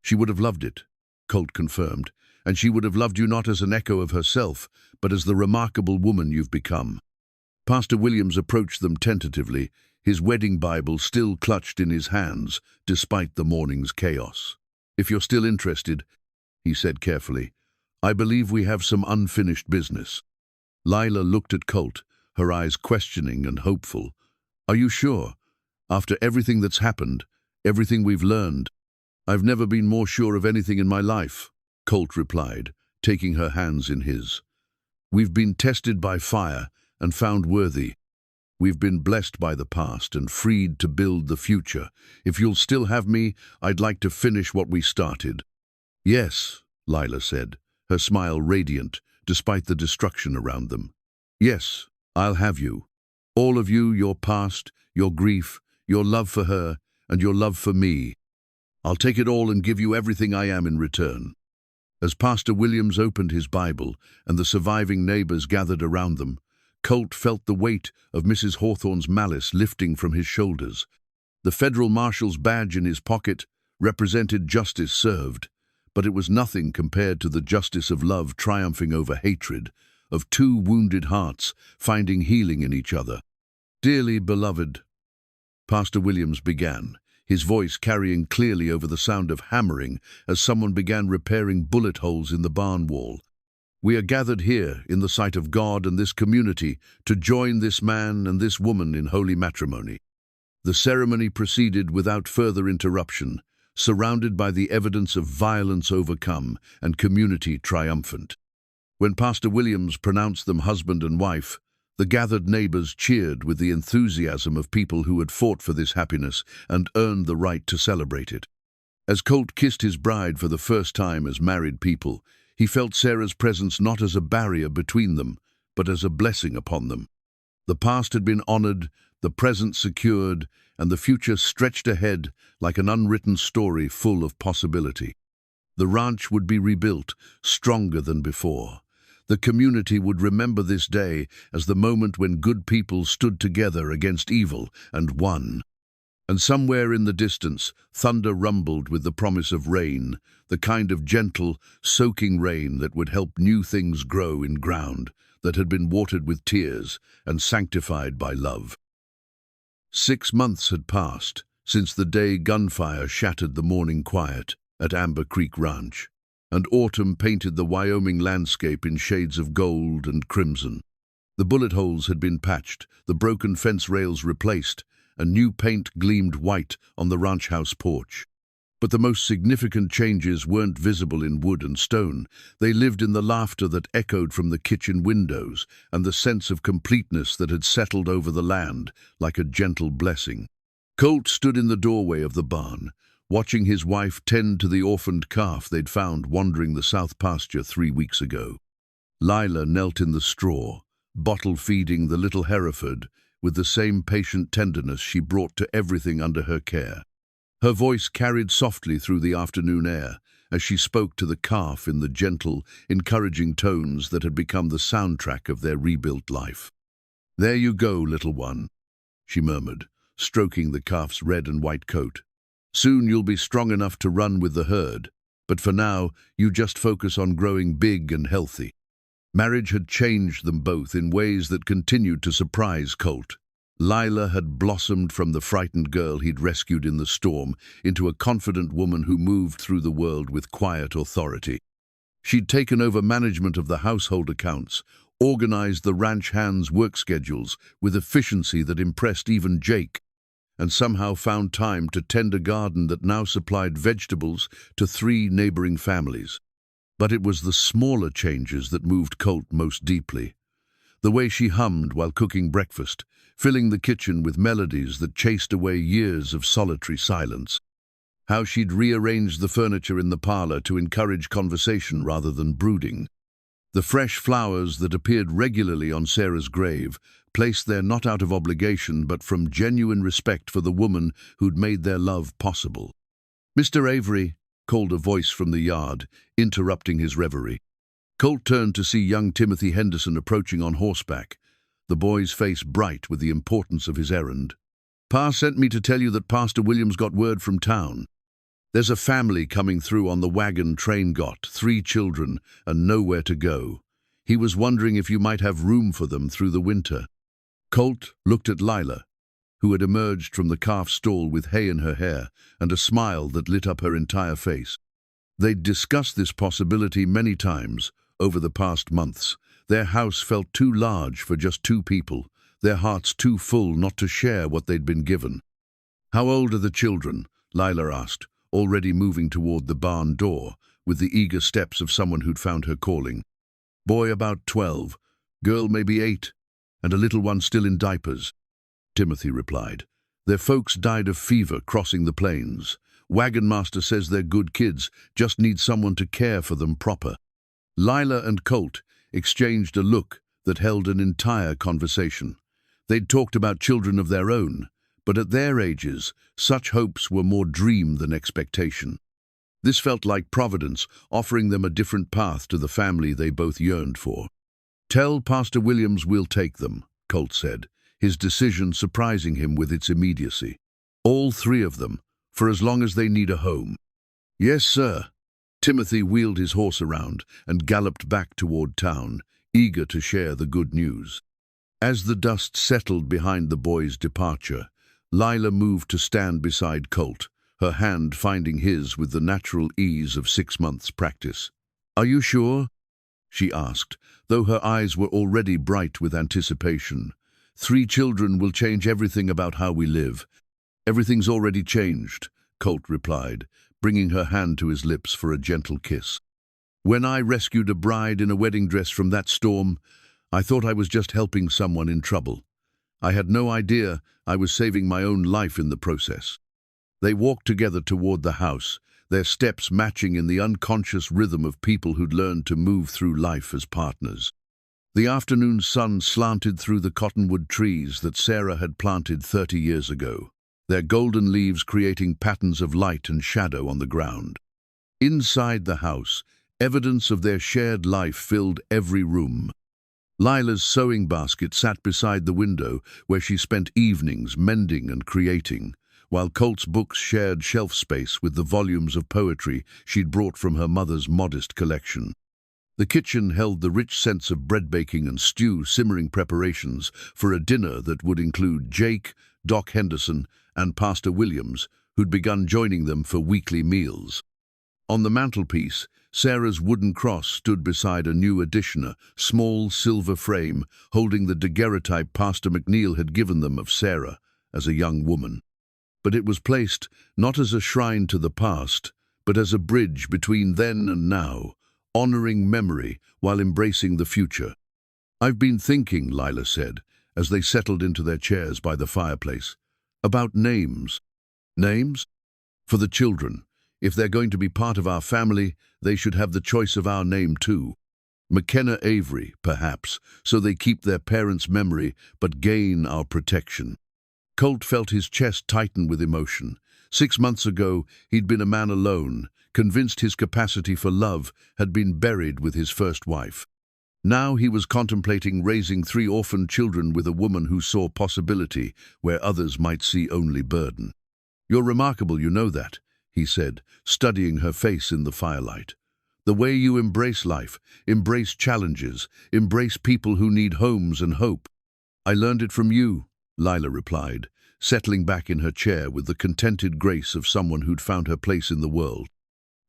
She would have loved it, Colt confirmed, and she would have loved you not as an echo of herself, but as the remarkable woman you've become. Pastor Williams approached them tentatively, his wedding Bible still clutched in his hands, despite the morning's chaos. "If you're still interested," he said carefully, "I believe we have some unfinished business." Lila looked at Colt, her eyes questioning and hopeful. "Are you sure? After everything that's happened, everything we've learned?" "I've never been more sure of anything in my life," Colt replied, taking her hands in his. "We've been tested by fire and found worthy. We've been blessed by the past and freed to build the future. If you'll still have me, I'd like to finish what we started." "Yes," Lila said, her smile radiant, despite the destruction around them. "Yes, I'll have you. All of you, your past, your grief, your love for her, and your love for me. I'll take it all and give you everything I am in return." As Pastor Williams opened his Bible and the surviving neighbors gathered around them, Colt felt the weight of Mrs. Hawthorne's malice lifting from his shoulders. The federal marshal's badge in his pocket represented justice served, but it was nothing compared to the justice of love triumphing over hatred, of two wounded hearts finding healing in each other. "Dearly beloved," Pastor Williams began, his voice carrying clearly over the sound of hammering as someone began repairing bullet holes in the barn wall. "We are gathered here in the sight of God and this community to join this man and this woman in holy matrimony." The ceremony proceeded without further interruption, surrounded by the evidence of violence overcome and community triumphant. When Pastor Williams pronounced them husband and wife, the gathered neighbors cheered with the enthusiasm of people who had fought for this happiness and earned the right to celebrate it. As Colt kissed his bride for the first time as married people, he felt Sarah's presence not as a barrier between them, but as a blessing upon them. The past had been honored, the present secured, and the future stretched ahead like an unwritten story full of possibility. The ranch would be rebuilt, stronger than before. The community would remember this day as the moment when good people stood together against evil and won. And somewhere in the distance, thunder rumbled with the promise of rain, the kind of gentle, soaking rain that would help new things grow in ground that had been watered with tears and sanctified by love. 6 months had passed since the day gunfire shattered the morning quiet at Amber Creek Ranch, and autumn painted the Wyoming landscape in shades of gold and crimson. The bullet holes had been patched, the broken fence rails replaced, and new paint gleamed white on the ranch house porch. But the most significant changes weren't visible in wood and stone. They lived in the laughter that echoed from the kitchen windows and the sense of completeness that had settled over the land like a gentle blessing. Colt stood in the doorway of the barn, watching his wife tend to the orphaned calf they'd found wandering the south pasture 3 weeks ago. Lila knelt in the straw, bottle-feeding the little Hereford with the same patient tenderness she brought to everything under her care. Her voice carried softly through the afternoon air as she spoke to the calf in the gentle, encouraging tones that had become the soundtrack of their rebuilt life. "There you go, little one," she murmured, stroking the calf's red and white coat. "Soon you'll be strong enough to run with the herd, but for now you just focus on growing big and healthy." Marriage had changed them both in ways that continued to surprise Colt. Lila had blossomed from the frightened girl he'd rescued in the storm into a confident woman who moved through the world with quiet authority. She'd taken over management of the household accounts, organized the ranch hands' work schedules with efficiency that impressed even Jake, and somehow found time to tend a garden that now supplied vegetables to 3 neighboring families. But it was the smaller changes that moved Colt most deeply. The way she hummed while cooking breakfast, filling the kitchen with melodies that chased away years of solitary silence. How she'd rearranged the furniture in the parlor to encourage conversation rather than brooding. The fresh flowers that appeared regularly on Sarah's grave, placed there not out of obligation but from genuine respect for the woman who'd made their love possible. "Mr. Avery," called a voice from the yard, interrupting his reverie. Colt turned to see young Timothy Henderson approaching on horseback, the boy's face bright with the importance of his errand. Pa sent me to tell you that Pastor Williams got word from town. There's a family coming through on the wagon train got, 3 children, and nowhere to go. He was wondering if you might have room for them through the winter." Colt looked at Lila, who had emerged from the calf stall with hay in her hair and a smile that lit up her entire face. They'd discussed this possibility many times over the past months. Their house felt too large for just 2 people, their hearts too full not to share what they'd been given. "How old are the children?" Lila asked, already moving toward the barn door, with the eager steps of someone who'd found her calling. "Boy about 12, girl maybe 8, and a little one still in diapers," Timothy replied. "Their folks died of fever crossing the plains. Wagon master says they're good kids, just need someone to care for them proper." Lila and Colt exchanged a look that held an entire conversation. They'd talked about children of their own, but at their ages, such hopes were more dream than expectation. This felt like Providence offering them a different path to the family they both yearned for. "Tell Pastor Williams we'll take them," Colt said, his decision surprising him with its immediacy. "All 3 of them, for as long as they need a home." "Yes, sir." Timothy wheeled his horse around and galloped back toward town, eager to share the good news. As the dust settled behind the boy's departure, Lila moved to stand beside Colt, her hand finding his with the natural ease of 6 months' practice. "Are you sure?" she asked, though her eyes were already bright with anticipation. 3 children will change everything about how we live." "Everything's already changed," Colt replied, bringing her hand to his lips for a gentle kiss. "When I rescued a bride in a wedding dress from that storm, I thought I was just helping someone in trouble. I had no idea I was saving my own life in the process." They walked together toward the house, their steps matching in the unconscious rhythm of people who'd learned to move through life as partners. The afternoon sun slanted through the cottonwood trees that Sarah had planted 30 years ago, their golden leaves creating patterns of light and shadow on the ground. Inside the house, evidence of their shared life filled every room. Lila's sewing basket sat beside the window where she spent evenings mending and creating, while Colt's books shared shelf space with the volumes of poetry she'd brought from her mother's modest collection. The kitchen held the rich sense of bread baking and stew simmering preparations for a dinner that would include Jake, Doc Henderson, and Pastor Williams, who'd begun joining them for weekly meals. On the mantelpiece, Sarah's wooden cross stood beside a new addition, a small silver frame holding the daguerreotype Pastor McNeil had given them of Sarah as a young woman. But it was placed not as a shrine to the past, but as a bridge between then and now, honoring memory while embracing the future. "I've been thinking," Lila said, as they settled into their chairs by the fireplace, "about names." "Names?" "For the children. If they're going to be part of our family, they should have the choice of our name too. McKenna Avery, perhaps, so they keep their parents' memory but gain our protection." Colt felt his chest tighten with emotion. 6 months ago, he'd been a man alone, convinced his capacity for love had been buried with his first wife. Now he was contemplating raising 3 orphaned children with a woman who saw possibility where others might see only burden. "You're remarkable, you know that," he said, studying her face in the firelight. "The way you embrace life, embrace challenges, embrace people who need homes and hope." "I learned it from you," Lila replied, settling back in her chair with the contented grace of someone who'd found her place in the world.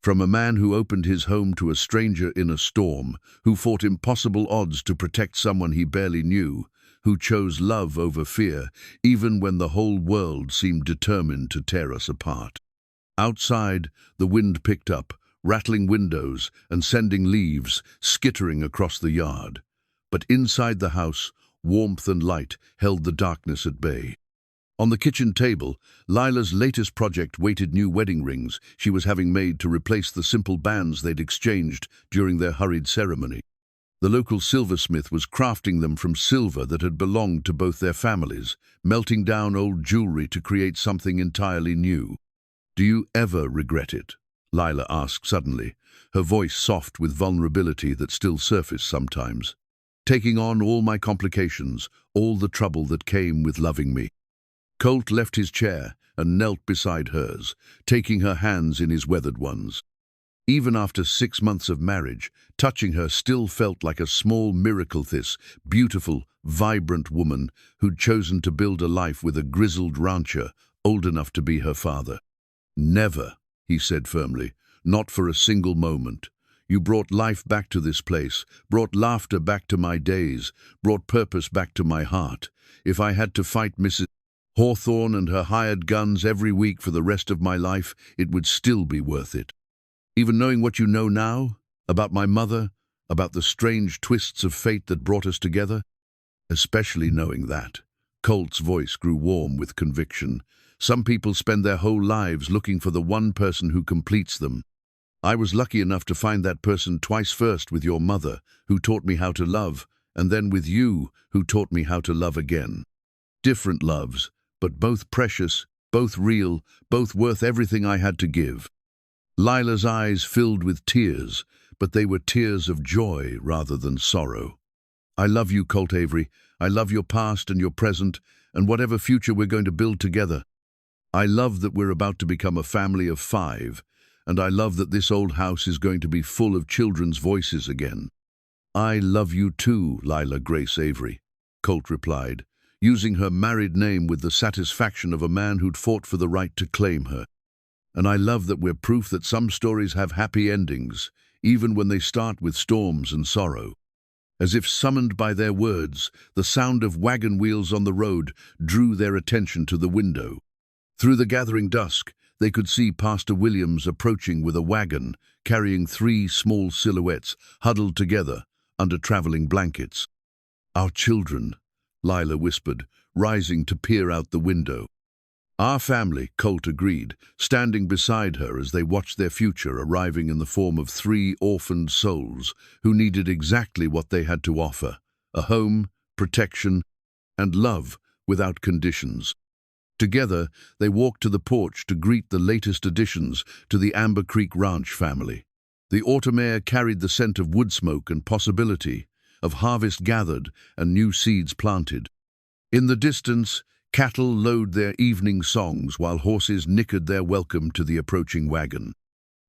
"From a man who opened his home to a stranger in a storm, who fought impossible odds to protect someone he barely knew, who chose love over fear, even when the whole world seemed determined to tear us apart." Outside, the wind picked up, rattling windows and sending leaves skittering across the yard. But inside the house, warmth and light held the darkness at bay. On the kitchen table, Lila's latest project waited new wedding rings she was having made to replace the simple bands they'd exchanged during their hurried ceremony. The local silversmith was crafting them from silver that had belonged to both their families, melting down old jewelry to create something entirely new. "Do you ever regret it?" Lila asked suddenly, her voice soft with vulnerability that still surfaced sometimes. "Taking on all my complications, all the trouble that came with loving me." Colt left his chair and knelt beside hers, taking her hands in his weathered ones. Even after 6 months of marriage, touching her still felt like a small miracle. This beautiful, vibrant woman who'd chosen to build a life with a grizzled rancher old enough to be her father. "Never," he said firmly, "not for a single moment. You brought life back to this place, brought laughter back to my days, brought purpose back to my heart. If I had to fight Mrs. Hawthorne and her hired guns every week for the rest of my life, it would still be worth it. Even knowing what you know now, about my mother, about the strange twists of fate that brought us together, especially knowing that." Colt's voice grew warm with conviction. "Some people spend their whole lives looking for the one person who completes them. I was lucky enough to find that person twice, first with your mother, who taught me how to love, and then with you, who taught me how to love again. Different loves, but both precious, both real, both worth everything I had to give." Lila's eyes filled with tears, but they were tears of joy rather than sorrow. "I love you, Colt Avery. I love your past and your present, and whatever future we're going to build together. I love that we're about to become a family of 5, and I love that this old house is going to be full of children's voices again." "I love you too, Lila Grace Avery," Colt replied, using her married name with the satisfaction of a man who'd fought for the right to claim her. "And I love that we're proof that some stories have happy endings, even when they start with storms and sorrow." As if summoned by their words, the sound of wagon wheels on the road drew their attention to the window. Through the gathering dusk, they could see Pastor Williams approaching with a wagon, carrying 3 small silhouettes huddled together under traveling blankets. "Our children," Lila whispered, rising to peer out the window. "Our family," Colt agreed, standing beside her as they watched their future arriving in the form of 3 orphaned souls who needed exactly what they had to offer: a home, protection, and love without conditions. Together, they walked to the porch to greet the latest additions to the Amber Creek Ranch family. The autumn air carried the scent of wood smoke and possibility, of harvest gathered and new seeds planted. In the distance, cattle lowed their evening songs while horses nickered their welcome to the approaching wagon.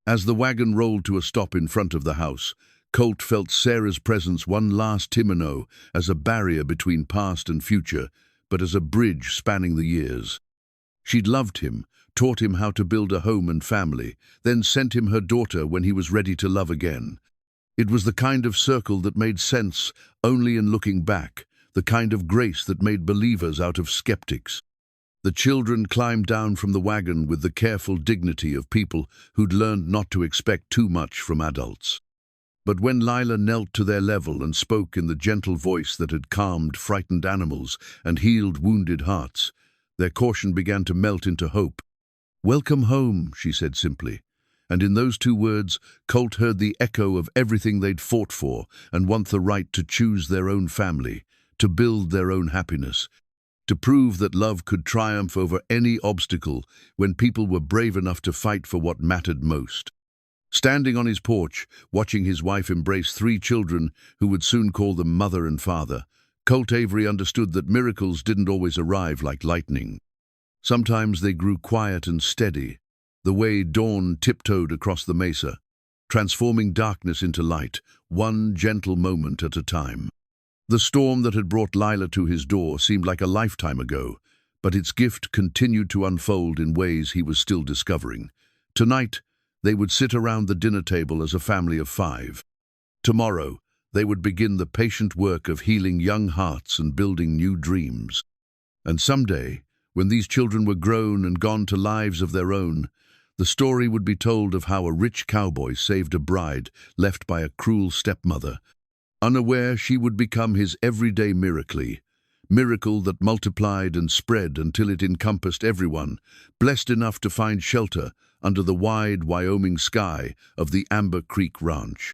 As the wagon rolled to a stop in front of the house, Colt felt Sarah's presence one last timino as a barrier between past and future, but as a bridge spanning the years. She'd loved him, taught him how to build a home and family, then sent him her daughter when he was ready to love again. It was the kind of circle that made sense only in looking back, the kind of grace that made believers out of skeptics. The children climbed down from the wagon with the careful dignity of people who'd learned not to expect too much from adults. But when Lila knelt to their level and spoke in the gentle voice that had calmed frightened animals and healed wounded hearts, their caution began to melt into hope. "Welcome home," she said simply. And in those 2 words, Colt heard the echo of everything they'd fought for and want the right to choose their own family, to build their own happiness, to prove that love could triumph over any obstacle when people were brave enough to fight for what mattered most. Standing on his porch, watching his wife embrace 3 children who would soon call them mother and father, Colt Avery understood that miracles didn't always arrive like lightning. Sometimes they grew quiet and steady, the way dawn tiptoed across the mesa, transforming darkness into light, one gentle moment at a time. The storm that had brought Lila to his door seemed like a lifetime ago, but its gift continued to unfold in ways he was still discovering. Tonight, they would sit around the dinner table as a family of 5. Tomorrow, they would begin the patient work of healing young hearts and building new dreams. And someday, when these children were grown and gone to lives of their own, the story would be told of how a rich cowboy saved a bride left by a cruel stepmother, unaware she would become his everyday miracle that multiplied and spread until it encompassed everyone, blessed enough to find shelter under the wide Wyoming sky of the Amber Creek Ranch.